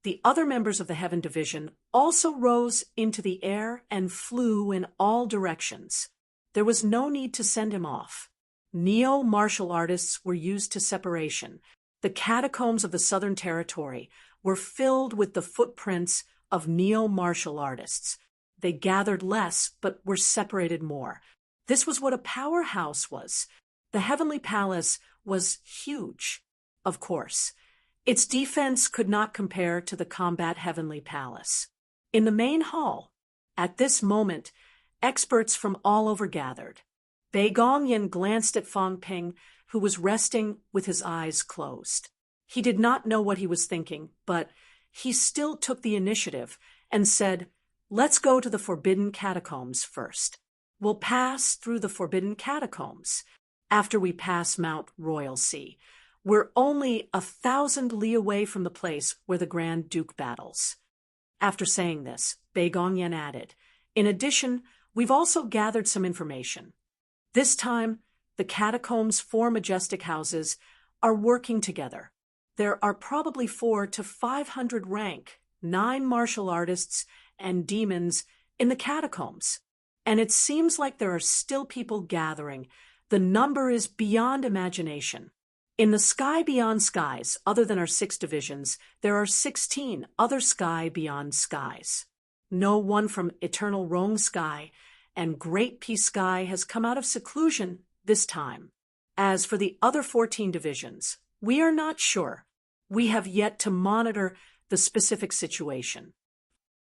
The other members of the Heaven Division also rose into the air and flew in all directions. There was no need to send him off. Neo-martial artists were used to separation. The catacombs of the Southern Territory were filled with the footprints of neo-martial artists. They gathered less, but were separated more. This was what a powerhouse was. The Heavenly Palace was huge, of course. Its defense could not compare to the Combat Heavenly Palace. In the main hall, at this moment, experts from all over gathered. Bei Gongyan glanced at Fang Ping, who was resting with his eyes closed. He did not know what he was thinking, but he still took the initiative and said, "Let's go to the Forbidden Catacombs first. We'll pass through the Forbidden Catacombs. After we pass Mount Royal Sea, we're only 1,000 li away from the place where the Grand Duke battles." After saying this, Bei Gongyan added, "In addition, we've also gathered some information. This time, the catacombs' 4 majestic houses are working together. There are probably 400 to 500 rank, 9 martial artists and demons in the catacombs. And it seems like there are still people gathering. The number is beyond imagination. In the sky beyond skies, other than our 6 divisions, there are 16 other sky beyond skies. No one from Eternal Rong Sky and Great Peace Sky has come out of seclusion this time. As for the other 14 divisions, we are not sure. We have yet to monitor the specific situation.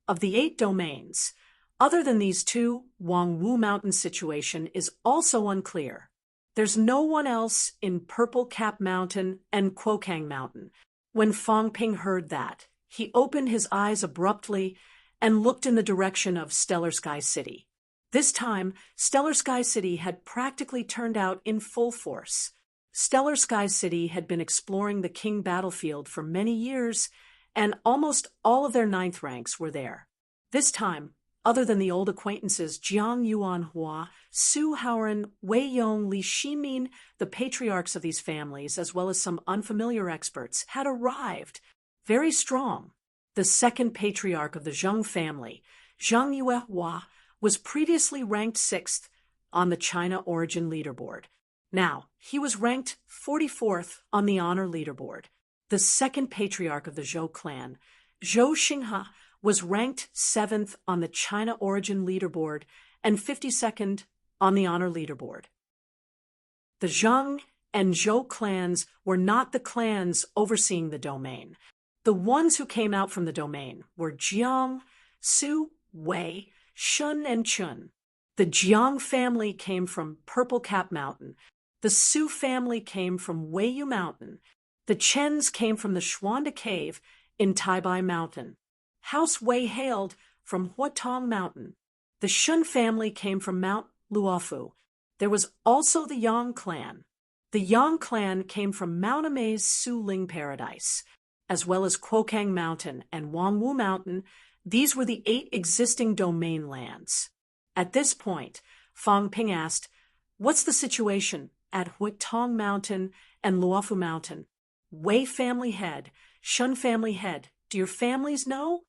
Of the 8 domains, other than these 2, Wangwu Mountain situation is also unclear. There's no one else in Purple Cap Mountain and Quokang Mountain. When Fang Ping heard that, he opened his eyes abruptly and looked in the direction of Stellar Sky City. This time, Stellar Sky City had practically turned out in full force. Stellar Sky City had been exploring the King battlefield for many years, and almost all of their 9th ranks were there. This time, other than the old acquaintances Jiang Yuanhua, Su Haoren, Wei Yong, Li Shimin, the patriarchs of these families, as well as some unfamiliar experts, had arrived, very strong. the second patriarch of the Zheng family, Zheng Yuehua, was previously ranked 6th on the China Origin Leaderboard. Now, he was ranked 44th on the Honor Leaderboard. The second patriarch of the Zhou clan, Zhou Xinghe, was ranked 7th on the China Origin Leaderboard and 52nd on the Honor Leaderboard. The Zheng and Zhou clans were not the clans overseeing the domain. The ones who came out from the domain were Jiang, Su, Wei, Shun, and Chun. The Jiang family came from Purple Cap Mountain. The Su family came from Weiyu Mountain. The Chens came from the Shuanda Cave in Taibai Mountain. House Wei hailed from Huatong Mountain. The Shun family came from Mount Luofu. There was also the Yang clan. The Yang clan came from Mount Amei's Su Ling Paradise, as well as Kuokang Mountain and Wangwu Mountain. These were the 8 existing domain lands. At this point, Fang Ping asked, "What's the situation at Huitong Mountain and Luofu Mountain? Wei family head, Shun family head, do your families know?"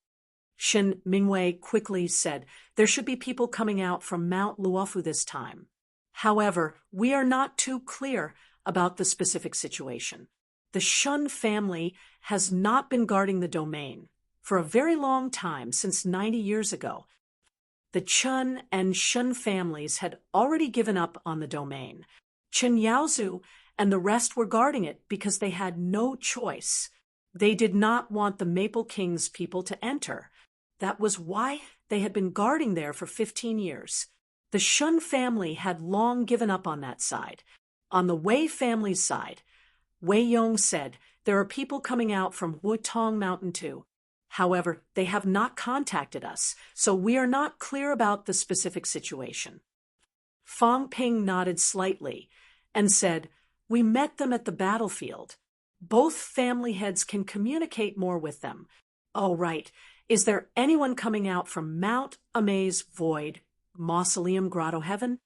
Shen Mingwei quickly said, "There should be people coming out from Mount Luofu this time. However, we are not too clear about the specific situation. The Shun family has not been guarding the domain for a very long time, since 90 years ago. The Chun and Shun families had already given up on the domain. Chen Yaozu and the rest were guarding it because they had no choice. They did not want the Maple King's people to enter. That was why they had been guarding there for 15 years. The Shun family had long given up on that side. On the Wei family's side, Wei Yong said, "There are people coming out from Wutong Mountain too. However, they have not contacted us, so we are not clear about the specific situation." Fang Ping nodded slightly and said, "We met them at the battlefield. Both family heads can communicate more with them. Oh, right. Is there anyone coming out from Mount Amei's Void, Mausoleum Grotto Heaven?"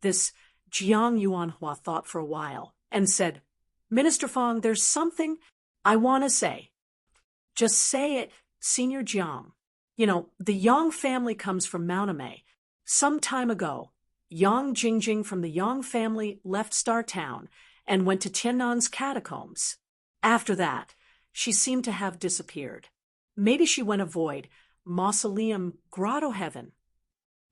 This Jiang Yuanhua thought for a while and said, "Minister Fang, there's something I want to say." "Just say it, Senior Jiang. You know, the Yang family comes from Mount Amei. Some time ago, Yang Jingjing from the Yang family left Star Town and went to Tiannan's catacombs. After that, she seemed to have disappeared. Maybe she went avoid Mausoleum Grotto Heaven."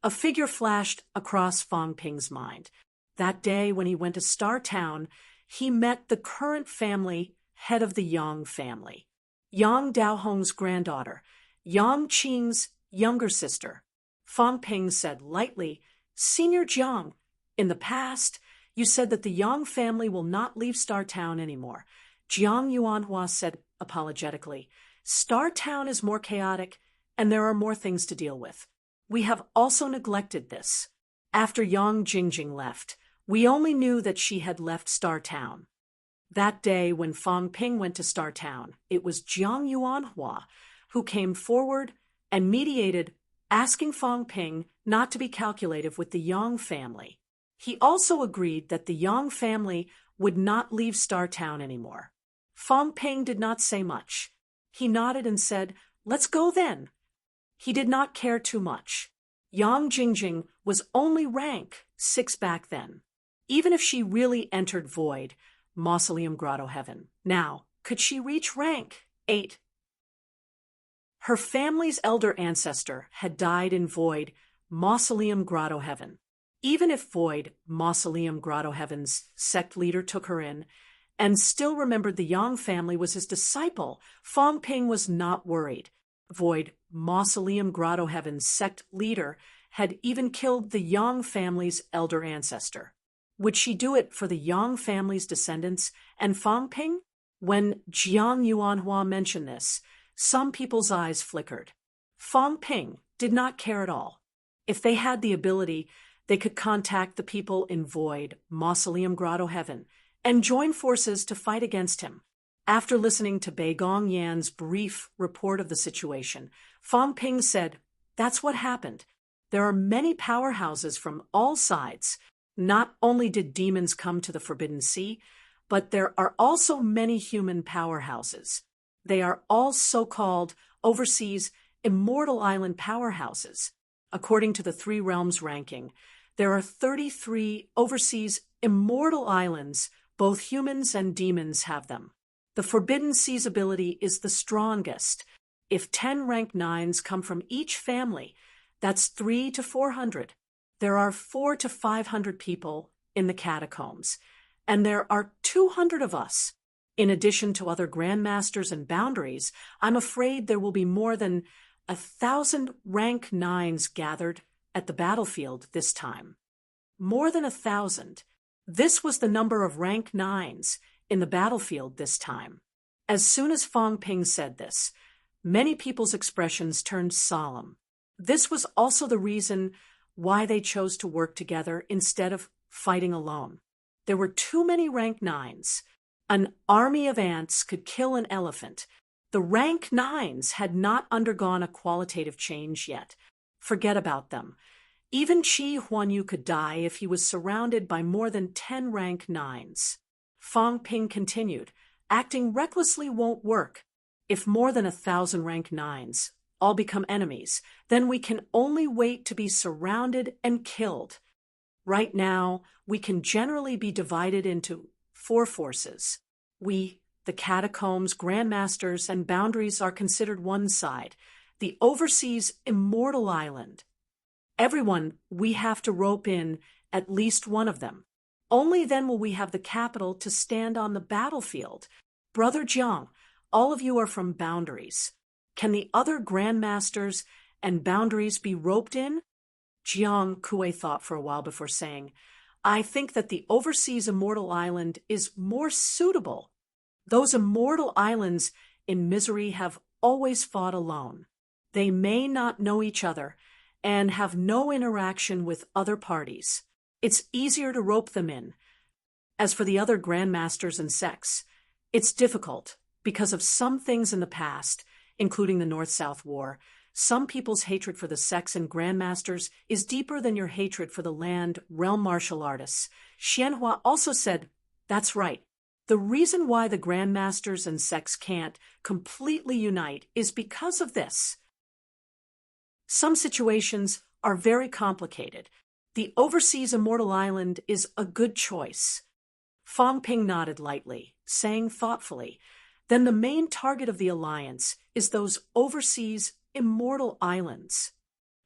A figure flashed across Fang Ping's mind. That day when he went to Star Town, he met the current family head of the Yang family, Yang Daohong's granddaughter, Yang Qing's younger sister. Fang Ping said lightly, "Senior Jiang, in the past, you said that the Yang family will not leave Star Town anymore." Jiang Yuanhua said apologetically, "Star Town is more chaotic, and there are more things to deal with. We have also neglected this. After Yang Jingjing left, we only knew that she had left Star Town." That day when Fang Ping went to Star Town, it was Jiang Yuanhua who came forward and mediated, asking Fang Ping not to be calculative with the Yang family. He also agreed that the Yang family would not leave Star Town anymore. Fang Ping did not say much. He nodded and said, "Let's go then." He did not care too much. Yang Jingjing was only rank 6 back then. Even if she really entered Void, Mausoleum Grotto Heaven, now, could she reach rank 8? Her family's elder ancestor had died in Void, Mausoleum Grotto Heaven. Even if Void, Mausoleum Grotto Heaven's sect leader took her in, and still remembered the Yang family was his disciple, Fang Ping was not worried. Void, Mausoleum Grotto Heaven's sect leader had even killed the Yang family's elder ancestor. Would she do it for the Yang family's descendants and Fang Ping? When Jiang Yuanhua mentioned this, some people's eyes flickered. Fang Ping did not care at all. If they had the ability, they could contact the people in Void, Mausoleum Grotto Heaven, and join forces to fight against him. After listening to Bei Gong Yan's brief report of the situation, Fang Ping said, "That's what happened. There are many powerhouses from all sides. Not only did demons come to the Forbidden Sea, but there are also many human powerhouses. They are all so-called overseas immortal island powerhouses. According to the Three Realms ranking, there are 33 overseas immortal islands. Both humans and demons have them. The Forbidden Sea's ability is the strongest. If 10 rank 9s come from each family, that's 3 to 400. There are 4 to 500 people in the catacombs, and there are 200 of us. In addition to other grandmasters and boundaries, I'm afraid there will be more than 1,000 rank 9s gathered at the battlefield this time. More than 1,000. This was the number of rank 9s in the battlefield this time. As soon as Fong Ping said this, many people's expressions turned solemn. This was also the reason why they chose to work together instead of fighting alone. There were too many rank 9s. An army of ants could kill an elephant. The rank 9s had not undergone a qualitative change yet. Forget about them. Even Qi Huanyu could die if he was surrounded by more than 10 rank 9s. Fong Ping continued, acting recklessly won't work. If more than 1,000 rank 9s all become enemies, then we can only wait to be surrounded and killed. Right now, we can generally be divided into 4 forces. We, the catacombs, grandmasters, and boundaries are considered one side. The overseas immortal island. Everyone, we have to rope in at least one of them. Only then will we have the capital to stand on the battlefield. Brother Jiang, all of you are from boundaries. Can the other grandmasters and boundaries be roped in? Jiang Kue thought for a while before saying, I think that the overseas immortal island is more suitable. Those immortal islands in misery have always fought alone. They may not know each other and have no interaction with other parties. It's easier to rope them in. As for the other grandmasters and sects, it's difficult because of some things in the past, including the North-South War. Some people's hatred for the sects and grandmasters is deeper than your hatred for the land realm martial artists. Xianhua also said, that's right. The reason why the grandmasters and sects can't completely unite is because of this. Some situations are very complicated. The overseas immortal island is a good choice. Fong Ping nodded lightly, saying thoughtfully, then the main target of the alliance is those overseas immortal islands.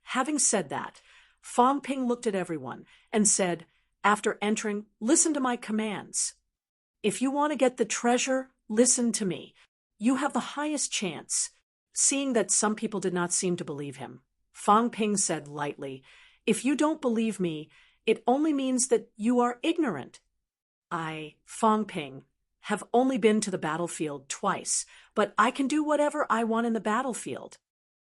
Having said that, Fong Ping looked at everyone and said, after entering, listen to my commands. If you want to get the treasure, listen to me. You have the highest chance. Seeing that some people did not seem to believe him, Fong Ping said lightly, if you don't believe me, it only means that you are ignorant. I, Fong Ping, have only been to the battlefield twice, but I can do whatever I want in the battlefield.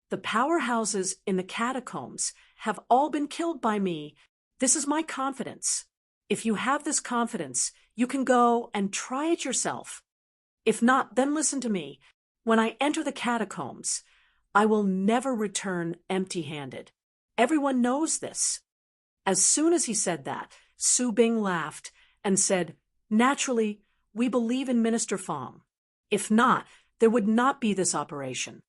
The powerhouses in the catacombs have all been killed by me. This is my confidence. If you have this confidence, you can go and try it yourself. If not, then listen to me. When I enter the catacombs, I will never return empty-handed. Everyone knows this. As soon as he said that, Su Bing laughed and said, naturally, we believe in Minister Fong. If not, there would not be this operation.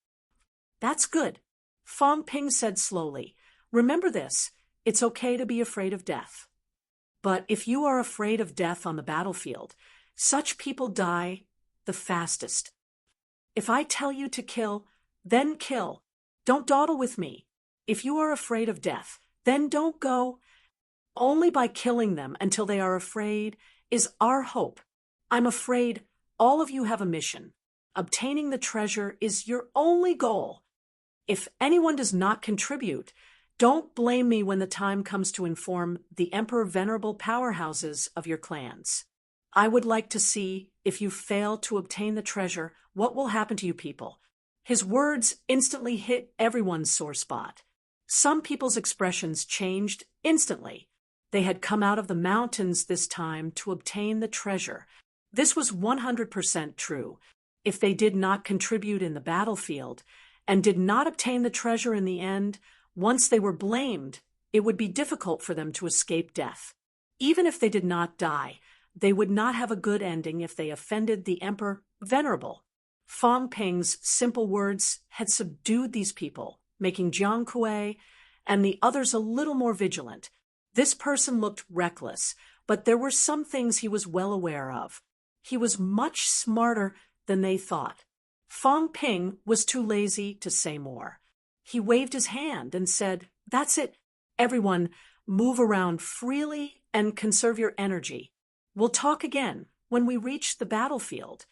That's good. Fong Ping said slowly, remember this, it's okay to be afraid of death. But if you are afraid of death on the battlefield, such people die the fastest. If I tell you to kill, then kill. Don't dawdle with me. If you are afraid of death, then don't go. Only by killing them until they are afraid is our hope. I'm afraid all of you have a mission. Obtaining the treasure is your only goal. If anyone does not contribute, don't blame me when the time comes to inform the Emperor Venerable powerhouses of your clans. I would like to see, if you fail to obtain the treasure, what will happen to you people. His words instantly hit everyone's sore spot. Some people's expressions changed instantly. They had come out of the mountains this time to obtain the treasure. This was 100% true. If they did not contribute in the battlefield and did not obtain the treasure in the end, once they were blamed, it would be difficult for them to escape death. Even if they did not die, they would not have a good ending if they offended the Emperor Venerable. Fang Ping's simple words had subdued these people, making Jiang Kuei and the others a little more vigilant. This person looked reckless, but there were some things he was well aware of. He was much smarter than they thought. Fang Ping was too lazy to say more. He waved his hand and said, "That's it. Everyone, move around freely and conserve your energy. We'll talk again when we reach the battlefield."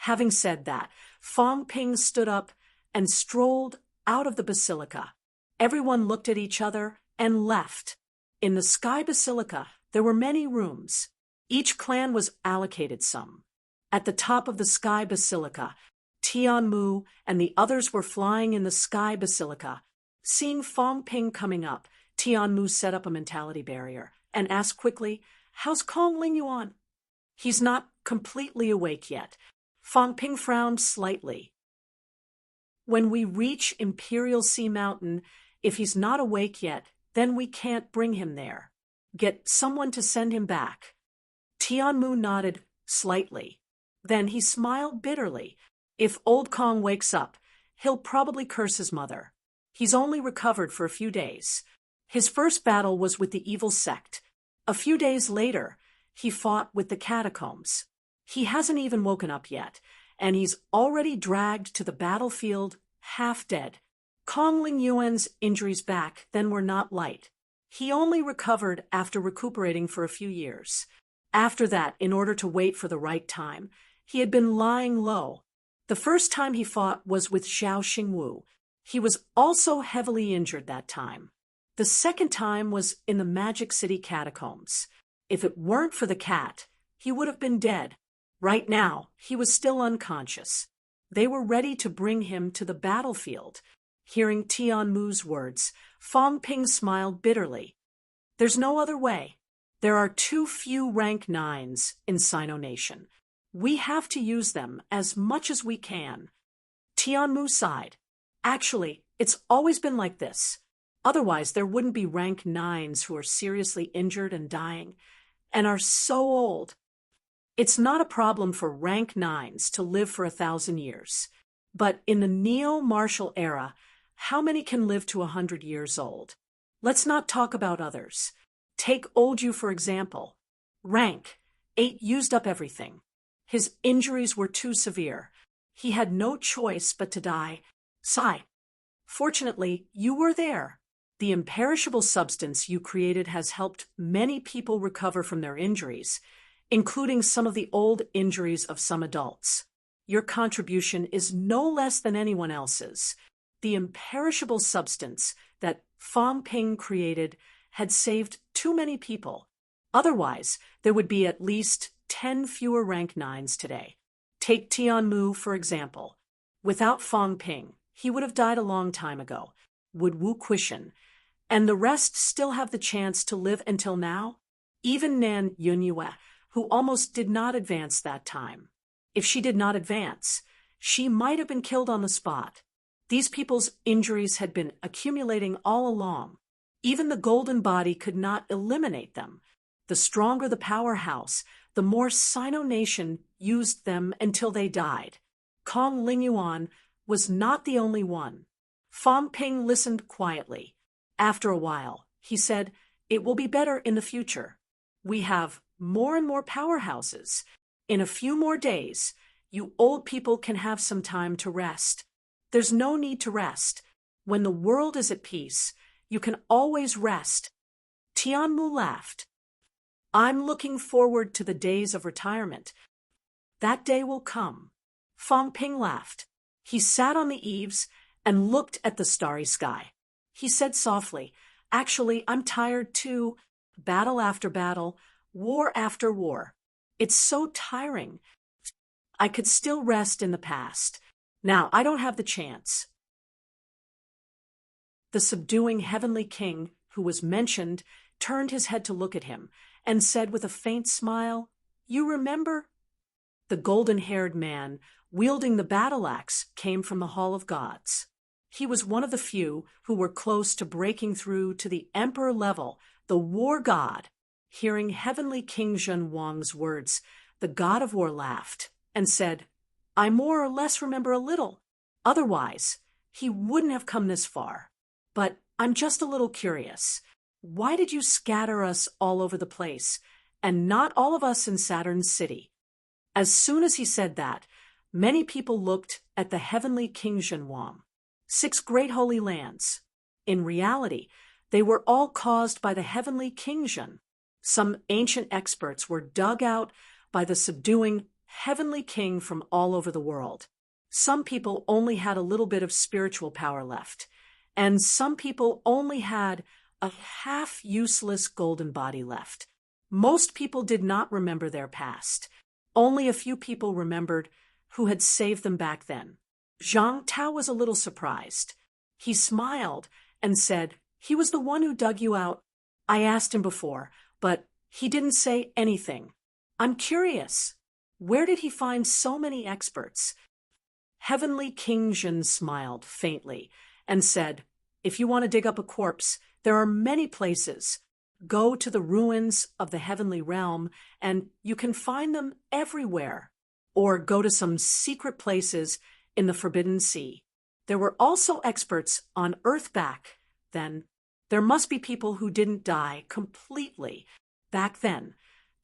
Having said that, Fang Ping stood up and strolled out of the basilica. Everyone looked at each other and left. In the Sky Basilica, there were many rooms. Each clan was allocated some. At the top of the Sky Basilica, Tianmu and the others were flying in the Sky Basilica. Seeing Fang Ping coming up, Tianmu set up a mentality barrier and asked quickly, "How's Kong Lingyuan?" "He's not completely awake yet." Fang Ping frowned slightly. "When we reach Imperial Sea Mountain, if he's not awake yet, then we can't bring him there. Get someone to send him back." Tianmu nodded slightly. Then he smiled bitterly. "If old Kong wakes up, he'll probably curse his mother. He's only recovered for a few days. His first battle was with the evil sect. A few days later, he fought with the catacombs. He hasn't even woken up yet, and he's already dragged to the battlefield half dead." Kong Lingyuan's injuries back then were not light. He only recovered after recuperating for a few years. After that, in order to wait for the right time, he had been lying low. The first time he fought was with Xiao Xingwu. He was also heavily injured that time. The second time was in the Magic City catacombs. If it weren't for the cat, he would have been dead. Right now, he was still unconscious. They were ready to bring him to the battlefield. Hearing Tianmu's words, Fang Ping smiled bitterly. "There's no other way. There are too few rank 9s in Sino Nation. We have to use them as much as we can." Tianmu sighed. "Actually, it's always been like this. Otherwise, there wouldn't be rank 9s who are seriously injured and dying, and are so old. It's not a problem for rank 9s to live for 1,000 years. But in the neo-martial era, how many can live to 100 years old? Let's not talk about others. Take old you, for example. Rank 8 used up everything. His injuries were too severe. He had no choice but to die. Sigh. Fortunately, you were there. The imperishable substance you created has helped many people recover from their injuries, including some of the old injuries of some adults. Your contribution is no less than anyone else's. The imperishable substance that Fang Ping created had saved too many people. Otherwise, there would be at least 10 fewer rank 9s today. Take Tianmu, for example. Without Fang Ping, he would have died a long time ago. Would Wu Quishan and the rest still have the chance to live until now? Even Nan Yunyue, who almost did not advance that time. If she did not advance, she might have been killed on the spot. These people's injuries had been accumulating all along. Even the golden body could not eliminate them. The stronger the powerhouse, the more Sino Nation used them until they died. Kong Lingyuan was not the only one. Fang Ping listened quietly. After a while, he said, "It will be better in the future. We have more and more powerhouses. In a few more days, you old people can have some time to rest. There's no need to rest. When the world is at peace, you can always rest." Tianmu laughed. "I'm looking forward to the days of retirement. That day will come." Fang Ping laughed. He sat on the eaves and looked at the starry sky. He said softly, "Actually, I'm tired too. Battle after battle, war after war. It's so tiring. I could still rest in the past. Now I don't have the chance." The subduing heavenly king, who was mentioned, turned his head to look at him and said with a faint smile, "You remember?" The golden-haired man, wielding the battle axe, came from the Hall of Gods. He was one of the few who were close to breaking through to the emperor level, the war god. Hearing heavenly King Zhen Wang's words, the god of war laughed and said, I more or less remember a little. Otherwise, he wouldn't have come this far. But I'm just a little curious. Why did you scatter us all over the place, and not all of us in Saturn's city?" As soon as he said that, many people looked at the heavenly Kingzhenwang, 6 great holy lands. In reality, they were all caused by the heavenly Kingzhen. Some ancient experts were dug out by the subduing heavenly king from all over the world. Some people only had a little bit of spiritual power left, and some people only had a half-useless golden body left. Most people did not remember their past. Only a few people remembered who had saved them back then. Zhang Tao was a little surprised. He smiled and said, "He was the one who dug you out. I asked him before, but he didn't say anything. I'm curious. Where did he find so many experts?" Heavenly Kingzhen smiled faintly and said, "If you want to dig up a corpse, there are many places. Go to the ruins of the heavenly realm, and you can find them everywhere. Or go to some secret places in the Forbidden Sea. There were also experts on Earth back then. There must be people who didn't die completely. Back then,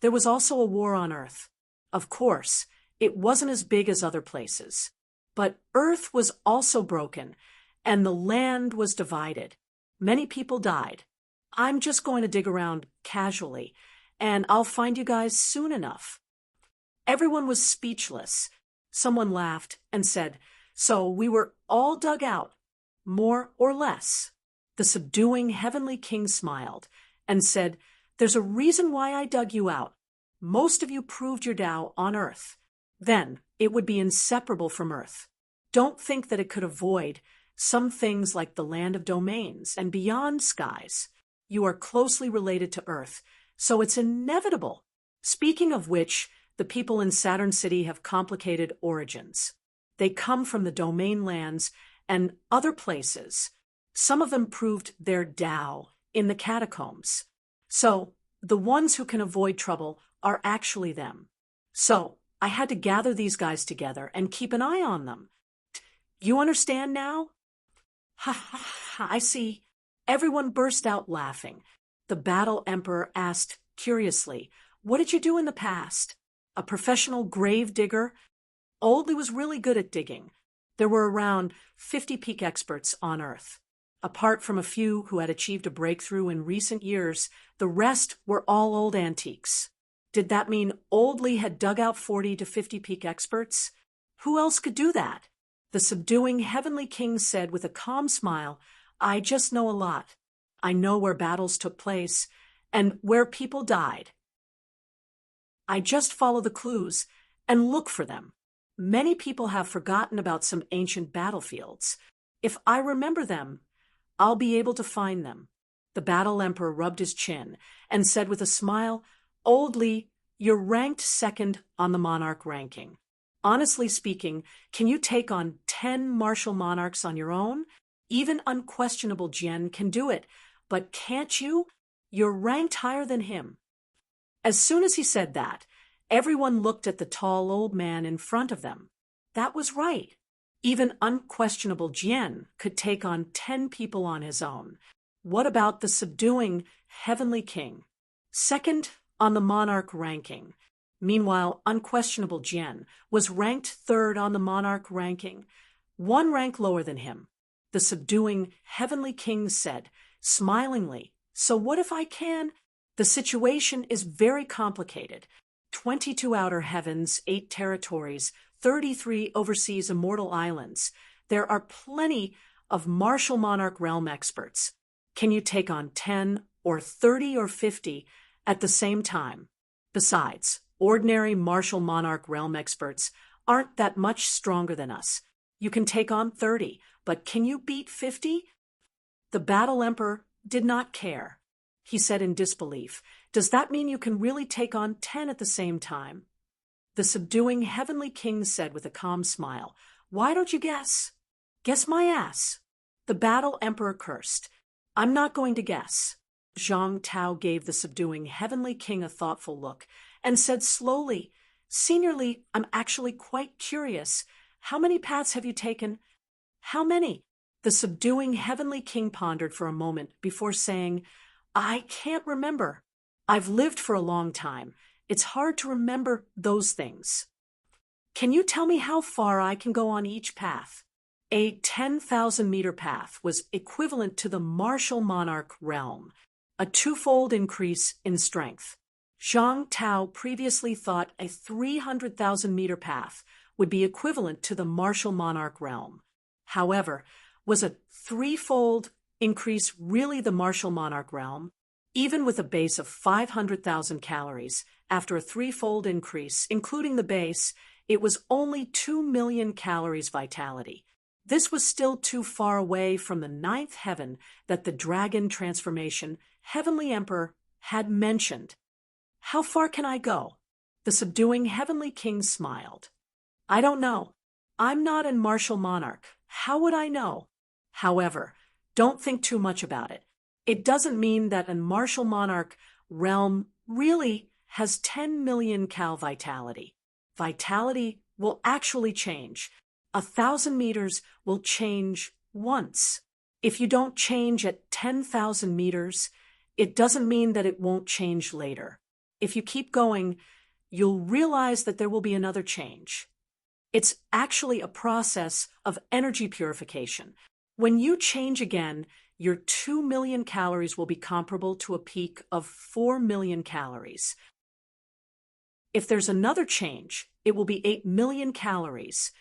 there was also a war on Earth. Of course, it wasn't as big as other places. But Earth was also broken, and the land was divided. Many people died. I'm just going to dig around casually, and I'll find you guys soon enough." Everyone was speechless. Someone laughed and said, "So we were all dug out, more or less." The subduing heavenly king smiled and said, "There's a reason why I dug you out. Most of you proved your Tao on Earth. Then it would be inseparable from Earth. Don't think that it could avoid some things like the land of domains and beyond skies. You are closely related to Earth, so it's inevitable. Speaking of which, the people in Saturn City have complicated origins. They come from the domain lands and other places. Some of them proved their Tao in the catacombs. So the ones who can avoid trouble are actually them. So I had to gather these guys together and keep an eye on them. You understand now?" "Ha ha ha, I see." Everyone burst out laughing. The Battle Emperor asked curiously, "What did you do in the past?" "A professional grave digger." Oldley was really good at digging. There were around 50 peak experts on Earth. Apart from a few who had achieved a breakthrough in recent years, the rest were all old antiques. Did that mean Oldley had dug out 40 to 50 peak experts? Who else could do that? The subduing heavenly king said with a calm smile, "I just know a lot. I know where battles took place and where people died. I just follow the clues and look for them. Many people have forgotten about some ancient battlefields. If I remember them, I'll be able to find them." The Battle Emperor rubbed his chin and said with a smile, "Oldley, you're ranked second on the monarch ranking. Honestly speaking, can you take on 10 martial monarchs on your own? Even unquestionable Jian can do it, but can't you? You're ranked higher than him." As soon as he said that, everyone looked at the tall old man in front of them. That was right. Even unquestionable Jian could take on 10 people on his own. What about the subduing heavenly king? Second on the monarch ranking. Meanwhile, unquestionable Jian was ranked third on the monarch ranking, one rank lower than him. The subduing heavenly king said, smilingly, "So what if I can?" The situation is very complicated. 22 outer heavens, 8 territories, 33 overseas immortal islands. There are plenty of martial monarch realm experts. Can you take on 10 or 30 or 50 at the same time? Besides, ordinary martial monarch realm experts aren't that much stronger than us. You can take on 30, but can you beat 50? The Battle Emperor did not care. He said in disbelief, "Does that mean you can really take on 10 at the same time?" The subduing heavenly king said with a calm smile, "Why don't you guess?" "Guess my ass." The Battle Emperor cursed. "I'm not going to guess." Zhang Tao gave the subduing heavenly king a thoughtful look and said slowly, Seniorly, I'm actually quite curious. How many paths have you taken? How many? The subduing heavenly king pondered for a moment before saying, I can't remember. I've lived for a long time. It's hard to remember those things. Can you tell me how far I can go on each path? A 10,000-meter path was equivalent to the martial monarch realm, a twofold increase in strength. Zhang Tao previously thought a 300,000-meter path would be equivalent to the martial monarch realm. However, was a threefold increase really the martial monarch realm? Even with a base of 500,000 calories, after a threefold increase, including the base, it was only 2 million calories vitality. This was still too far away from the ninth heaven that the dragon transformation Heavenly Emperor had mentioned. How far can I go? The subduing Heavenly King smiled. I don't know. I'm not a martial monarch. How would I know? However, don't think too much about it. It doesn't mean that a martial monarch realm really has 10 million cal vitality. Vitality will actually change. 1,000 meters will change once. If you don't change at 10,000 meters, it doesn't mean that it won't change later. If you keep going, you'll realize that there will be another change. It's actually a process of energy purification. When you change again, your 2 million calories will be comparable to a peak of 4 million calories. If there's another change, it will be 8 million calories.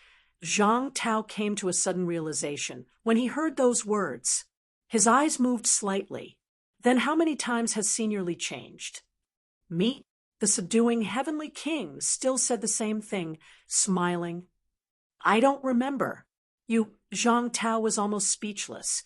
Zhang Tao came to a sudden realization when he heard those words. His eyes moved slightly. Then how many times has Seniorly changed? Me? The subduing Heavenly King still said the same thing, smiling. I don't remember. Zhang Tao was almost speechless.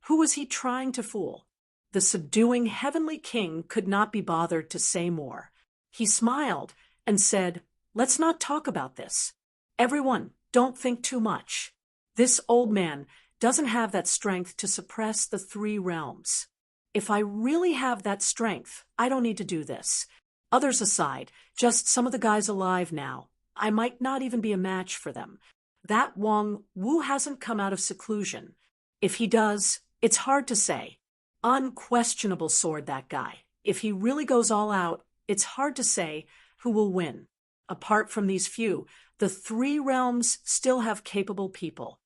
Who was he trying to fool? The subduing Heavenly King could not be bothered to say more. He smiled and said, Let's not talk about this. Everyone, don't think too much. This old man doesn't have that strength to suppress the 3 realms. If I really have that strength, I don't need to do this. Others aside, just some of the guys alive now, I might not even be a match for them. That Wang Wu hasn't come out of seclusion. If he does, it's hard to say. Unquestionable sword, that guy. If he really goes all out, it's hard to say who will win. Apart from these few, the 3 realms still have capable people.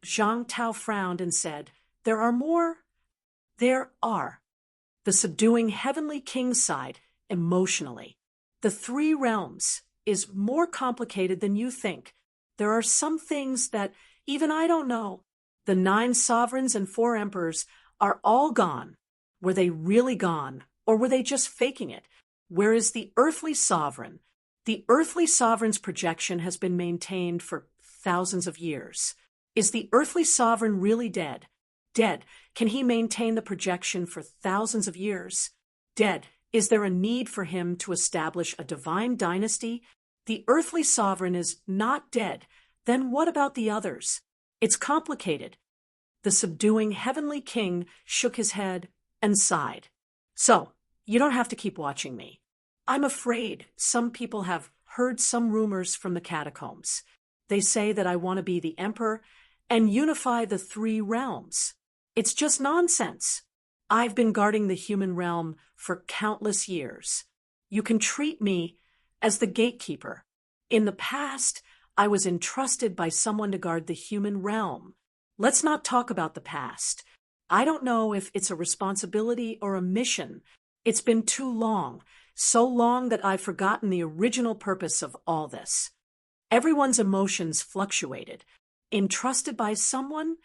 Zhang Tao frowned and said, There are more? There are. The subduing Heavenly King sighed emotionally. The 3 realms is more complicated than you think. There are some things that even I don't know. The 9 sovereigns and 4 emperors are all gone. Were they really gone, or were they just faking it? Where is the earthly sovereign? The earthly sovereign's projection has been maintained for thousands of years. Is the earthly sovereign really dead? Dead. Can he maintain the projection for thousands of years? Dead. Is there a need for him to establish a divine dynasty? The earthly sovereign is not dead. Then what about the others? It's complicated. The subduing Heavenly King shook his head and sighed. So, you don't have to keep watching me. I'm afraid some people have heard some rumors from the catacombs. They say that I want to be the emperor and unify the 3 realms. It's just nonsense. I've been guarding the human realm for countless years. You can treat me as the gatekeeper. In the past, I was entrusted by someone to guard the human realm. Let's not talk about the past. I don't know if it's a responsibility or a mission. It's been too long, so long that I've forgotten the original purpose of all this. Everyone's emotions fluctuated. Entrusted by someone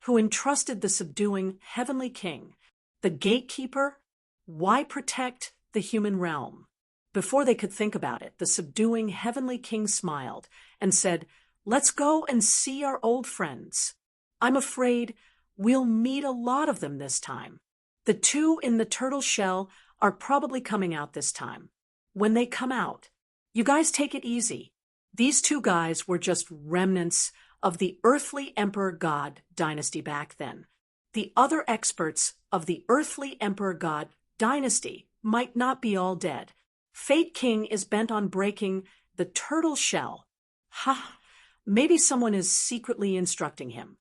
who entrusted the subduing Heavenly King, the gatekeeper. Why protect the human realm? Before they could think about it, the subduing Heavenly King smiled and said, Let's go and see our old friends. I'm afraid we'll meet a lot of them this time. The 2 in the turtle shell are probably coming out this time. When they come out, you guys take it easy. These 2 guys were just remnants of the earthly emperor god dynasty back then. The other experts of the earthly emperor god dynasty might not be all dead. Fate King is bent on breaking The turtle shell. Ha! Maybe someone is secretly instructing him.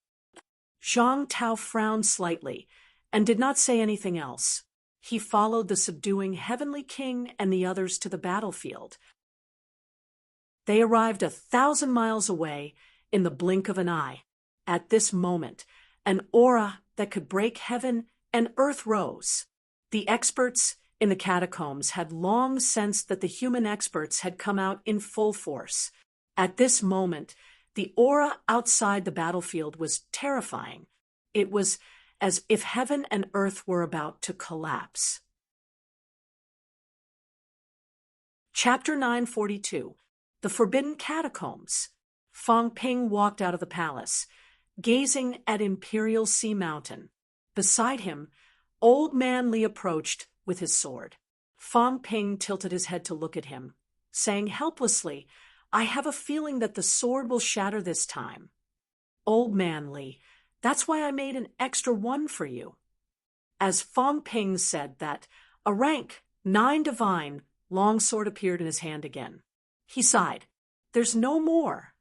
Zhang Tao frowned slightly and did not say anything else. He followed the subduing heavenly king and the others to the battlefield. They arrived 1,000 miles away in the blink of an eye. At this moment, an aura that could break heaven and earth rose. The experts in the catacombs had long sensed that the human experts had come out in full force. At this moment, the aura outside the battlefield was terrifying. It was as if heaven and earth were about to collapse. Chapter 942. The Forbidden Catacombs. Fang Ping walked out of the palace, gazing at Imperial Sea Mountain. Beside him, Old Man Li approached with his sword. Fang Ping tilted his head to look at him, saying helplessly, "I have a feeling that the sword will shatter this time." "Old Man Li, that's why I made an extra one for you." As Fang Ping said that, a rank 9 divine longsword appeared in his hand again. He sighed. "There's no more.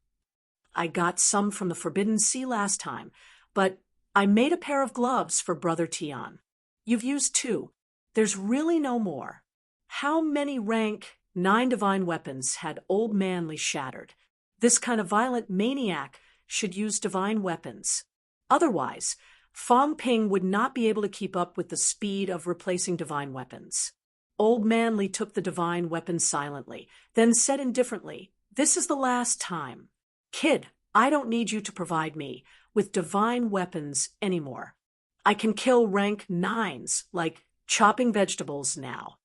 I got some from the Forbidden Sea last time, but I made a pair of gloves for Brother Tian. You've used 2. There's really no more." How many rank 9 divine weapons had Old Man Li shattered? This kind of violent maniac should use divine weapons. Otherwise, Fang Ping would not be able to keep up with the speed of replacing divine weapons. Old Man Li took the divine weapon silently, then said indifferently, "This is the last time. Kid, I don't need you to provide me with divine weapons anymore. I can kill rank 9s, like chopping vegetables now."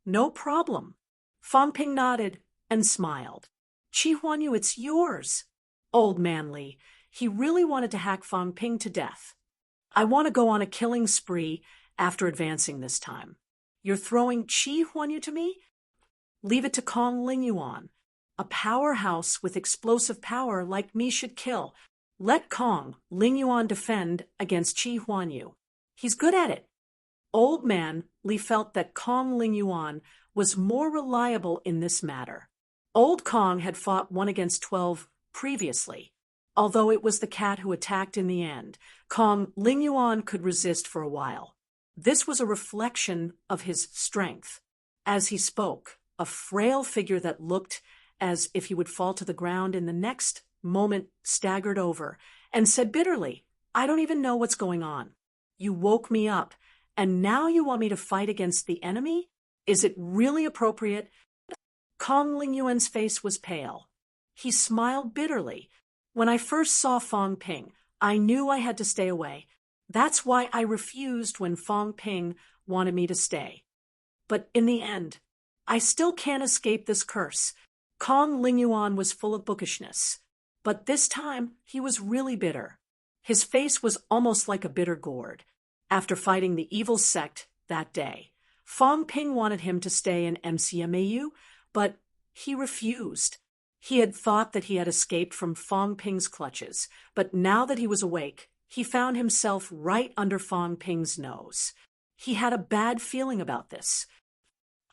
"No problem." Fang Ping nodded and smiled. "Qi Huanyu, it's yours." Old Man Li, he really wanted to hack Fang Ping to death. "I want to go on a killing spree after advancing this time. You're throwing Qi Huanyu to me? Leave it to Kong Lingyuan. A powerhouse with explosive power like me should kill. Let Kong Lingyuan defend against Qi Huanyu. He's good at it." Old Man Li felt that Kong Lingyuan was more reliable in this matter. Old Kong had fought 1 against 12 previously. Although it was the cat who attacked in the end, Kong Lingyuan could resist for a while. This was a reflection of his strength. As he spoke, a frail figure that looked as if he would fall to the ground in the next moment staggered over and said bitterly, "I don't even know what's going on. You woke me up, and now you want me to fight against the enemy? Is it really appropriate?" Kong Lingyuan's face was pale. He smiled bitterly. "When I first saw Fang Ping, I knew I had to stay away. That's why I refused when Fang Ping wanted me to stay. But in the end, I still can't escape this curse." Kong Lingyuan was full of bookishness, but this time he was really bitter. His face was almost like a bitter gourd. After fighting the evil sect that day, Fang Ping wanted him to stay in MCMAU, but he refused. He had thought that he had escaped from Fang Ping's clutches, but now that he was awake, he found himself right under Fang Ping's nose. He had a bad feeling about this.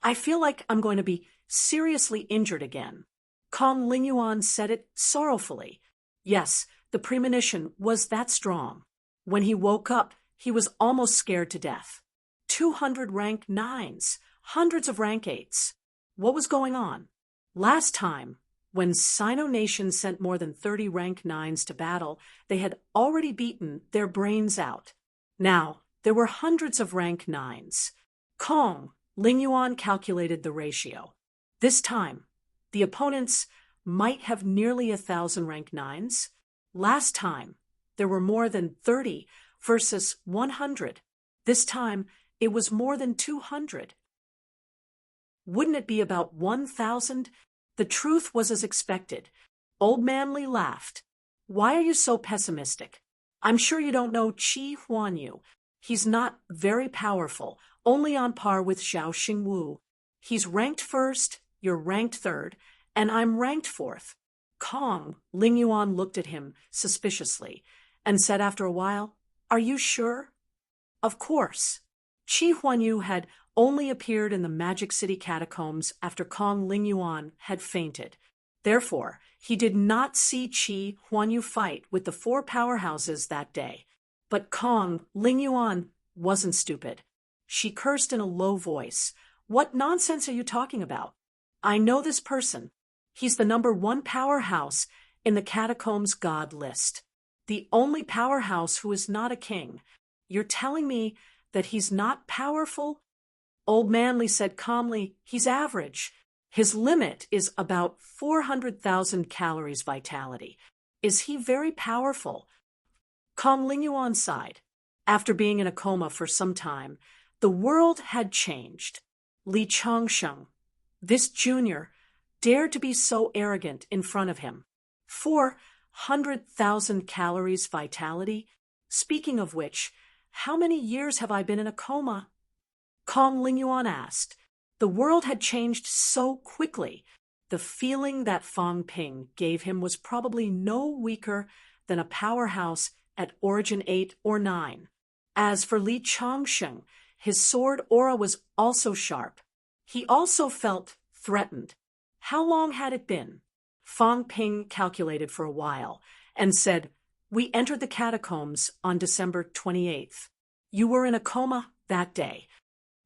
"I feel like I'm going to be seriously injured again." Kong Lingyuan said it sorrowfully. Yes, the premonition was that strong. When he woke up, he was almost scared to death. 200 rank 9s, hundreds of rank 8s. What was going on? Last time, when Sino Nation sent more than 30 rank 9s to battle, they had already beaten their brains out. Now, there were hundreds of rank 9s. Kong Lingyuan calculated the ratio. This time, the opponents might have nearly 1,000 rank 9s. Last time, there were more than 30 versus 100. This time, it was more than 200. Wouldn't it be about 1,000? The truth was as expected. Old Man Li laughed. "Why are you so pessimistic? I'm sure you don't know Qi Huanyu. He's not very powerful, only on par with Xiao Xingwu. He's ranked 1st, you're ranked 3rd, and I'm ranked 4th. Kong Lingyuan looked at him suspiciously and said after a while, "Are you sure?" Of course. Qi Huanyu had only appeared in the Magic City catacombs after Kong Lingyuan had fainted. Therefore, he did not see Qi Huanyu fight with the four powerhouses that day. But Kong Lingyuan wasn't stupid. She cursed in a low voice. "What nonsense are you talking about? I know this person. He's the #1 powerhouse in the catacombs god list. The only powerhouse who is not a king. You're telling me that he's not powerful?" Old Manly said calmly, "He's average. His limit is about 400,000 calories vitality. Is he very powerful?" Kong Lingyuan sighed. After being in a coma for some time, the world had changed. Li Changsheng, this junior, dared to be so arrogant in front of him. 400,000 calories vitality? Speaking of which, how many years have I been in a coma? Kong Lingyuan asked. The world had changed so quickly. The feeling that Fang Ping gave him was probably no weaker than a powerhouse at Origin 8 or 9. As for Li Changsheng, his sword aura was also sharp. He also felt threatened. How long had it been? Fang Ping calculated for a while and said, "We entered the catacombs on December 28th. You were in a coma that day.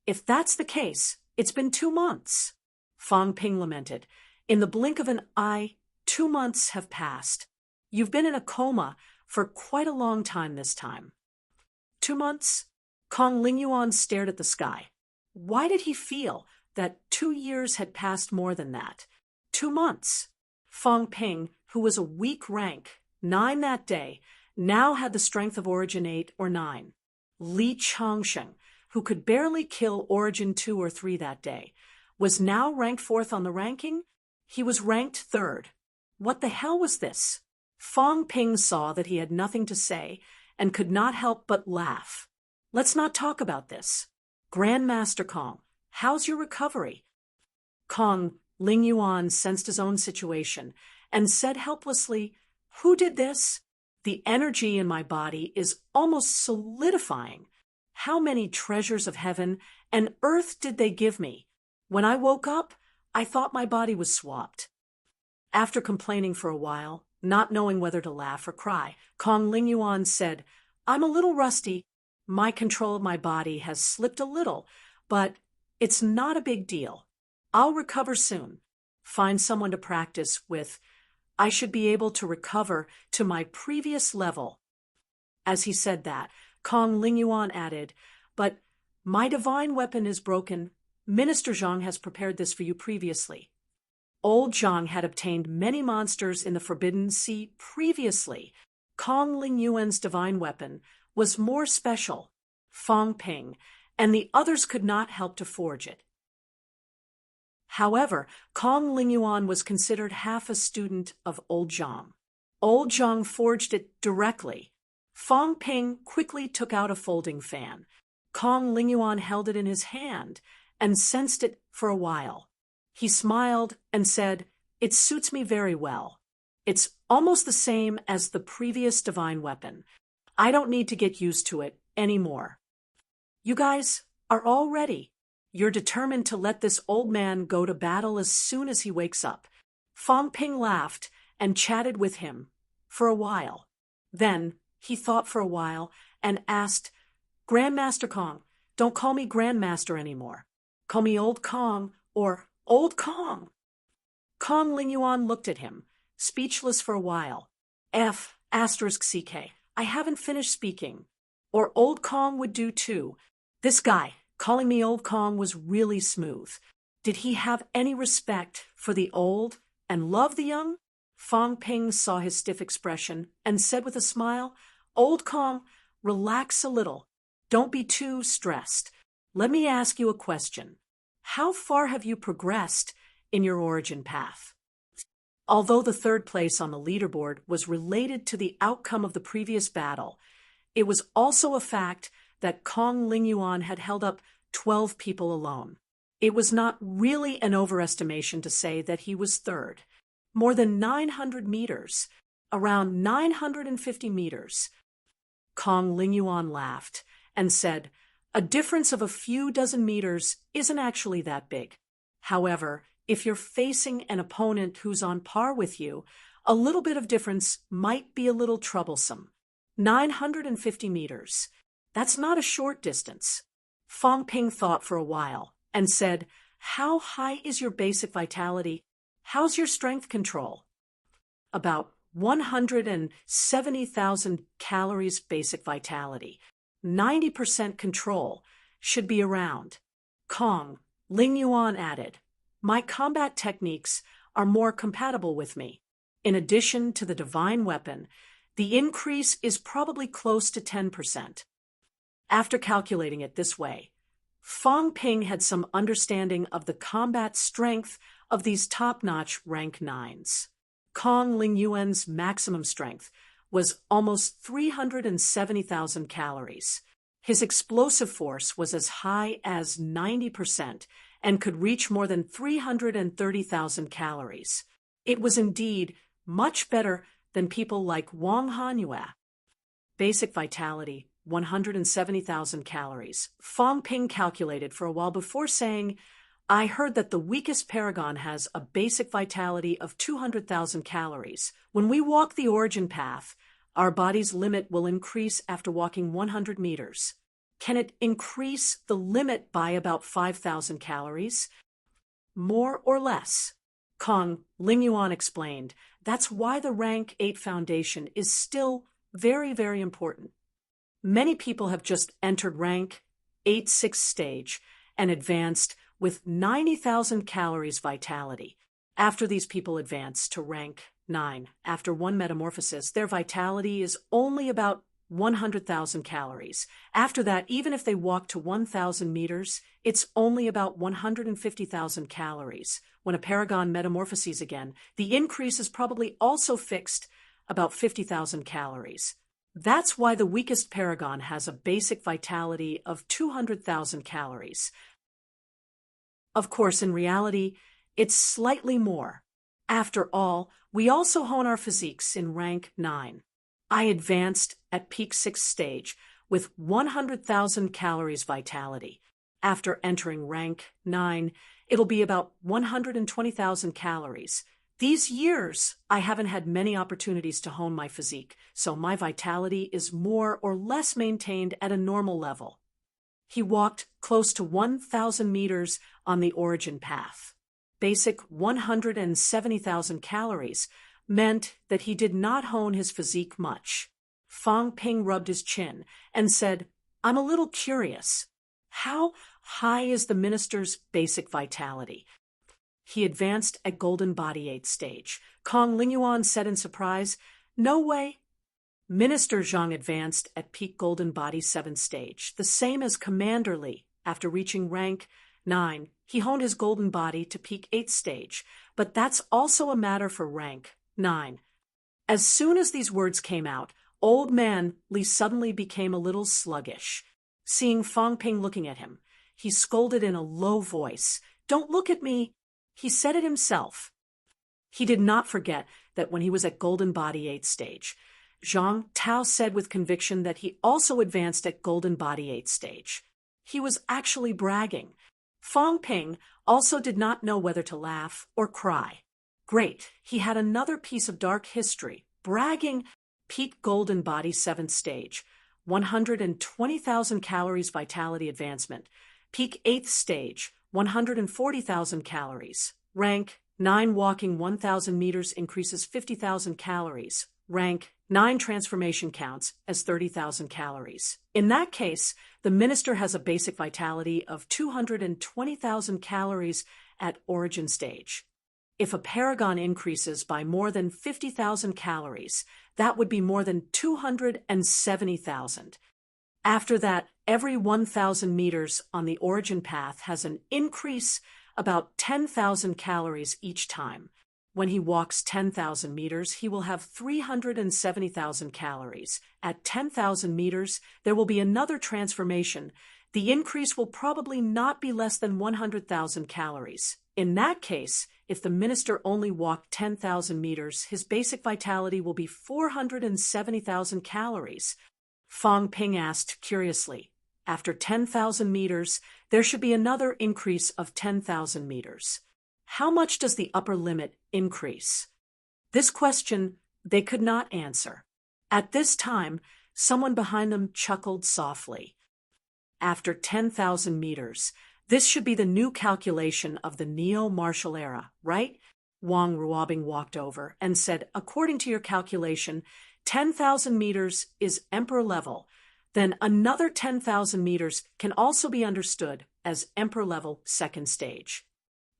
If that's the case, it's been 2 months." Fang Ping lamented. "In the blink of an eye, 2 months have passed. You've been in a coma for quite a long time this time." 2 months? Kong Lingyuan stared at the sky. Why did he feel that 2 years had passed more than that? 2 months. Fang Ping, who was a weak rank 9 that day, now had the strength of Origin 8 or 9. Li Changsheng, who could barely kill Origin 2 or 3 that day, was now ranked 4th on the ranking. He was ranked 3rd. What the hell was this? Fang Ping saw that he had nothing to say and could not help but laugh. "Let's not talk about this. Grandmaster Kong, how's your recovery?" Kong Lingyuan sensed his own situation and said helplessly, "Who did this? The energy in my body is almost solidifying. How many treasures of heaven and earth did they give me? When I woke up, I thought my body was swapped." After complaining for a while, not knowing whether to laugh or cry, Kong Lingyuan said, "I'm a little rusty. My control of my body has slipped a little, but it's not a big deal. I'll recover soon. Find someone to practice with. I should be able to recover to my previous level." As he said that, Kong Lingyuan added, "But my divine weapon is broken. Minister Zhang has prepared this for you previously." Old Zhang had obtained many monsters in the Forbidden Sea previously. Kong Lingyuan's divine weapon was more special. Fang Ping and the others could not help to forge it. However, Kong Lingyuan was considered half a student of Old Zhang. Old Zhang forged it directly. Fang Ping quickly took out a folding fan. Kong Lingyuan held it in his hand and sensed it for a while. He smiled and said, "It suits me very well. It's almost the same as the previous divine weapon. I don't need to get used to it anymore." "You guys are all ready. You're determined to let this old man go to battle as soon as he wakes up." Fang Ping laughed and chatted with him for a while. Then he thought for a while and asked, "Grandmaster Kong, don't call me Grandmaster anymore. Call me Old Kong or Old Kong." Kong Lingyuan looked at him, speechless for a while. "CK, I haven't finished speaking. Or Old Kong would do too. This guy, calling me Old Kong, was really smooth. Did he have any respect for the old and love the young?" Fang Ping saw his stiff expression and said with a smile, "Old Kong, relax a little. Don't be too stressed. Let me ask you a question. How far have you progressed in your origin path?" Although the 3rd place on the leaderboard was related to the outcome of the previous battle, it was also a fact that Kong Lingyuan had held up 12 people alone. It was not really an overestimation to say that he was 3rd. More than 900 meters, around 950 meters. Kong Lingyuan laughed and said, A difference of a few dozen meters isn't actually that big. However, if you're facing an opponent who's on par with you, a little bit of difference might be a little troublesome. 950 meters. That's not a short distance. Fang Ping thought for a while and said, "How high is your basic vitality? How's your strength control?" "About 170,000 calories basic vitality. 90% control should be around." Kong Lingyuan added, "My combat techniques are more compatible with me. In addition to the divine weapon, the increase is probably close to 10%. After calculating it this way, Fang Ping had some understanding of the combat strength of these top-notch rank 9s. Kong Lingyuan's maximum strength was almost 370,000 calories. His explosive force was as high as 90% and could reach more than 330,000 calories. It was indeed much better than people like Wang Hanyue. Basic vitality, 170,000 calories. Fang Ping calculated for a while before saying, "I heard that the weakest paragon has a basic vitality of 200,000 calories. When we walk the origin path, our body's limit will increase after walking 100 meters. Can it increase the limit by about 5,000 calories? More or less?" Kong Lingyuan explained, "That's why the rank 8 foundation is still very, very important. Many people have just entered rank 8 6th stage and advanced with 90,000 calories vitality. After these people advance to rank 9, after one metamorphosis, their vitality is only about 100,000 calories. After that, even if they walk to 1,000 meters, it's only about 150,000 calories. When a paragon metamorphoses again, the increase is probably also fixed about 50,000 calories. That's why the weakest paragon has a basic vitality of 200,000 calories. Of course, in reality, it's slightly more. After all, we also hone our physiques in rank 9. I advanced at peak 6th stage with 100,000 calories vitality. After entering rank 9, it'll be about 120,000 calories. These years, I haven't had many opportunities to hone my physique, so my vitality is more or less maintained at a normal level." He walked close to 1,000 meters on the origin path. Basic 170,000 calories meant that he did not hone his physique much. Fang Ping rubbed his chin and said, "I'm a little curious. How high is the minister's basic vitality?" He advanced at Golden Body 8th stage. Kong Lingyuan said in surprise, "No way." Minister Zhang advanced at peak Golden Body 7th stage, the same as Commander Li. After reaching rank 9, he honed his Golden Body to peak 8th stage, but that's also a matter for rank 9. As soon as these words came out, old man Li suddenly became a little sluggish. Seeing Fang Ping looking at him, he scolded in a low voice, "Don't look at me." He said it himself. He did not forget that when he was at Golden Body 8th stage, Zhang Tao said with conviction that he also advanced at Golden Body 8th stage. He was actually bragging. Fang Ping also did not know whether to laugh or cry. Great, he had another piece of dark history, bragging. Peak Golden Body 7th stage, 120,000 calories vitality advancement. Peak 8th stage, 140,000 calories. Rank 9 walking 1,000 meters increases 50,000 calories. Rank 9 transformation counts as 30,000 calories. In that case, the minister has a basic vitality of 220,000 calories at origin stage. If a paragon increases by more than 50,000 calories, that would be more than 270,000. After that, every 1,000 meters on the origin path has an increase about 10,000 calories each time. When he walks 10,000 meters, he will have 370,000 calories. At 10,000 meters, there will be another transformation. The increase will probably not be less than 100,000 calories. In that case, if the minister only walked 10,000 meters, his basic vitality will be 470,000 calories. Fang Ping asked curiously, After 10,000 meters, there should be another increase of 10,000 meters. How much does the upper limit increase? This question they could not answer. At this time, someone behind them chuckled softly. After 10,000 meters, this should be the new calculation of the neo-martial era, right? Wang Ruobing walked over and said, according to your calculation, 10,000 meters is emperor level. Then another 10,000 meters can also be understood as emperor level second stage.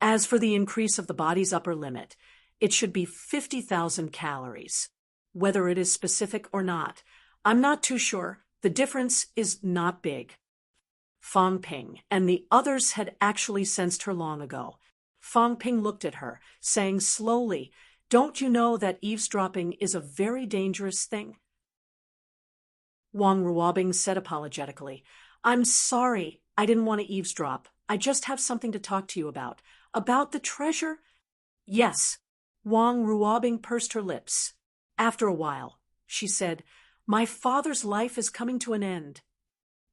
As for the increase of the body's upper limit, it should be 50,000 calories. Whether it is specific or not, I'm not too sure. The difference is not big. Fang Ping and the others had actually sensed her long ago. Fang Ping looked at her, saying slowly, "Don't you know that eavesdropping is a very dangerous thing?" Wang Ruobing said apologetically, "I'm sorry, I didn't want to eavesdrop. I just have something to talk to you about. About the treasure?" "Yes." Wang Ruobing pursed her lips. After a while, she said, "My father's life is coming to an end.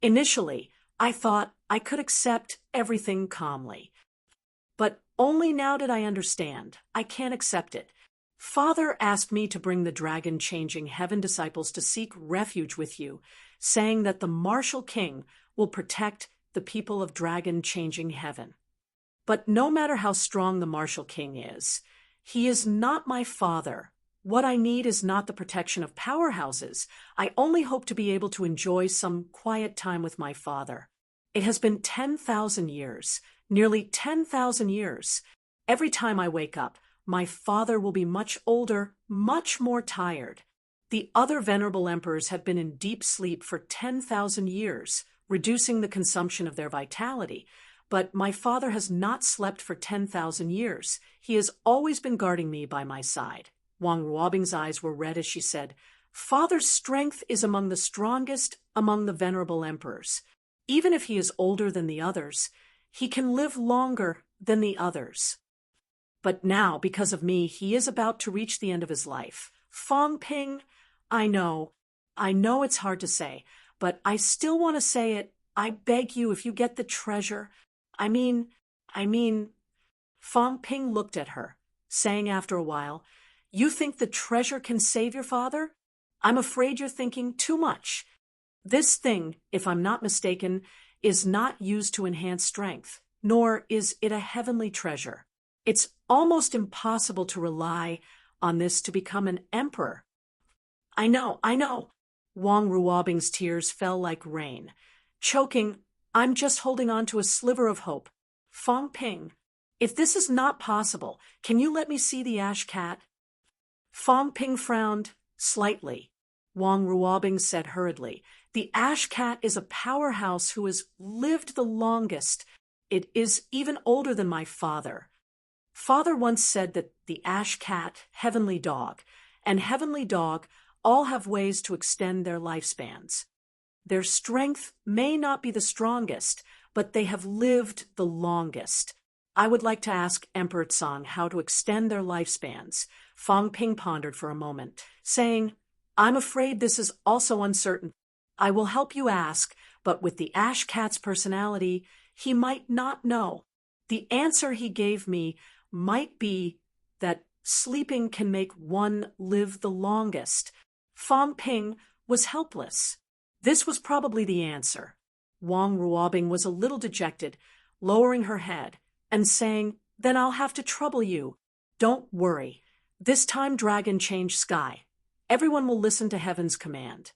Initially, I thought I could accept everything calmly. But only now did I understand. I can't accept it. Father asked me to bring the dragon-changing heaven disciples to seek refuge with you, saying that the martial king will protect the people of dragon-changing heaven. But no matter how strong the martial king is, he is not my father. What I need is not the protection of powerhouses. I only hope to be able to enjoy some quiet time with my father. It has been 10,000 years, nearly 10,000 years. Every time I wake up, my father will be much older, much more tired. The other venerable emperors have been in deep sleep for 10,000 years, reducing the consumption of their vitality. But my father has not slept for 10,000 years. He has always been guarding me by my side." Wang Ruobing's eyes were red as she said, "Father's strength is among the strongest among the venerable emperors. Even if he is older than the others, he can live longer than the others. But now, because of me, he is about to reach the end of his life. Fang Ping, I know it's hard to say, but I still want to say it. I beg you, if you get the treasure, I mean, Fang Ping looked at her, saying after a while, "You think the treasure can save your father? I'm afraid you're thinking too much. This thing, if I'm not mistaken, is not used to enhance strength, nor is it a heavenly treasure. It's almost impossible to rely on this to become an emperor." I know. Wang Ruobing's tears fell like rain. Choking, "I'm just holding on to a sliver of hope. Fang Ping, if this is not possible, can you let me see the ash cat?" Fang Ping frowned slightly. Wang Ruobing said hurriedly, "The ash cat is a powerhouse who has lived the longest. It is even older than my father. Father once said that the ash cat, heavenly dog, and heavenly dog all have ways to extend their lifespans. Their strength may not be the strongest, but they have lived the longest. I would like to ask Emperor Tsang how to extend their lifespans." Fang Ping pondered for a moment, saying, "I'm afraid this is also uncertain. I will help you ask, but with the ash cat's personality, he might not know. The answer he gave me might be that sleeping can make one live the longest." Fang Ping was helpless. This was probably the answer. Wang Ruobing was a little dejected, lowering her head and saying, "Then I'll have to trouble you. Don't worry. This time dragon changed sky. Everyone will listen to heaven's command."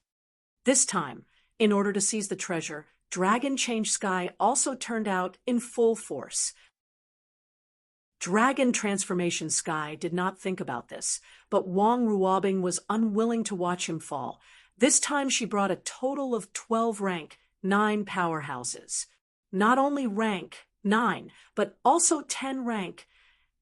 This time, in order to seize the treasure, dragon changed sky also turned out in full force. Dragon Transformation Sky did not think about this, but Wang Ruobing was unwilling to watch him fall. This time she brought a total of 12 rank, 9 powerhouses. Not only rank 9, but also 10 rank,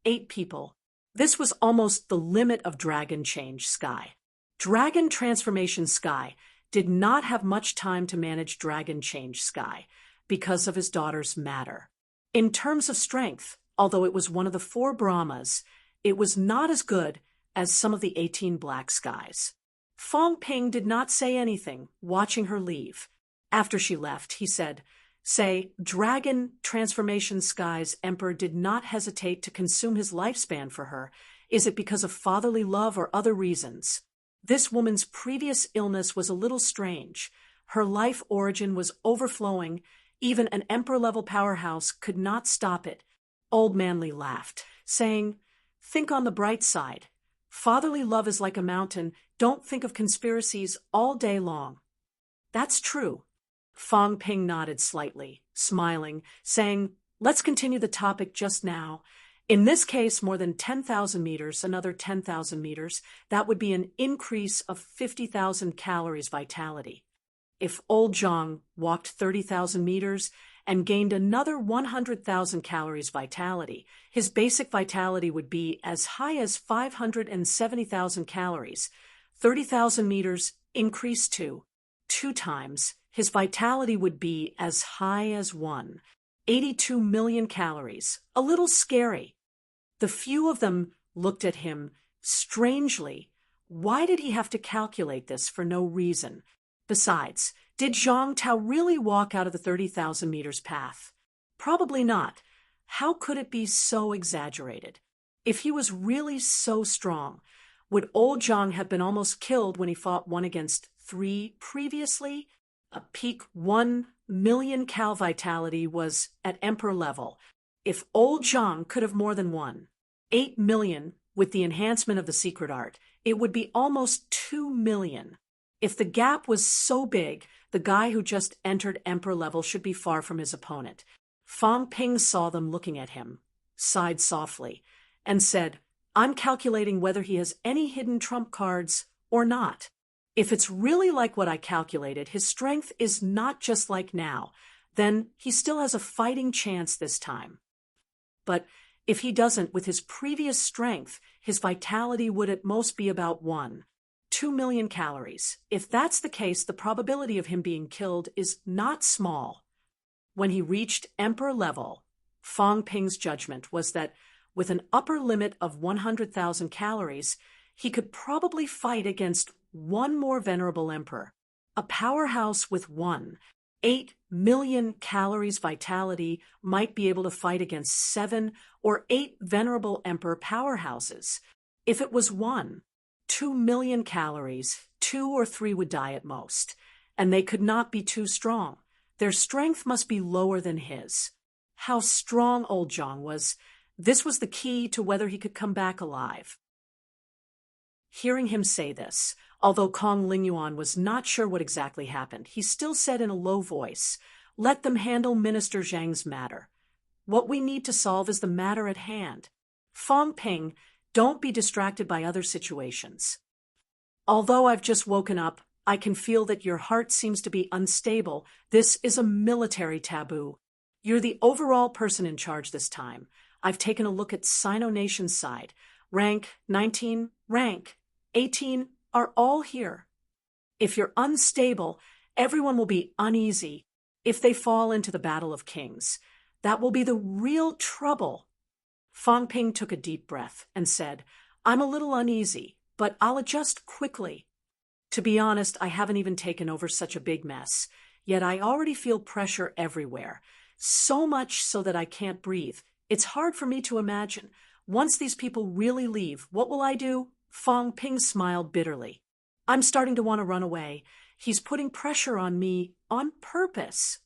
8 people. This was almost the limit of Dragon Change Sky. Dragon Transformation Sky did not have much time to manage Dragon Change Sky because of his daughter's matter. In terms of strength, although it was one of the 4 Brahmas, it was not as good as some of the 18 Black Skies. Fang Ping did not say anything, watching her leave. After she left, he said, "Say, Dragon Transformation Sky's emperor did not hesitate to consume his lifespan for her. Is it because of fatherly love or other reasons? This woman's previous illness was a little strange. Her life origin was overflowing. Even an emperor-level powerhouse could not stop it." Old Manly laughed, saying, "Think on the bright side. Fatherly love is like a mountain. Don't think of conspiracies all day long." "That's true." Fong Ping nodded slightly, smiling, saying, "Let's continue the topic just now. In this case, more than 10,000 meters, another 10,000 meters, that would be an increase of 50,000 calories vitality. If old Zhang walked 30,000 meters and gained another 100,000 calories vitality, his basic vitality would be as high as 570,000 calories. 30,000 meters increased to 2 times. His vitality would be as high as 82 million calories. A little scary. The few of them looked at him strangely. Why did he have to calculate this for no reason? Besides, did Zhang Tao really walk out of the 30,000 meters path? Probably not. How could it be so exaggerated? If he was really so strong, would old Zhang have been almost killed when he fought 1 against 3 previously? A peak 1 million cal vitality was at emperor level. If old Zhang could have more than 8 million with the enhancement of the secret art, it would be almost 2 million. If the gap was so big, the guy who just entered emperor level should be far from his opponent. Fong Ping saw them looking at him, sighed softly, and said, "I'm calculating whether he has any hidden trump cards or not. If it's really like what I calculated, his strength is not just like now, then he still has a fighting chance this time. But if he doesn't, with his previous strength, his vitality would at most be about 2 million calories. If that's the case, the probability of him being killed is not small." When he reached emperor level, Fong Ping's judgment was that with an upper limit of 100,000 calories, he could probably fight against one more venerable emperor. A powerhouse with 8 million calories vitality might be able to fight against 7 or 8 venerable emperor powerhouses. If it was 2 million calories, 2 or 3 would die at most, and they could not be too strong. Their strength must be lower than his. How strong old Zhang was, this was the key to whether he could come back alive. Hearing him say this, although Kong Lingyuan was not sure what exactly happened, he still said in a low voice, "Let them handle Minister Zhang's matter. What we need to solve is the matter at hand. Fong Ping, don't be distracted by other situations. Although I've just woken up, I can feel that your heart seems to be unstable. This is a military taboo. You're the overall person in charge this time. I've taken a look at Sino Nation's side. Rank 19, rank 18 are all here. If you're unstable, everyone will be uneasy. If they fall into the Battle of Kings, that will be the real trouble." Fong Ping took a deep breath and said, "I'm a little uneasy, but I'll adjust quickly. To be honest, I haven't even taken over such a big mess, yet I already feel pressure everywhere, so much so that I can't breathe. It's hard for me to imagine. Once these people really leave, what will I do?" Fong Ping smiled bitterly. "I'm starting to want to run away. He's putting pressure on me on purpose.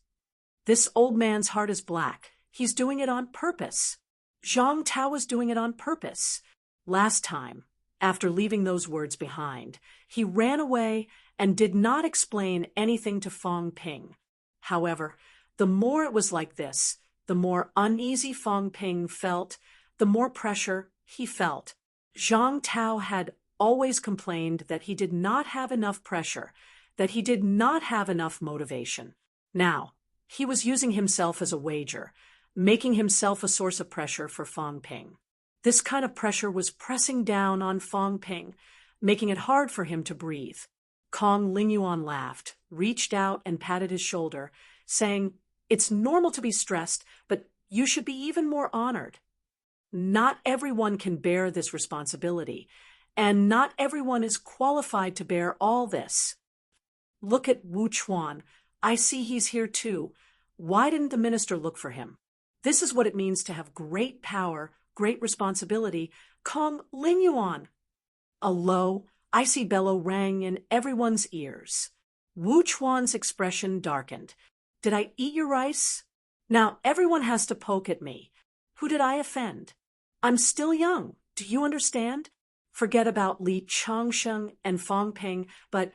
This old man's heart is black. He's doing it on purpose. Zhang Tao is doing it on purpose. Last time, after leaving those words behind, he ran away and did not explain anything to Fong Ping. However, the more it was like this, the more uneasy Fong Ping felt, the more pressure he felt. Zhang Tao had always complained that he did not have enough pressure, that he did not have enough motivation. Now, he was using himself as a wager, making himself a source of pressure for Fong Ping. This kind of pressure was pressing down on Fong Ping, making it hard for him to breathe. Kong Lingyuan laughed, reached out and patted his shoulder, saying, "It's normal to be stressed, but you should be even more honored. Not everyone can bear this responsibility, and not everyone is qualified to bear all this. Look at Wu Chuan, I see he's here too. Why didn't the minister look for him? This is what it means to have great power, great responsibility. Kong Ling Yuan. A low, icy bellow rang in everyone's ears. Wu Chuan's expression darkened. Did I eat your rice? Now everyone has to poke at me. Who did I offend? I'm still young. Do you understand? Forget about Li Changsheng and Fang Ping, but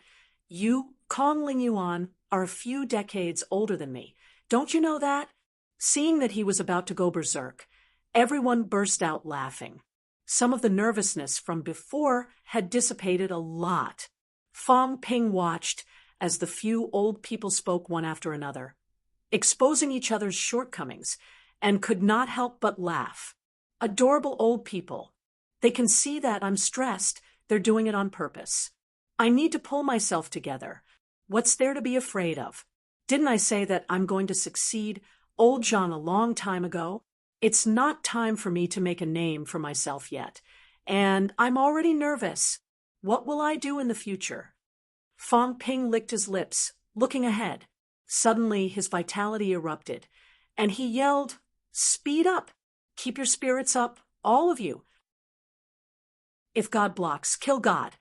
you, Kong Ling Yuan, are a few decades older than me. Don't you know that? Seeing that he was about to go berserk, everyone burst out laughing. Some of the nervousness from before had dissipated a lot. Fang Ping watched as the few old people spoke one after another, exposing each other's shortcomings, and could not help but laugh. Adorable old people. They can see that I'm stressed. They're doing it on purpose. I need to pull myself together. What's there to be afraid of? Didn't I say that I'm going to succeed old John a long time ago? It's not time for me to make a name for myself yet. And I'm already nervous. What will I do in the future? Fang Ping licked his lips, looking ahead. Suddenly his vitality erupted, and he yelled, "Speed up! Keep your spirits up, all of you! If God blocks, kill God.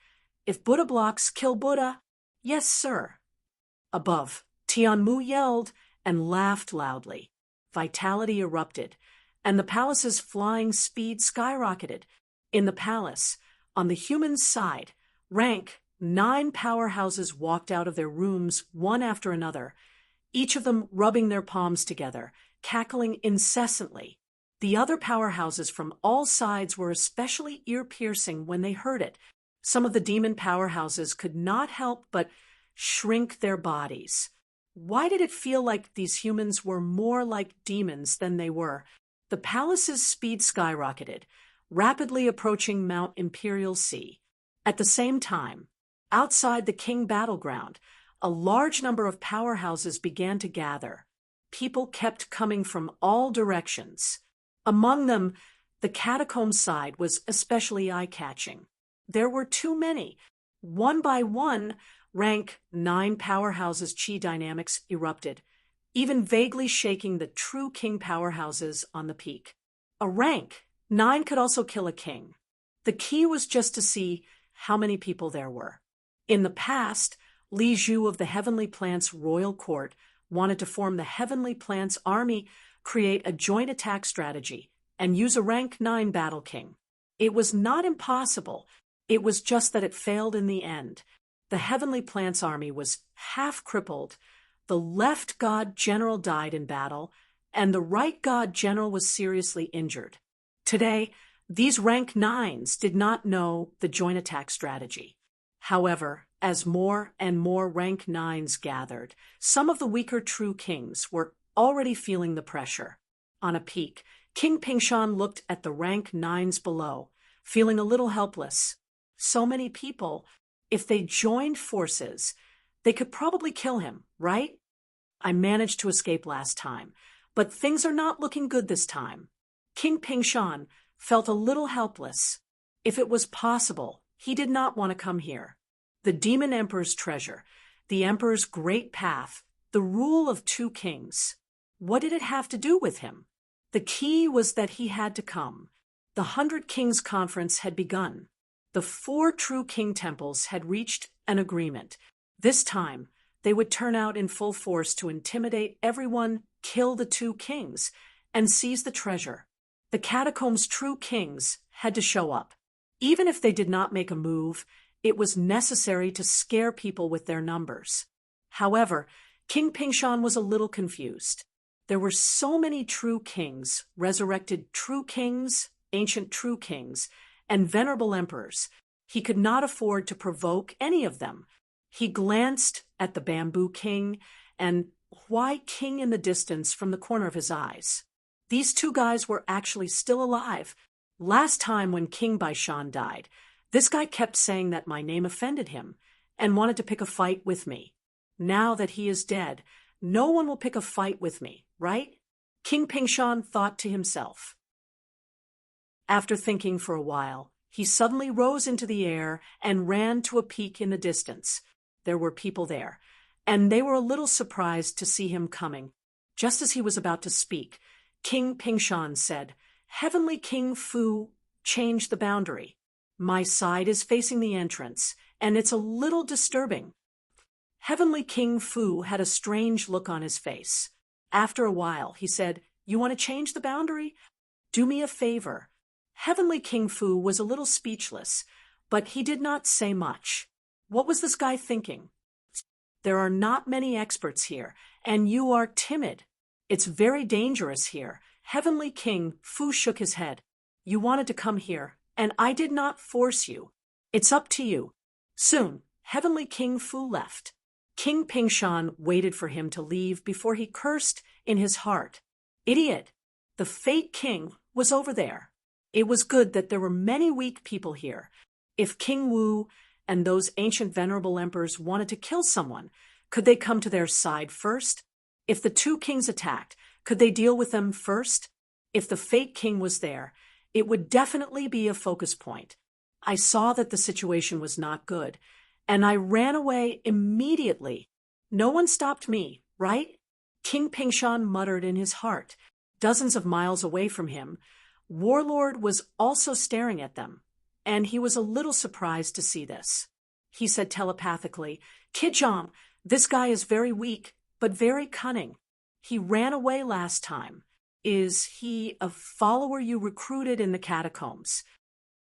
If Buddha blocks, kill Buddha. Yes, sir." Above, Tianmu yelled and laughed loudly. Vitality erupted, and the palace's flying speed skyrocketed. In the palace, on the human side, rank 9 powerhouses walked out of their rooms one after another, each of them rubbing their palms together, cackling incessantly. The other powerhouses from all sides were especially ear-piercing when they heard it. Some of the demon powerhouses could not help but shrink their bodies. Why did it feel like these humans were more like demons than they were? The palace's speed skyrocketed, rapidly approaching Mount Imperial Sea. At the same time, outside the King battleground, a large number of powerhouses began to gather. People kept coming from all directions. Among them, the catacomb side was especially eye-catching. There were too many. One by one, rank 9 powerhouses' chi dynamics erupted, even vaguely shaking the true king powerhouses on the peak. A rank 9 could also kill a king. The key was just to see how many people there were. In the past, Li Zhu of the Heavenly Plants Royal Court wanted to form the Heavenly Plants Army, create a joint attack strategy, and use a rank 9 battle king. It was not impossible. It was just that it failed in the end. The Heavenly Plants Army was half crippled. The left god general died in battle, and the right god general was seriously injured. Today, these rank 9s did not know the joint attack strategy. However, as more and more rank 9s gathered, some of the weaker true kings were already feeling the pressure. On a peak, King Pingshan looked at the rank 9s below, feeling a little helpless. So many people, if they joined forces, they could probably kill him, right? I managed to escape last time, but things are not looking good this time. King Pingshan felt a little helpless. If it was possible, he did not want to come here. The Demon Emperor's treasure, the Emperor's great path, the rule of 2 kings. What did it have to do with him? The key was that he had to come. The 100 Kings Conference had begun. The 4 true king temples had reached an agreement. This time, they would turn out in full force to intimidate everyone, kill the 2 kings, and seize the treasure. The catacombs' true kings had to show up. Even if they did not make a move, it was necessary to scare people with their numbers. However, King Pingshan was a little confused. There were so many true kings, resurrected true kings, ancient true kings, and venerable emperors. He could not afford to provoke any of them. He glanced at the bamboo king and Huai King in the distance from the corner of his eyes. These 2 guys were actually still alive. Last time when King Baishan died, this guy kept saying that my name offended him and wanted to pick a fight with me. Now that he is dead, no one will pick a fight with me, right? King Pingshan thought to himself. After thinking for a while, he suddenly rose into the air and ran to a peak in the distance. There were people there. and they were a little surprised to see him coming. Just as he was about to speak, King Pingshan said, "Heavenly King Fu changed the boundary. My side is facing the entrance, and it's a little disturbing." Heavenly King Fu had a strange look on his face. After a while, he said, "You want to change the boundary? Do me a favor." Heavenly King Fu was a little speechless, but he did not say much. What was this guy thinking? "There are not many experts here, and you are timid. It's very dangerous here." Heavenly King Fu shook his head. "You wanted to come here, and I did not force you. It's up to you." Soon, Heavenly King Fu left. King Pingshan waited for him to leave before he cursed in his heart. "Idiot! The Fate King was over there. It was good that there were many weak people here. If King Wu and those ancient venerable emperors wanted to kill someone, could they come to their side first? If the two kings attacked, could they deal with them first? If the Fate King was there, it would definitely be a focus point. I saw that the situation was not good, and I ran away immediately. No one stopped me, right?" King Pingshan muttered in his heart. Dozens of miles away from him, Warlord was also staring at them, and he was a little surprised to see this. He said telepathically, "Kijong, this guy is very weak, but very cunning. He ran away last time. Is he a follower you recruited in the catacombs?"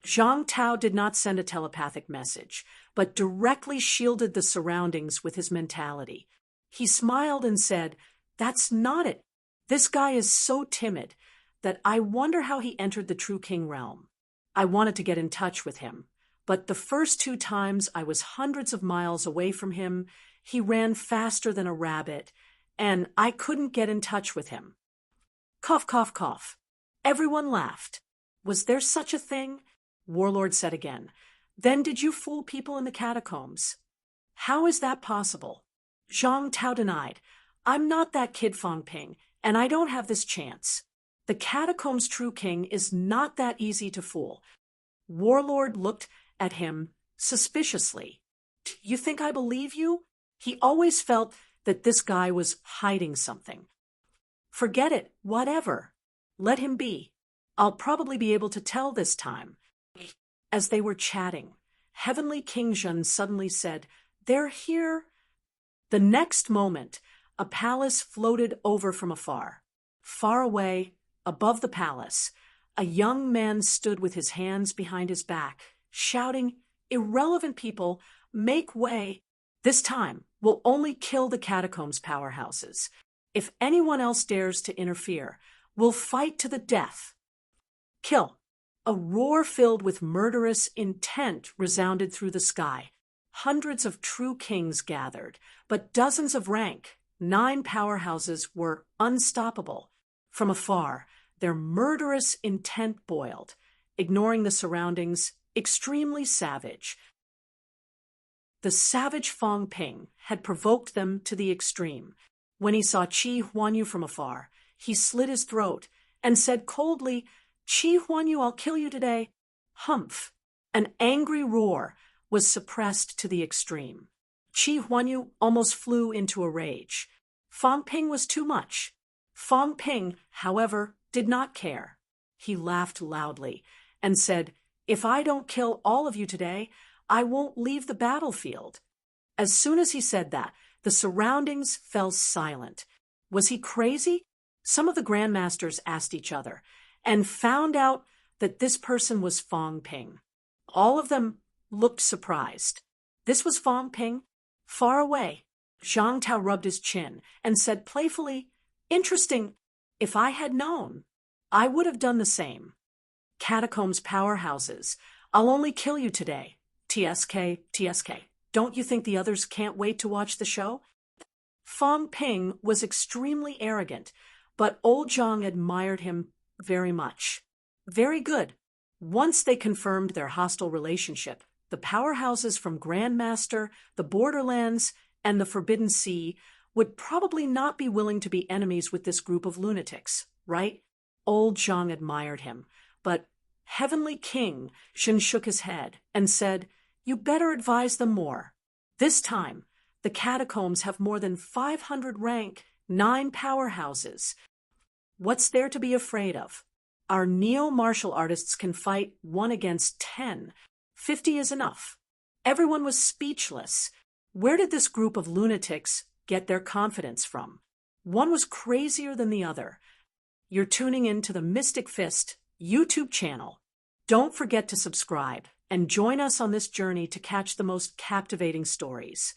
Zhang Tao did not send a telepathic message, but directly shielded the surroundings with his mentality. He smiled and said, "That's not it. This guy is so timid that I wonder how he entered the True King realm. I wanted to get in touch with him, but the first 2 times I was hundreds of miles away from him. He ran faster than a rabbit, and I couldn't get in touch with him." Cough, cough, cough. Everyone laughed. "Was there such a thing?" Warlord said again. "Then did you fool people in the catacombs?" "How is that possible?" Zhang Tao denied. "I'm not that kid Fong Ping, and I don't have this chance. The catacombs' True King is not that easy to fool." Warlord looked at him suspiciously. "You think I believe you?" He always felt that this guy was hiding something. "Forget it, whatever. Let him be. I'll probably be able to tell this time." As they were chatting, Heavenly King Zhen suddenly said, "They're here." The next moment, a palace floated over from afar. Far away, above the palace, a young man stood with his hands behind his back, shouting, "Irrelevant people, make way. This time, we'll only kill the catacombs powerhouses. If anyone else dares to interfere, we'll fight to the death." Kill. A roar filled with murderous intent resounded through the sky. Hundreds of true kings gathered, but dozens of rank 9 powerhouses were unstoppable. From afar, their murderous intent boiled, ignoring the surroundings, extremely savage. The savage Fong Ping had provoked them to the extreme. When he saw Qi Huanyu from afar, he slit his throat and said coldly, "Qi Huanyu, I'll kill you today." Humph! An angry roar was suppressed to the extreme. Qi Huanyu almost flew into a rage. Fong Ping was too much. Fong Ping, however, did not care. He laughed loudly and said, "If I don't kill all of you today, I won't leave the battlefield." As soon as he said that, the surroundings fell silent. Was he crazy? Some of the grandmasters asked each other, and found out that this person was Fong Ping. All of them looked surprised. This was Fong Ping, far away. Zhang Tao rubbed his chin and said playfully, "Interesting. If I had known, I would have done the same." Catacombs powerhouses, I'll only kill you today. TSK, TSK. Don't you think the others can't wait to watch the show? Fong Ping was extremely arrogant, but old Zhang admired him very much. Very good. Once they confirmed their hostile relationship, the powerhouses from Grandmaster, the Borderlands, and the Forbidden Sea would probably not be willing to be enemies with this group of lunatics, right? Old Zhang admired him, but Heavenly King Shen shook his head and said, "You better advise them more. This time, The catacombs have more than 500 rank, 9 powerhouses. What's there to be afraid of? Our neo-martial artists can fight 1 against 10. 50 is enough. Everyone was speechless. Where did this group of lunatics get their confidence from? One was crazier than the other. You're tuning in to the Mystic Fist YouTube channel. Don't forget to subscribe and join us on this journey to catch the most captivating stories.